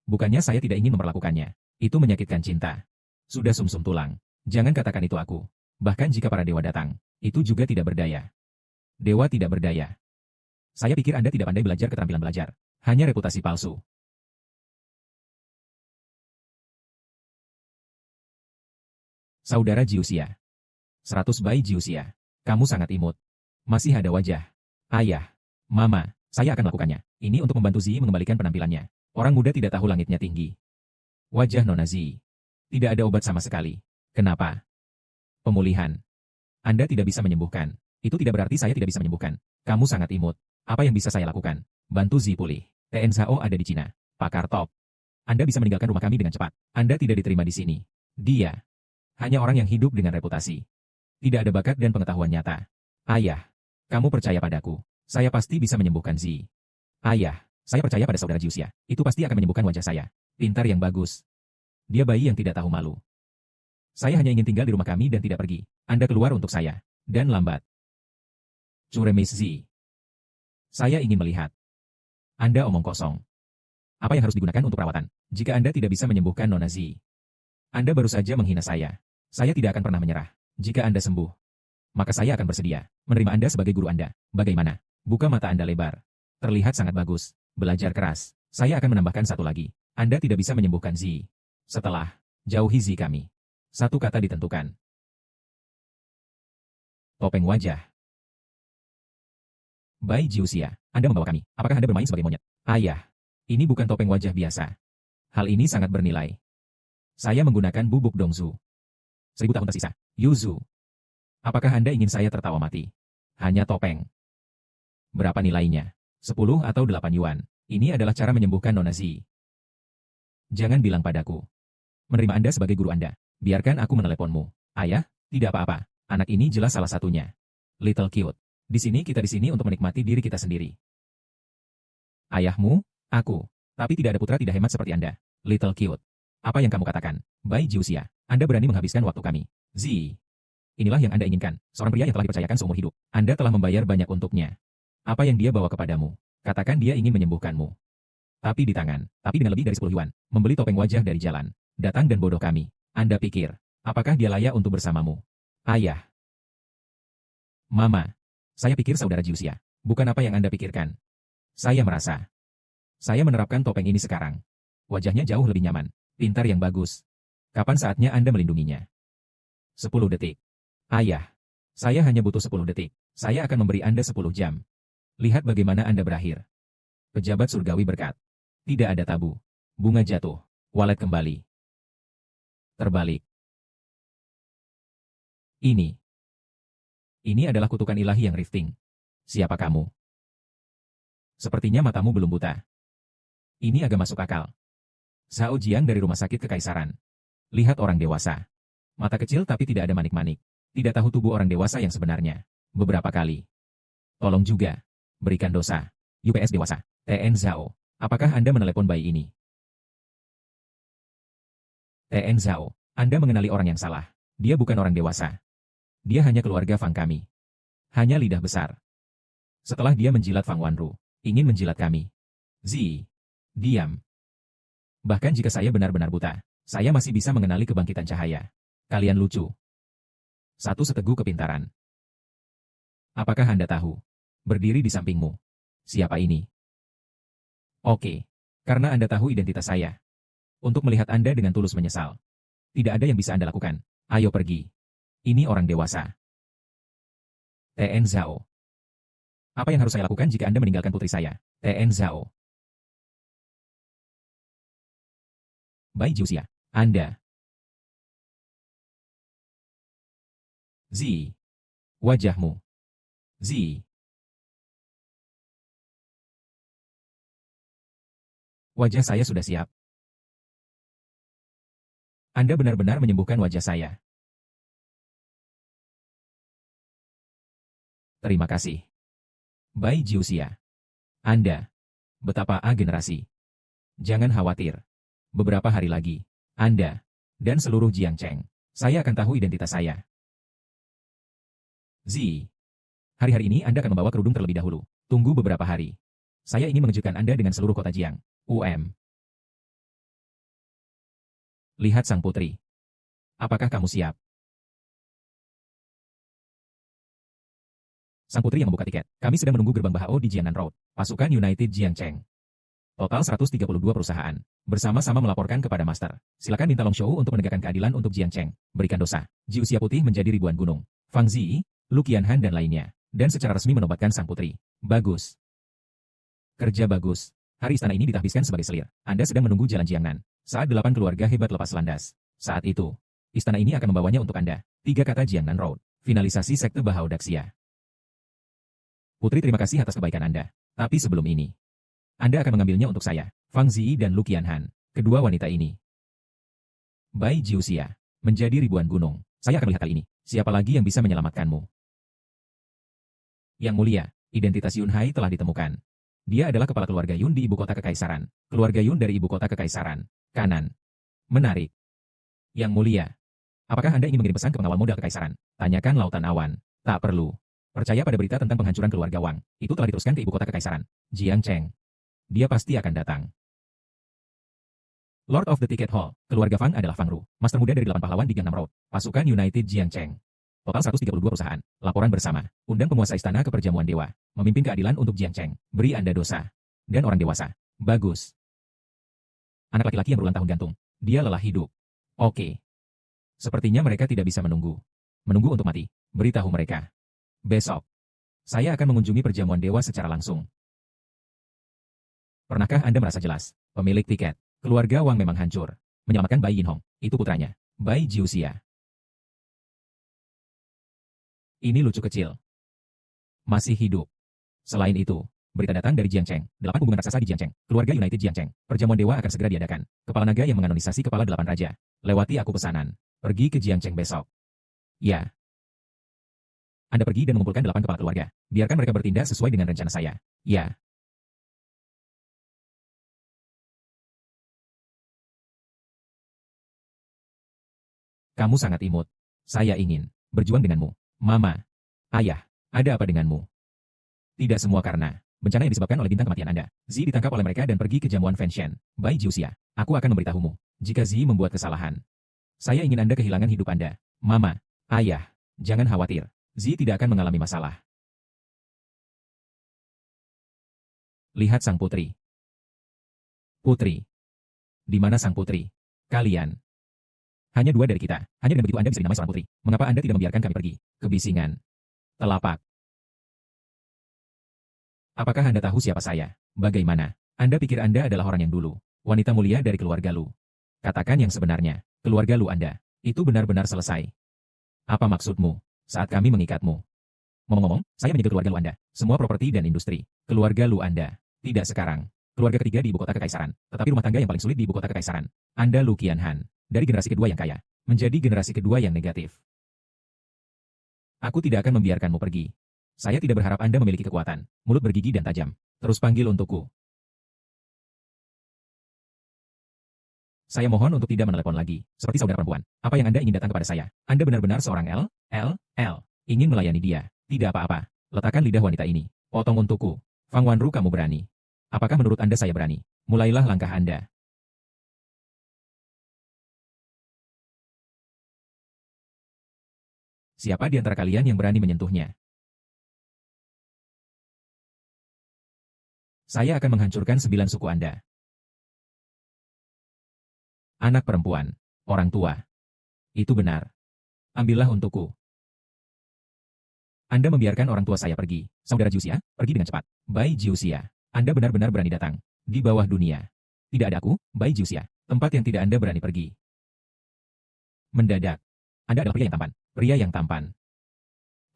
Bukannya saya tidak ingin memperlakukannya. Itu menyakitkan cinta. Sudah sumsum tulang. Jangan katakan itu aku. Bahkan jika para dewa datang, itu juga tidak berdaya. Dewa tidak berdaya. Saya pikir Anda tidak pandai belajar keterampilan belajar. Hanya reputasi palsu. Saudara Jiuxia. 100 bayi Jiuxia. Kamu sangat imut. Masih ada wajah. Ayah. Mama. Saya akan melakukannya. Ini untuk membantu Zi mengembalikan penampilannya. Orang muda tidak tahu langitnya tinggi. Wajah Nona Zi. Tidak ada obat sama sekali. Kenapa? Pemulihan. Anda tidak bisa menyembuhkan. Itu tidak berarti saya tidak bisa menyembuhkan. Kamu sangat imut. Apa yang bisa saya lakukan? Bantu Zi pulih. TN Zhao ada di Cina. Pakar top. Anda bisa meninggalkan rumah kami dengan cepat. Anda tidak diterima di sini. Dia hanya orang yang hidup dengan reputasi. Tidak ada bakat dan pengetahuan nyata. Ayah, kamu percaya padaku. Saya pasti bisa menyembuhkan Zi. Ayah, saya percaya pada saudara Jiuxia. Itu pasti akan menyembuhkan wajah saya. Pintar yang bagus. Dia bayi yang tidak tahu malu. Saya hanya ingin tinggal di rumah kami dan tidak pergi. Anda keluar untuk saya. Dan lambat. Curemis Zi. Saya ingin melihat. Anda omong kosong. Apa yang harus digunakan untuk perawatan? Jika Anda tidak bisa menyembuhkan Nona Zi, Anda baru saja menghina saya. Saya tidak akan pernah menyerah. Jika Anda sembuh, maka saya akan bersedia menerima Anda sebagai guru Anda. Bagaimana? Buka mata Anda lebar. Terlihat sangat bagus. Belajar keras. Saya akan menambahkan satu lagi. Anda tidak bisa menyembuhkan Zi. Setelah, jauhi Zi kami. Satu kata ditentukan. Topeng wajah. Bayi Jiuxia, Anda membawa kami. Apakah Anda bermain sebagai monyet? Ayah, ini bukan topeng wajah biasa. Hal ini sangat bernilai. Saya menggunakan bubuk Dongzu. 1000 tahun tersisa. Yuzu. Apakah Anda ingin saya tertawa mati? Hanya topeng. Berapa nilainya? 10 atau 8 yuan. Ini adalah cara menyembuhkan Nona Zi. Jangan bilang padaku. Menerima Anda sebagai guru Anda. Biarkan aku meneleponmu. Ayah, tidak apa-apa. Anak ini jelas salah satunya. Little cute. Di sini kita di sini untuk menikmati diri kita sendiri. Ayahmu, aku. Tapi tidak ada putra tidak hemat seperti Anda. Little cute. Apa yang kamu katakan? Bayi Jiuxia, Anda berani menghabiskan waktu kami. Zi. Inilah yang Anda inginkan. Seorang pria yang telah dipercayakan seumur hidup. Anda telah membayar banyak untuknya. Apa yang dia bawa kepadamu? Katakan dia ingin menyembuhkanmu. Tapi di tangan. Tapi dengan lebih dari 10 yuan. Membeli topeng wajah dari jalan. Datang dan bodoh kami. Anda pikir, apakah dia layak untuk bersamamu? Ayah. Mama. Saya pikir saudara Jiuxia. Bukan apa yang Anda pikirkan. Saya merasa. Saya menerapkan topeng ini sekarang. Wajahnya jauh lebih nyaman. Pintar yang bagus. Kapan saatnya Anda melindunginya? 10 detik. Ayah. Saya hanya butuh 10 detik. Saya akan memberi Anda 10 jam. Lihat bagaimana Anda berakhir. Pejabat surgawi berkat. Tidak ada tabu. Bunga jatuh. Walet kembali. Terbalik. Ini adalah kutukan ilahi yang rifting. Siapa kamu? Sepertinya matamu belum buta. Ini agak masuk akal. Zhao Jiang dari rumah sakit kekaisaran. Lihat orang dewasa. Mata kecil tapi tidak ada manik-manik. Tidak tahu tubuh orang dewasa yang sebenarnya. Beberapa kali. Tolong juga. Berikan dosa. UPS dewasa. TN Zhao. Apakah Anda menelepon bayi ini? TN Zhao. Anda mengenali orang yang salah. Dia bukan orang dewasa. Dia hanya keluarga Fang kami. Hanya lidah besar. Setelah dia menjilat Fang Wanru, ingin menjilat kami. Zi. Diam. Bahkan jika saya benar-benar buta, saya masih bisa mengenali kebangkitan cahaya. Kalian lucu. Satu seteguk kepintaran. Apakah Anda tahu? Berdiri di sampingmu. Siapa ini? Oke. Karena Anda tahu identitas saya. Untuk melihat Anda dengan tulus menyesal. Tidak ada yang bisa Anda lakukan. Ayo pergi. Ini orang dewasa. TN Zhao. Apa yang harus saya lakukan jika Anda meninggalkan putri saya? TN Zhao. Bai Jiuxia. Anda. Zi. Wajahmu. Zi. Wajah saya sudah siap. Anda benar-benar menyembuhkan wajah saya. Terima kasih. Bai Jiuxia. Anda. Betapa A generasi. Jangan khawatir. Beberapa hari lagi, Anda dan seluruh Jiangcheng, saya akan tahu identitas saya. Zi. Hari-hari ini Anda akan membawa kerudung terlebih dahulu. Tunggu beberapa hari. Saya ingin mengejutkan Anda dengan seluruh kota Jiang. Lihat sang putri. Apakah kamu siap? Sang putri yang membuka tiket. Kami sedang menunggu gerbang Bahao di Jiangnan Road. Pasukan United Jiangcheng. Total 132 perusahaan. Bersama-sama melaporkan kepada Master. Silakan minta Long Shou untuk menegakkan keadilan untuk Jiangcheng. Berikan dosa. Jiuxia putih menjadi ribuan gunung. Fang Zi, Lu Qianhan dan lainnya. Dan secara resmi menobatkan sang putri. Bagus. Kerja bagus. Hari istana ini ditahbiskan sebagai selir. Anda sedang menunggu jalan Jiangnan. Saat 8 keluarga hebat lepas landas. Saat itu, istana ini akan membawanya untuk Anda. 3 kata Jiangnan Road. Finalisasi sekte Bahao Daxia. Putri, terima kasih atas kebaikan Anda. Tapi sebelum ini, Anda akan mengambilnya untuk saya, Fang Zi dan Lu Qianhan. Kedua wanita ini. Bai Jiuxia. Menjadi ribuan gunung. Saya akan melihat kali ini. Siapa lagi yang bisa menyelamatkanmu? Yang mulia, identitas Yun Hai telah ditemukan. Dia adalah kepala keluarga Yun di ibu kota kekaisaran. Keluarga Yun dari ibu kota kekaisaran. Kanan. Menarik. Yang mulia. Apakah Anda ingin mengirim pesan ke pengawal modal kekaisaran? Tanyakan Lautan Awan. Tak perlu. Percaya pada berita tentang penghancuran keluarga Wang. Itu telah diteruskan ke ibu kota kekaisaran. Jiangcheng. Dia pasti akan datang. Lord of the Ticket Hall. Keluarga Fang adalah Fang Ru. Master muda dari 8 pahlawan di Gangnam Road. Pasukan United Jiangcheng. Total 132 perusahaan. Laporan bersama. Undang penguasa istana ke perjamuan dewa. Memimpin keadilan untuk Jiangcheng. Beri Anda dosa. Dan orang dewasa. Bagus. Anak laki-laki yang berulang tahun gantung. Dia lelah hidup. Oke. Sepertinya mereka tidak bisa menunggu. Menunggu untuk mati. Beritahu mereka. Besok. Saya akan mengunjungi perjamuan dewa secara langsung. Pernahkah Anda merasa jelas? Pemilik tiket. Keluarga Wang memang hancur. Menyelamatkan Bai Yinhong. Itu putranya. Bai Jiuxia. Ini lucu kecil. Masih hidup. Selain itu, berita datang dari Jiangcheng. 8 hubungan raksasa di Jiangcheng. Keluarga United Jiangcheng. Perjamuan dewa akan segera diadakan. Kepala naga yang menganonisasi kepala 8 raja. Lewati aku pesanan. Pergi ke Jiangcheng besok. Ya. Anda pergi dan mengumpulkan 8 kepala keluarga. Biarkan mereka bertindak sesuai dengan rencana saya. Ya. Kamu sangat imut. Saya ingin berjuang denganmu. Mama. Ayah. Ada apa denganmu? Tidak semua karena bencana yang disebabkan oleh bintang kematian Anda. Zi ditangkap oleh mereka dan pergi ke jamuan Fenshen. Bai Jiuxia. Aku akan memberitahumu. Jika Zi membuat kesalahan. Saya ingin Anda kehilangan hidup Anda. Mama. Ayah. Jangan khawatir. Zi tidak akan mengalami masalah. Lihat sang putri. Putri. Di mana sang putri? Kalian. Hanya 2 dari kita. Hanya dengan begitu Anda bisa dinamai seorang putri. Mengapa Anda tidak membiarkan kami pergi? Kebisingan. Telapak. Apakah Anda tahu siapa saya? Bagaimana? Anda pikir Anda adalah orang yang dulu. Wanita mulia dari keluarga Lu. Katakan yang sebenarnya. Keluarga Lu Anda. Itu benar-benar selesai. Apa maksudmu? Saat kami mengikatmu. Ngomong-ngomong, saya menyegel keluarga Lu Anda. Semua properti dan industri. Keluarga Lu Anda. Tidak sekarang. Keluarga ketiga di ibu kota kekaisaran. Tetapi rumah tangga yang paling sulit di ibu kota kekaisaran. Anda Lu Qianhan. Dari generasi kedua yang kaya. Menjadi generasi kedua yang negatif. Aku tidak akan membiarkanmu pergi. Saya tidak berharap Anda memiliki kekuatan. Mulut bergigi dan tajam. Terus panggil untukku. Saya mohon untuk tidak menelepon lagi. Seperti saudara perempuan. Apa yang Anda ingin datang kepada saya? Anda benar-benar seorang L. Ingin melayani dia. Tidak apa-apa. Letakkan lidah wanita ini. Potong untukku. Fang Wanru, kamu berani. Apakah menurut Anda saya berani? Mulailah langkah Anda. Siapa di antara kalian yang berani menyentuhnya? Saya akan menghancurkan 9 suku Anda. Anak perempuan. Orang tua. Itu benar. Ambillah untukku. Anda membiarkan orang tua saya pergi. Saudara Jiuxia, pergi dengan cepat. Bai Jiuxia. Anda benar-benar berani datang. Di bawah dunia. Tidak ada aku, Bai Jiuxia. Tempat yang tidak Anda berani pergi. Mendadak. Anda adalah pria yang tampan. Pria yang tampan.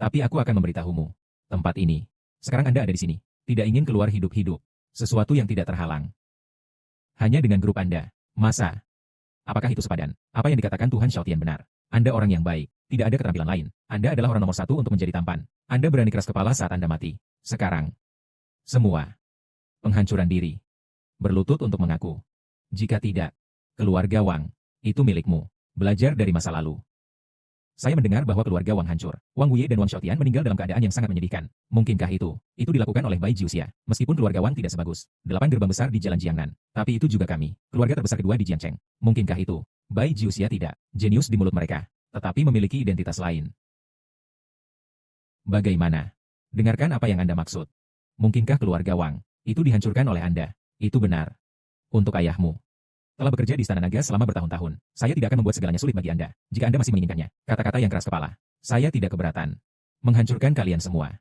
Tapi aku akan memberitahumu. Tempat ini. Sekarang Anda ada di sini. Tidak ingin keluar hidup-hidup. Sesuatu yang tidak terhalang. Hanya dengan grup Anda. Masa? Apakah itu sepadan? Apa yang dikatakan Tuhan Xiaotian benar? Anda orang yang baik. Tidak ada keterampilan lain. Anda adalah orang nomor satu untuk menjadi tampan. Anda berani keras kepala saat Anda mati. Sekarang. Semua. Penghancuran diri. Berlutut untuk mengaku. Jika tidak. Keluarga Wang. Itu milikmu. Belajar dari masa lalu. Saya mendengar bahwa keluarga Wang hancur. Wang Wuye dan Wang Xiaotian meninggal dalam keadaan yang sangat menyedihkan. Mungkinkah itu? Itu dilakukan oleh Bai Jiuxia. Meskipun keluarga Wang tidak sebagus 8 gerbang besar di Jalan Jiangnan. Tapi itu juga kami. Keluarga terbesar kedua di Jiangcheng. Mungkinkah itu? Bai Jiuxia tidak. Jenius di mulut mereka. Tetapi memiliki identitas lain. Bagaimana? Dengarkan apa yang Anda maksud. Mungkinkah keluarga Wang itu dihancurkan oleh Anda? Itu benar. Untuk ayahmu. Telah bekerja di Istana Naga selama bertahun-tahun. Saya tidak akan membuat segalanya sulit bagi Anda. Jika Anda masih menginginkannya. Kata-kata yang keras kepala. Saya tidak keberatan. Menghancurkan kalian semua.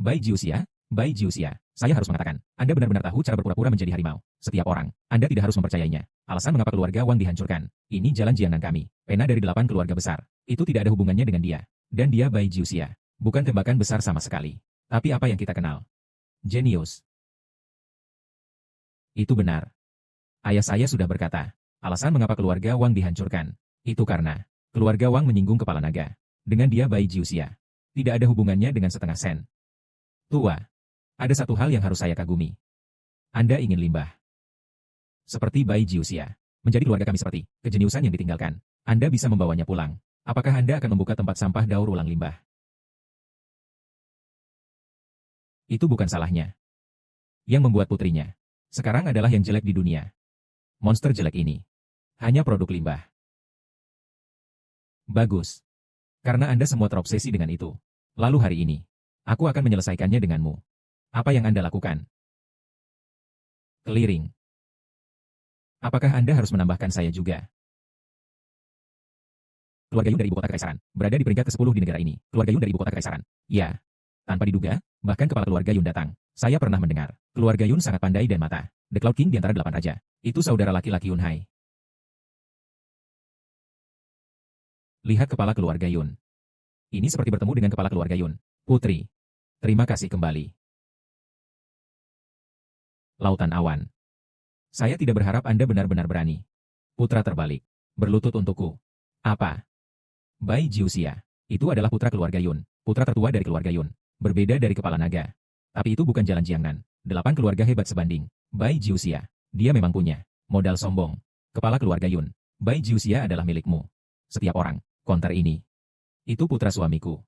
Bai Jiuxia, Bai Jiuxia. Saya harus mengatakan, Anda benar-benar tahu cara berpura-pura menjadi harimau. Setiap orang, Anda tidak harus mempercayainya. Alasan mengapa keluarga Wang dihancurkan. Ini jalan Jiangnan kami. Pena dari 8 keluarga besar. Itu tidak ada hubungannya dengan dia. Dan dia Bai Jiuxia. Bukan tembakan besar sama sekali. Tapi apa yang kita kenal? Jenius. Itu benar. Ayah saya sudah berkata, alasan mengapa keluarga Wang dihancurkan, itu karena keluarga Wang menyinggung kepala naga. Dengan dia Bai Jiuxia. Tidak ada hubungannya dengan setengah sen. Tua. Ada satu hal yang harus saya kagumi. Anda ingin limbah. Seperti Bai Jiuxia. Menjadi keluarga kami seperti kejeniusan yang ditinggalkan. Anda bisa membawanya pulang. Apakah Anda akan membuka tempat sampah daur ulang limbah? Itu bukan salahnya. Yang membuat putrinya sekarang adalah yang jelek di dunia. Monster jelek ini. Hanya produk limbah. Bagus. Karena Anda semua terobsesi dengan itu. Lalu hari ini, aku akan menyelesaikannya denganmu. Apa yang Anda lakukan? Keliring. Apakah Anda harus menambahkan saya juga? Keluarga Yun dari ibu kota kekaisaran, berada di peringkat ke-10 di negara ini. Keluarga Yun dari ibu kota kekaisaran. Ya. Tanpa diduga, bahkan kepala keluarga Yun datang. Saya pernah mendengar. Keluarga Yun sangat pandai dan mata. The Cloud King di antara 8 raja. Itu saudara laki-laki Yun Hai. Lihat kepala keluarga Yun. Ini seperti bertemu dengan kepala keluarga Yun. Putri. Terima kasih kembali. Lautan awan. Saya tidak berharap Anda benar-benar berani. Putra terbalik. Berlutut untukku. Apa? Bai Jiuxia. Itu adalah putra keluarga Yun. Putra tertua dari keluarga Yun. Berbeda dari kepala naga. Tapi itu bukan jalan Jiangnan. 8 keluarga hebat sebanding. Bai Jiuxia. Dia memang punya modal sombong. Kepala keluarga Yun. Bai Jiuxia adalah milikmu. Setiap orang. Konter ini. Itu putra suamiku.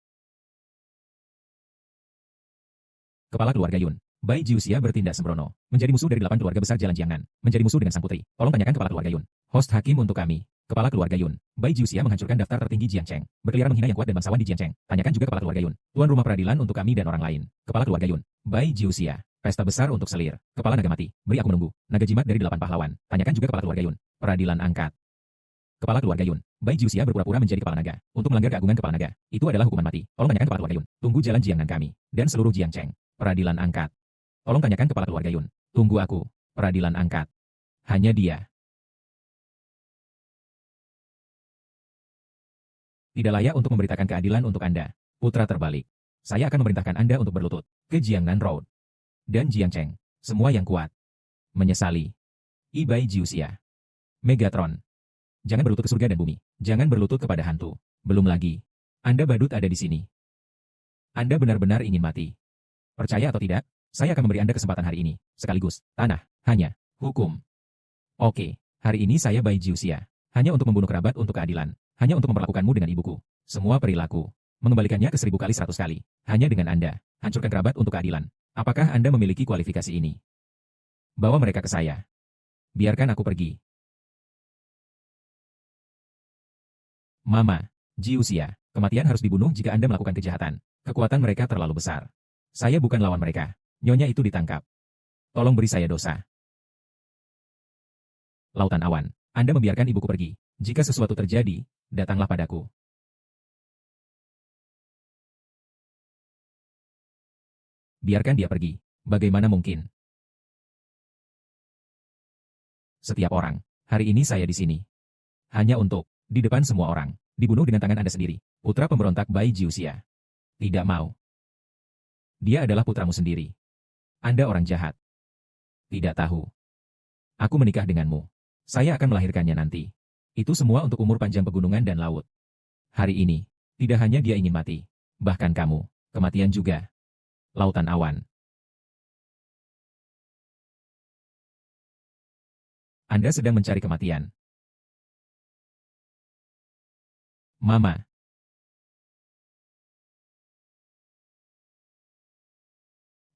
Kepala keluarga Yun. Bai Jiuxia bertindak sembrono. Menjadi musuh dari 8 keluarga besar jalan Jiangnan. Menjadi musuh dengan sang putri. Tolong tanyakan kepala keluarga Yun. Host hakim untuk kami. Kepala keluarga Yun. Bai Jiuxia menghancurkan daftar tertinggi Jiangcheng. Berkeliaran menghina yang kuat dan bangsawan di Jiangcheng. Tanyakan juga kepala keluarga Yun. Tuan rumah peradilan untuk kami dan orang lain. Kepala keluarga Yun. Bai Jiuxia. Pesta besar untuk selir. Kepala naga mati. Beri aku menunggu. Naga jimat dari 8 pahlawan. Tanyakan juga kepala keluarga Yun. Peradilan angkat. Kepala keluarga Yun. Bai Jiuxia berpura-pura menjadi kepala naga. Untuk melanggar keagungan kepala naga. Itu adalah hukuman mati. Tolong tanyakan kepala keluarga Yun. Tunggu jalan Jiangnan kami. Dan seluruh Jiangcheng. Peradilan angkat. Tolong tanyakan kepala keluarga Yun. Tunggu aku. Peradilan angkat. Hanya dia. Tidak layak untuk memberitakan keadilan untuk Anda. Putra terbalik. Saya akan memerintahkan Anda untuk berlutut. Ke Jiangnan Road. Dan Jiangcheng. Semua yang kuat. Menyesali. Bai Jiuxia. Megatron. Jangan berlutut ke surga dan bumi. Jangan berlutut kepada hantu. Belum lagi. Anda badut ada di sini. Anda benar-benar ingin mati. Percaya atau tidak, saya akan memberi Anda kesempatan hari ini. Sekaligus, tanah, hanya, hukum. Oke, hari ini saya Bai Jiuxia. Hanya untuk membunuh kerabat untuk keadilan. Hanya untuk memperlakukanmu dengan ibuku. Semua perilaku. Mengembalikannya ke 1000 kali 100 kali. Hanya dengan Anda. Hancurkan kerabat untuk keadilan. Apakah Anda memiliki kualifikasi ini? Bawa mereka ke saya. Biarkan aku pergi. Mama, Jiuxia, kematian harus dibunuh jika Anda melakukan kejahatan. Kekuatan mereka terlalu besar. Saya bukan lawan mereka. Nyonya itu ditangkap. Tolong beri saya dosa. Lautan awan, Anda membiarkan ibuku pergi. Jika sesuatu terjadi, datanglah padaku. Biarkan dia pergi. Bagaimana mungkin? Setiap orang. Hari ini saya di sini. Hanya untuk, di depan semua orang, dibunuh dengan tangan Anda sendiri. Putra pemberontak Bai Jiuxia. Tidak mau. Dia adalah putramu sendiri. Anda orang jahat. Tidak tahu. Aku menikah denganmu. Saya akan melahirkannya nanti. Itu semua untuk umur panjang pegunungan dan laut. Hari ini, tidak hanya dia ingin mati. Bahkan kamu, kematian juga. Lautan awan. Anda sedang mencari kematian. Mama.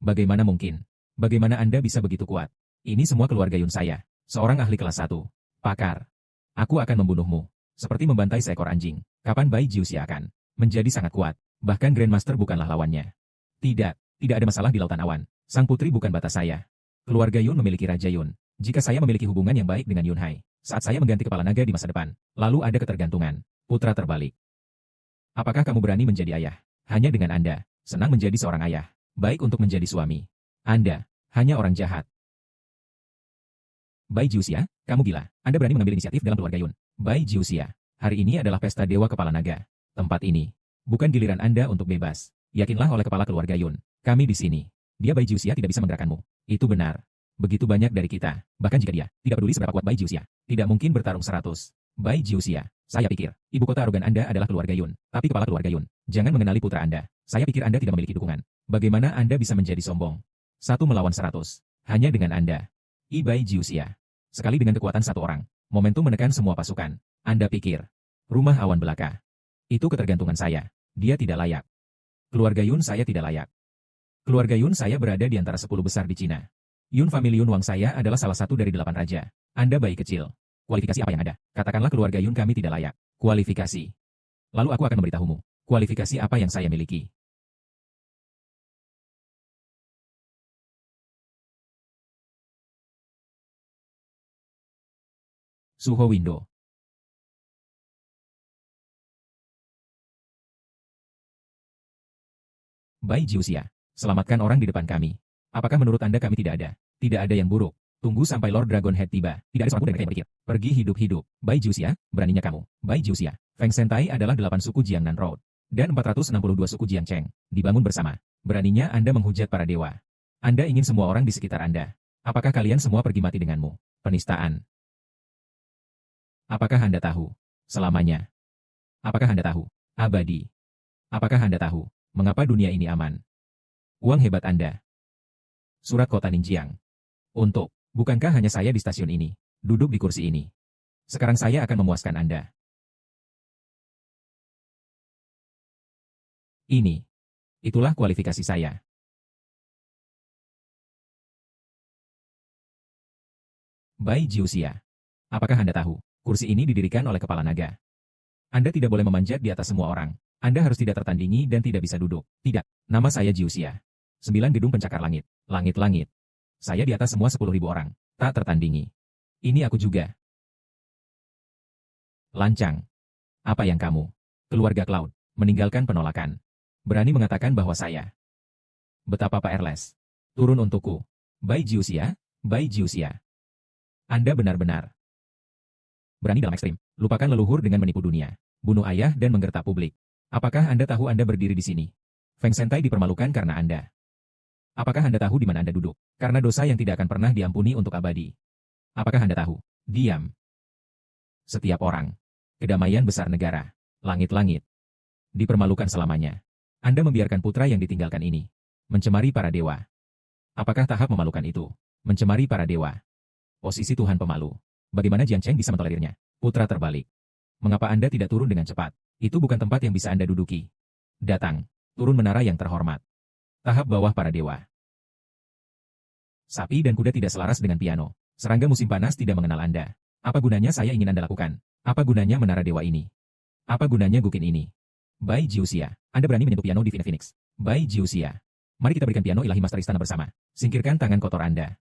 Bagaimana mungkin? Bagaimana Anda bisa begitu kuat? Ini semua keluarga Yun saya. Seorang ahli kelas 1. Pakar. Aku akan membunuhmu. Seperti membantai seekor anjing. Kapan Bai Jiuxia akan menjadi sangat kuat? Bahkan Grandmaster bukanlah lawannya. Tidak ada masalah di lautan awan. Sang putri bukan batas saya. Keluarga Yun memiliki Raja Yun. Jika saya memiliki hubungan yang baik dengan Yun Hai, saat saya mengganti kepala naga di masa depan, lalu ada ketergantungan. Putra terbalik. Apakah kamu berani menjadi ayah? Hanya dengan Anda, senang menjadi seorang ayah. Baik untuk menjadi suami. Anda, hanya orang jahat. Bai Jiuxia, kamu gila. Anda berani mengambil inisiatif dalam keluarga Yun. Bai Jiuxia, hari ini adalah pesta Dewa Kepala Naga. Tempat ini, bukan giliran Anda untuk bebas. Yakinlah oleh kepala keluarga Yun. Kami di sini. Dia Bai Jiuxia tidak bisa menggerakkanmu. Itu benar. Begitu banyak dari kita. Bahkan jika dia tidak peduli seberapa kuat Bai Jiuxia, tidak mungkin bertarung 100. Bai Jiuxia, saya pikir, ibu kota arogan Anda adalah keluarga Yun. Tapi kepala keluarga Yun, jangan mengenali putra Anda. Saya pikir Anda tidak memiliki dukungan. Bagaimana Anda bisa menjadi sombong? 1 melawan 100. Hanya dengan Anda. Bai Jiuxia. Sekali dengan kekuatan satu orang, momentum menekan semua pasukan. Anda pikir, rumah awan belaka. Itu ketergantungan saya. Dia tidak layak. Keluarga Yun saya tidak layak. Keluarga Yun saya berada di antara 10 besar di Cina. Yun famili Yun Wang saya adalah salah satu dari 8 raja. Anda bayi kecil. Kualifikasi apa yang ada? Katakanlah keluarga Yun kami tidak layak. Kualifikasi. Lalu aku akan memberitahumu. Kualifikasi apa yang saya miliki. Suho Window. Bai Jiuxia, selamatkan orang di depan kami. Apakah menurut Anda kami tidak ada? Tidak ada yang buruk. Tunggu sampai Lord Dragonhead tiba. Tidak ada seorang pun dari mereka yang berpikir. Pergi hidup-hidup. Bai Jiuxia, beraninya kamu. Bai Jiuxia, Feng Sentai adalah 8 suku Jiangnan Road. Dan 462 suku Jiangcheng. Dibangun bersama. Beraninya Anda menghujat para dewa. Anda ingin semua orang di sekitar Anda. Apakah kalian semua pergi mati denganmu? Penistaan. Apakah Anda tahu? Selamanya. Apakah Anda tahu? Abadi. Apakah Anda tahu? Mengapa dunia ini aman? Uang hebat Anda. Surat kota Ninjiang. Untuk, bukankah hanya saya di stasiun ini? Duduk di kursi ini. Sekarang saya akan memuaskan Anda. Ini. Itulah kualifikasi saya. Bai Jiuxia. Apakah Anda tahu? Kursi ini didirikan oleh kepala naga. Anda tidak boleh memanjat di atas semua orang. Anda harus tidak tertandingi dan tidak bisa duduk. Tidak. Nama saya Jiuxia. 9 gedung pencakar langit. Langit-langit. Saya di atas semua 10.000 orang. Tak tertandingi. Ini aku juga. Lancang. Apa yang kamu? Keluarga Cloud. Meninggalkan penolakan. Berani mengatakan bahwa saya. Betapa Pak Erles. Turun untukku. Bai Jiuxia. Bai Jiuxia. Anda benar-benar. Berani dalam ekstrim. Lupakan leluhur dengan menipu dunia. Bunuh ayah dan menggertak publik. Apakah Anda tahu Anda berdiri di sini? Feng Sentai dipermalukan karena Anda. Apakah Anda tahu di mana Anda duduk? Karena dosa yang tidak akan pernah diampuni untuk abadi. Apakah Anda tahu? Diam. Setiap orang. Kedamaian besar negara. Langit-langit. Dipermalukan selamanya. Anda membiarkan putra yang ditinggalkan ini. Mencemari para dewa. Apakah tahap memalukan itu? Mencemari para dewa. Posisi Tuhan pemalu. Bagaimana Jiang Cheng bisa mentolerirnya? Putra terbalik. Mengapa Anda tidak turun dengan cepat? Itu bukan tempat yang bisa Anda duduki. Datang. Turun menara yang terhormat. Tahap bawah para dewa. Sapi dan kuda tidak selaras dengan piano. Serangga musim panas tidak mengenal Anda. Apa gunanya saya ingin Anda lakukan? Apa gunanya menara dewa ini? Apa gunanya gukin ini? Bai Jiuxia, Anda berani menyentuh piano di Phoenix. Bai Jiuxia. Mari kita berikan piano ilahi Master Istana bersama. Singkirkan tangan kotor Anda.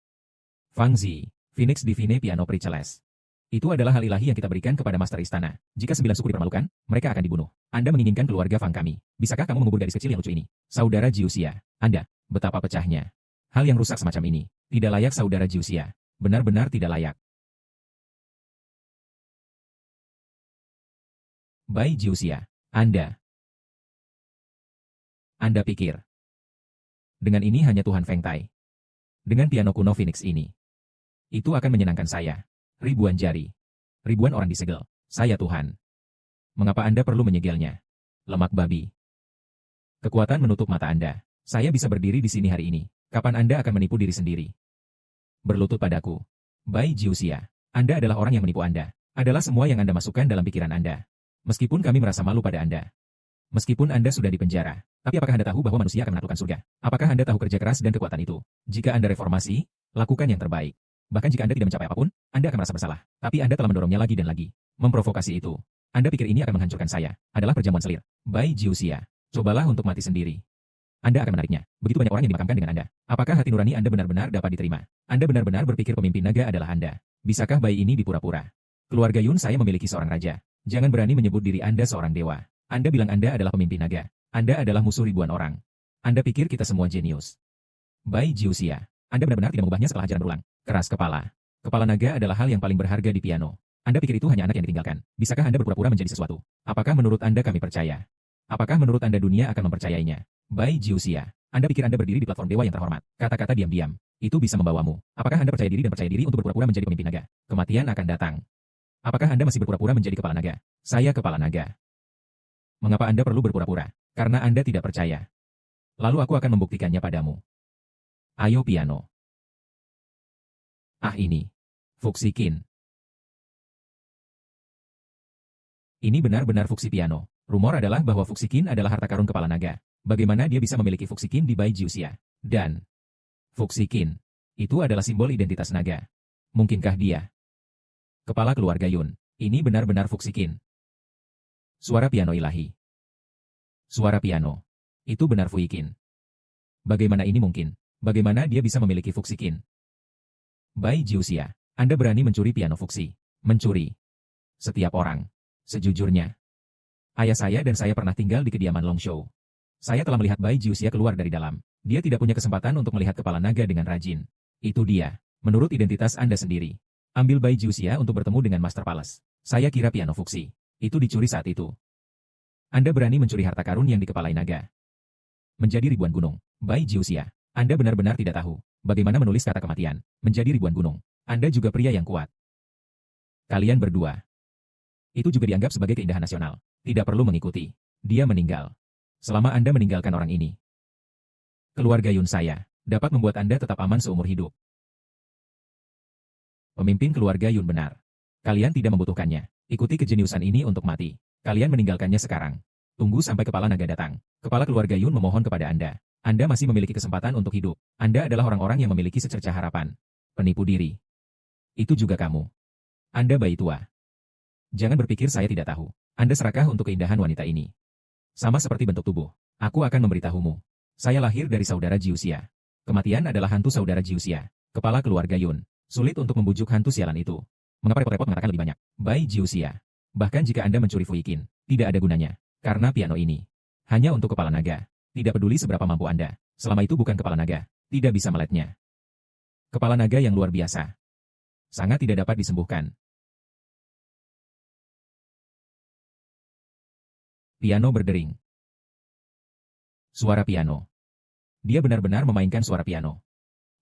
Fang Zi, Phoenix Divine Piano Priceless. Itu adalah hal ilahi yang kita berikan kepada Master Istana. Jika 9 suku dipermalukan, mereka akan dibunuh. Anda menginginkan keluarga Fang kami. Bisakah kamu mengubur gadis kecil yang lucu ini? Saudara Jiuxia, Anda, betapa pecahnya. Hal yang rusak semacam ini. Tidak layak saudara Jiuxia. Benar-benar tidak layak. Bai Jiuxia, Anda pikir. Dengan ini hanya Tuhan Feng Tai. Dengan piano kuno Phoenix ini. Itu akan menyenangkan saya. Ribuan jari. Ribuan orang disegel. Saya Tuhan. Mengapa Anda perlu menyegelnya? Lemak babi. Kekuatan menutup mata Anda. Saya bisa berdiri di sini hari ini. Kapan Anda akan menipu diri sendiri? Berlutut padaku. Bai Jiuxia, Anda adalah orang yang menipu Anda. Adalah semua yang Anda masukkan dalam pikiran Anda. Meskipun kami merasa malu pada Anda. Meskipun Anda sudah di penjara. Tapi apakah Anda tahu bahwa manusia akan menaklukkan surga? Apakah Anda tahu kerja keras dan kekuatan itu? Jika Anda reformasi, lakukan yang terbaik. Bahkan jika Anda tidak mencapai apapun, Anda akan merasa bersalah. Tapi Anda telah mendorongnya lagi dan lagi. Memprovokasi itu. Anda pikir ini akan menghancurkan saya? Adalah perjamuan selir. Bai Jiuxia, cobalah untuk mati sendiri. Anda akan menariknya. Begitu banyak orang yang dimakamkan dengan Anda. Apakah hati nurani Anda benar-benar dapat diterima? Anda benar-benar berpikir pemimpin naga adalah Anda. Bisakah bayi ini dipura-pura? Keluarga Yun saya memiliki seorang raja. Jangan berani menyebut diri Anda seorang dewa. Anda bilang Anda adalah pemimpin naga. Anda adalah musuh ribuan orang. Anda pikir kita semua jenius. Bai Jiuxia, Anda benar-benar tidak mengubahnya setelah ajaran berulang. Keras kepala. Kepala naga adalah hal yang paling berharga di piano. Anda pikir itu hanya anak yang ditinggalkan. Bisakah Anda berpura-pura menjadi sesuatu? Apakah menurut Anda kami percaya? Apakah menurut Anda dunia akan mempercayainya? Bai Jiuxia, Anda pikir Anda berdiri di platform dewa yang terhormat. Kata-kata diam-diam. Itu bisa membawamu. Apakah Anda percaya diri dan percaya diri untuk berpura-pura menjadi pemimpin naga? Kematian akan datang. Apakah Anda masih berpura-pura menjadi kepala naga? Saya kepala naga. Mengapa Anda perlu berpura-pura? Karena Anda tidak percaya. Lalu aku akan membuktikannya padamu. Ayo piano. Ah ini. Fuxikin. Ini benar-benar fuksi piano. Rumor adalah bahwa Fuxikin adalah harta karun kepala naga. Bagaimana dia bisa memiliki Fuxikin di Bai Jiuxia? Dan Fuxikin itu adalah simbol identitas naga. Mungkinkah dia kepala keluarga Yun? Ini benar-benar Fuxikin. Suara piano ilahi. Suara piano. Itu benar Fuikin. Bagaimana ini mungkin? Bagaimana dia bisa memiliki Fuxikin? Bai Jiuxia, Anda berani mencuri piano Fuxi. Mencuri. Setiap orang. Sejujurnya. Ayah saya dan saya pernah tinggal di kediaman Longshou. Saya telah melihat Bai Jiuxia keluar dari dalam. Dia tidak punya kesempatan untuk melihat kepala naga dengan rajin. Itu dia. Menurut identitas Anda sendiri. Ambil Bai Jiuxia untuk bertemu dengan Master Palace. Saya kira piano Fuxi. Itu dicuri saat itu. Anda berani mencuri harta karun yang dikepalai naga. Menjadi ribuan gunung. Bai Jiuxia, Anda benar-benar tidak tahu bagaimana menulis kata kematian. Menjadi ribuan gunung. Anda juga pria yang kuat. Kalian berdua. Itu juga dianggap sebagai keindahan nasional. Tidak perlu mengikuti. Dia meninggal. Selama Anda meninggalkan orang ini. Keluarga Yun saya dapat membuat Anda tetap aman seumur hidup. Pemimpin keluarga Yun benar. Kalian tidak membutuhkannya. Ikuti kejeniusan ini untuk mati. Kalian meninggalkannya sekarang. Tunggu sampai kepala naga datang. Kepala keluarga Yun memohon kepada Anda. Anda masih memiliki kesempatan untuk hidup. Anda adalah orang-orang yang memiliki secercah harapan. Penipu diri. Itu juga kamu. Anda bayi tua. Jangan berpikir saya tidak tahu. Anda serakah untuk keindahan wanita ini. Sama seperti bentuk tubuh. Aku akan memberitahumu. Saya lahir dari saudara Jiuxia. Kematian adalah hantu saudara Jiuxia. Kepala keluarga Yun. Sulit untuk membujuk hantu sialan itu. Mengapa repot-repot mengatakan lebih banyak? Bai Jiuxia. Bahkan jika Anda mencuri Fuikin, tidak ada gunanya. Karena piano ini hanya untuk kepala naga. Tidak peduli seberapa mampu Anda. Selama itu bukan kepala naga, tidak bisa meletnya. Kepala naga yang luar biasa. Sangat tidak dapat disembuhkan. Piano berdering. Suara piano. Dia benar-benar memainkan suara piano.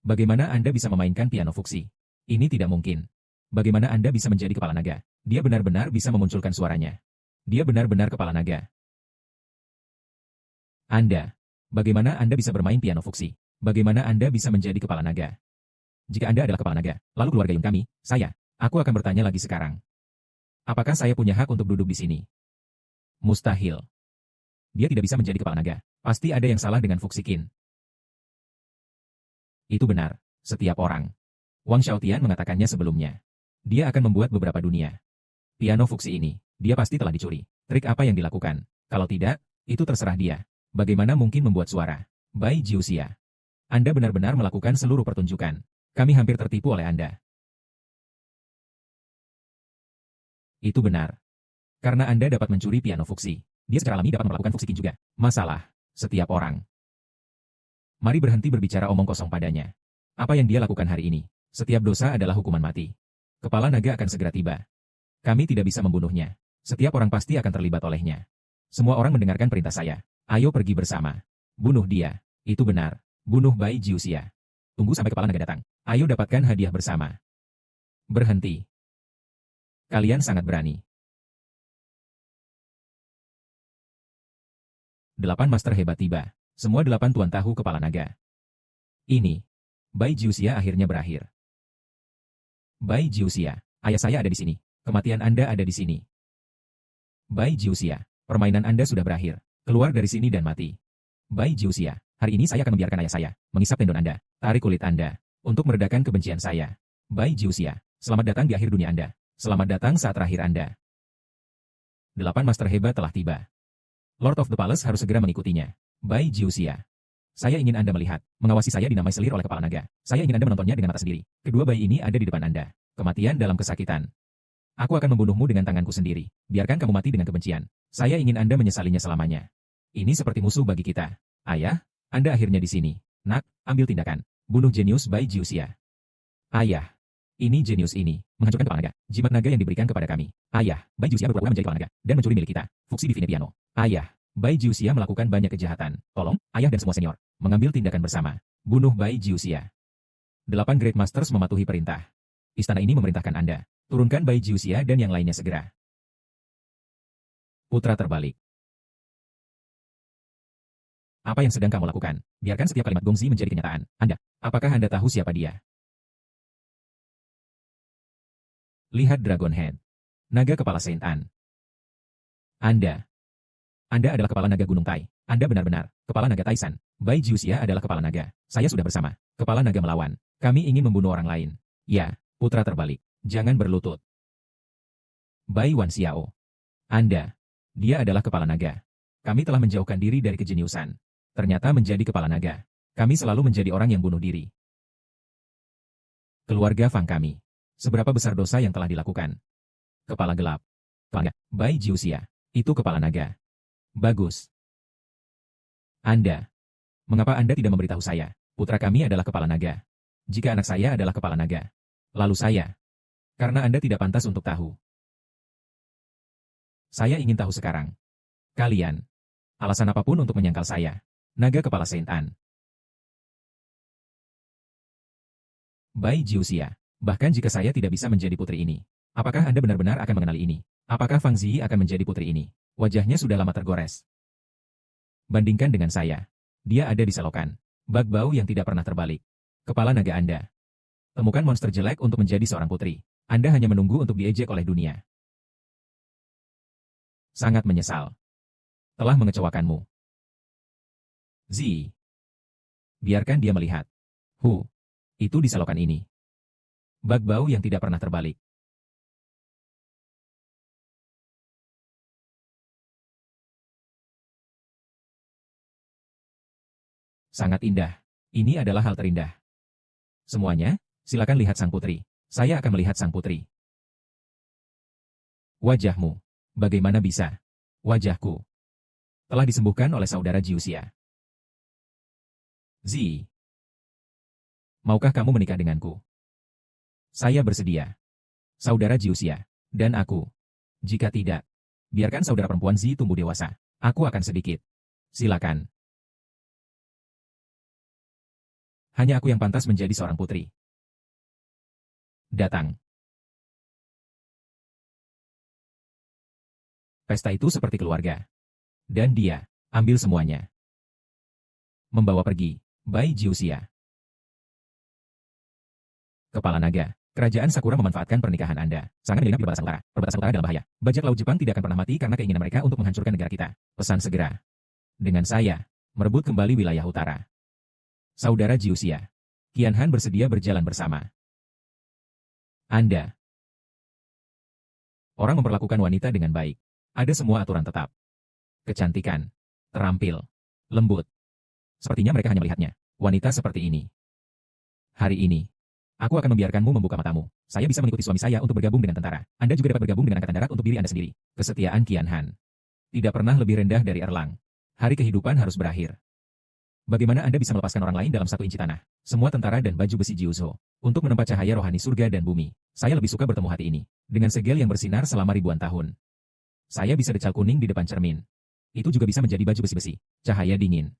Bagaimana Anda bisa memainkan piano Fuxi? Ini tidak mungkin. Bagaimana Anda bisa menjadi kepala naga? Dia benar-benar bisa memunculkan suaranya. Dia benar-benar kepala naga. Anda. Bagaimana Anda bisa bermain piano Fuxi? Bagaimana Anda bisa menjadi kepala naga? Jika Anda adalah kepala naga, lalu keluarga Yun kami, aku akan bertanya lagi sekarang. Apakah saya punya hak untuk duduk di sini? Mustahil. Dia tidak bisa menjadi kepala naga. Pasti ada yang salah dengan Fuxikin. Itu benar. Setiap orang. Wang Xiaotian mengatakannya sebelumnya. Dia akan membuat beberapa dunia. Piano Fuxi ini, dia pasti telah dicuri. Trik apa yang dilakukan? Kalau tidak, itu terserah dia. Bagaimana mungkin membuat suara? Bai Jiuxia. Anda benar-benar melakukan seluruh pertunjukan. Kami hampir tertipu oleh Anda. Itu benar. Karena Anda dapat mencuri piano Fuxi. Dia secara alami dapat melakukan Fuxikin juga. Masalah. Setiap orang. Mari berhenti berbicara omong kosong padanya. Apa yang dia lakukan hari ini? Setiap dosa adalah hukuman mati. Kepala naga akan segera tiba. Kami tidak bisa membunuhnya. Setiap orang pasti akan terlibat olehnya. Semua orang mendengarkan perintah saya. Ayo pergi bersama. Bunuh dia. Itu benar. Bunuh Bai Jiuxia. Tunggu sampai kepala naga datang. Ayo dapatkan hadiah bersama. Berhenti. Kalian sangat berani. 8 master hebat tiba. Semua 8 tuan tahu kepala naga. Ini. Bai Jiuxia akhirnya berakhir. Bai Jiuxia, ayah saya ada di sini. Kematian Anda ada di sini. Bai Jiuxia, permainan Anda sudah berakhir. Keluar dari sini dan mati. Bai Jiuxia, hari ini saya akan membiarkan ayah saya mengisap tendon Anda, tarik kulit Anda, untuk meredakan kebencian saya. Bai Jiuxia, selamat datang di akhir dunia Anda. Selamat datang saat terakhir Anda. 8 master hebat telah tiba. Lord of the Palace harus segera mengikutinya. Bai Jiuxia. Saya ingin Anda melihat, mengawasi saya dinamai selir oleh kepala naga. Saya ingin Anda menontonnya dengan mata sendiri. Kedua bayi ini ada di depan Anda. Kematian dalam kesakitan. Aku akan membunuhmu dengan tanganku sendiri. Biarkan kamu mati dengan kebencian. Saya ingin Anda menyesalinya selamanya. Ini seperti musuh bagi kita. Ayah, Anda akhirnya di sini. Nak, ambil tindakan. Bunuh jenius Bai Jiuxia. Ayah. Ini jenius ini, menghancurkan kepala naga. Jimat naga yang diberikan kepada kami. Ayah, Bai Jiuxia berpura-pura menjadi kepala naga, dan mencuri milik kita. Fuksi Divine Piano. Ayah, Bai Jiuxia melakukan banyak kejahatan. Tolong, ayah dan semua senior, mengambil tindakan bersama. Bunuh Bai Jiuxia. 8 Great Masters mematuhi perintah. Istana ini memerintahkan Anda. Turunkan Bai Jiuxia dan yang lainnya segera. Putra terbalik. Apa yang sedang kamu lakukan? Biarkan setiap kalimat Gongzi menjadi kenyataan. Anda, apakah Anda tahu siapa dia? Lihat Dragon Head. Naga kepala Saint An. Anda adalah kepala naga Gunung Tai. Anda benar-benar kepala naga Taisan. Bai Jiuxia adalah kepala naga. Saya sudah bersama. Kepala naga melawan. Kami ingin membunuh orang lain. Ya, putra terbalik. Jangan berlutut. Bai Wan Xiao. Dia adalah kepala naga. Kami telah menjauhkan diri dari kejeniusan. Ternyata menjadi kepala naga. Kami selalu menjadi orang yang bunuh diri. Keluarga Fang kami. Seberapa besar dosa yang telah dilakukan? Kepala gelap. Kepala Bai Jiuxia. Itu kepala naga. Bagus. Mengapa Anda tidak memberitahu saya? Putra kami adalah kepala naga. Jika anak saya adalah kepala naga. Lalu saya. Karena Anda tidak pantas untuk tahu. Saya ingin tahu sekarang. Kalian. Alasan apapun untuk menyangkal saya. Naga kepala Saint An. Bai Jiuxia. Bahkan jika saya tidak bisa menjadi putri ini, apakah Anda benar-benar akan mengenali ini? Apakah Fang Zi akan menjadi putri ini? Wajahnya sudah lama tergores. Bandingkan dengan saya. Dia ada di selokan. Bag bau yang tidak pernah terbalik. Kepala naga Anda. Temukan monster jelek untuk menjadi seorang putri. Anda hanya menunggu untuk diejek oleh dunia. Sangat menyesal. Telah mengecewakanmu. Zi. Biarkan dia melihat. Itu di selokan ini. Bag bau yang tidak pernah terbalik. Sangat indah. Ini adalah hal terindah. Semuanya, silakan lihat sang putri. Saya akan melihat sang putri. Wajahmu. Bagaimana bisa? Wajahku. Telah disembuhkan oleh saudara Jiuxia. Zi. Maukah kamu menikah denganku? Saya bersedia. Saudara Jiuxia. Dan aku. Jika tidak, biarkan saudara perempuan Zi tumbuh dewasa. Aku akan sedikit. Silakan. Hanya aku yang pantas menjadi seorang putri. Datang. Pesta itu seperti keluarga. Dan dia, ambil semuanya. Membawa pergi, Bai Jiuxia. Kepala naga. Kerajaan Sakura memanfaatkan pernikahan Anda. Sangat menyelinap di perbatasan utara. Perbatasan utara dalam bahaya. Bajak laut Jepang tidak akan pernah mati karena keinginan mereka untuk menghancurkan negara kita. Pesan segera. Dengan saya, merebut kembali wilayah utara. Saudara Jiuxia. Qianhan bersedia berjalan bersama. Anda. Orang memperlakukan wanita dengan baik. Ada semua aturan tetap. Kecantikan. Terampil. Lembut. Sepertinya mereka hanya melihatnya. Wanita seperti ini. Hari ini. Aku akan membiarkanmu membuka matamu. Saya bisa mengikuti suami saya untuk bergabung dengan tentara. Anda juga dapat bergabung dengan Angkatan Darat untuk diri Anda sendiri. Kesetiaan Qianhan. Tidak pernah lebih rendah dari Erlang. Hari kehidupan harus berakhir. Bagaimana Anda bisa melepaskan orang lain dalam 1 inci tanah? Semua tentara dan baju besi Jiuzhou. Untuk menempa cahaya rohani surga dan bumi. Saya lebih suka bertemu hati ini. Dengan segel yang bersinar selama ribuan tahun. Saya bisa decal kuning di depan cermin. Itu juga bisa menjadi baju besi-besi. Cahaya dingin.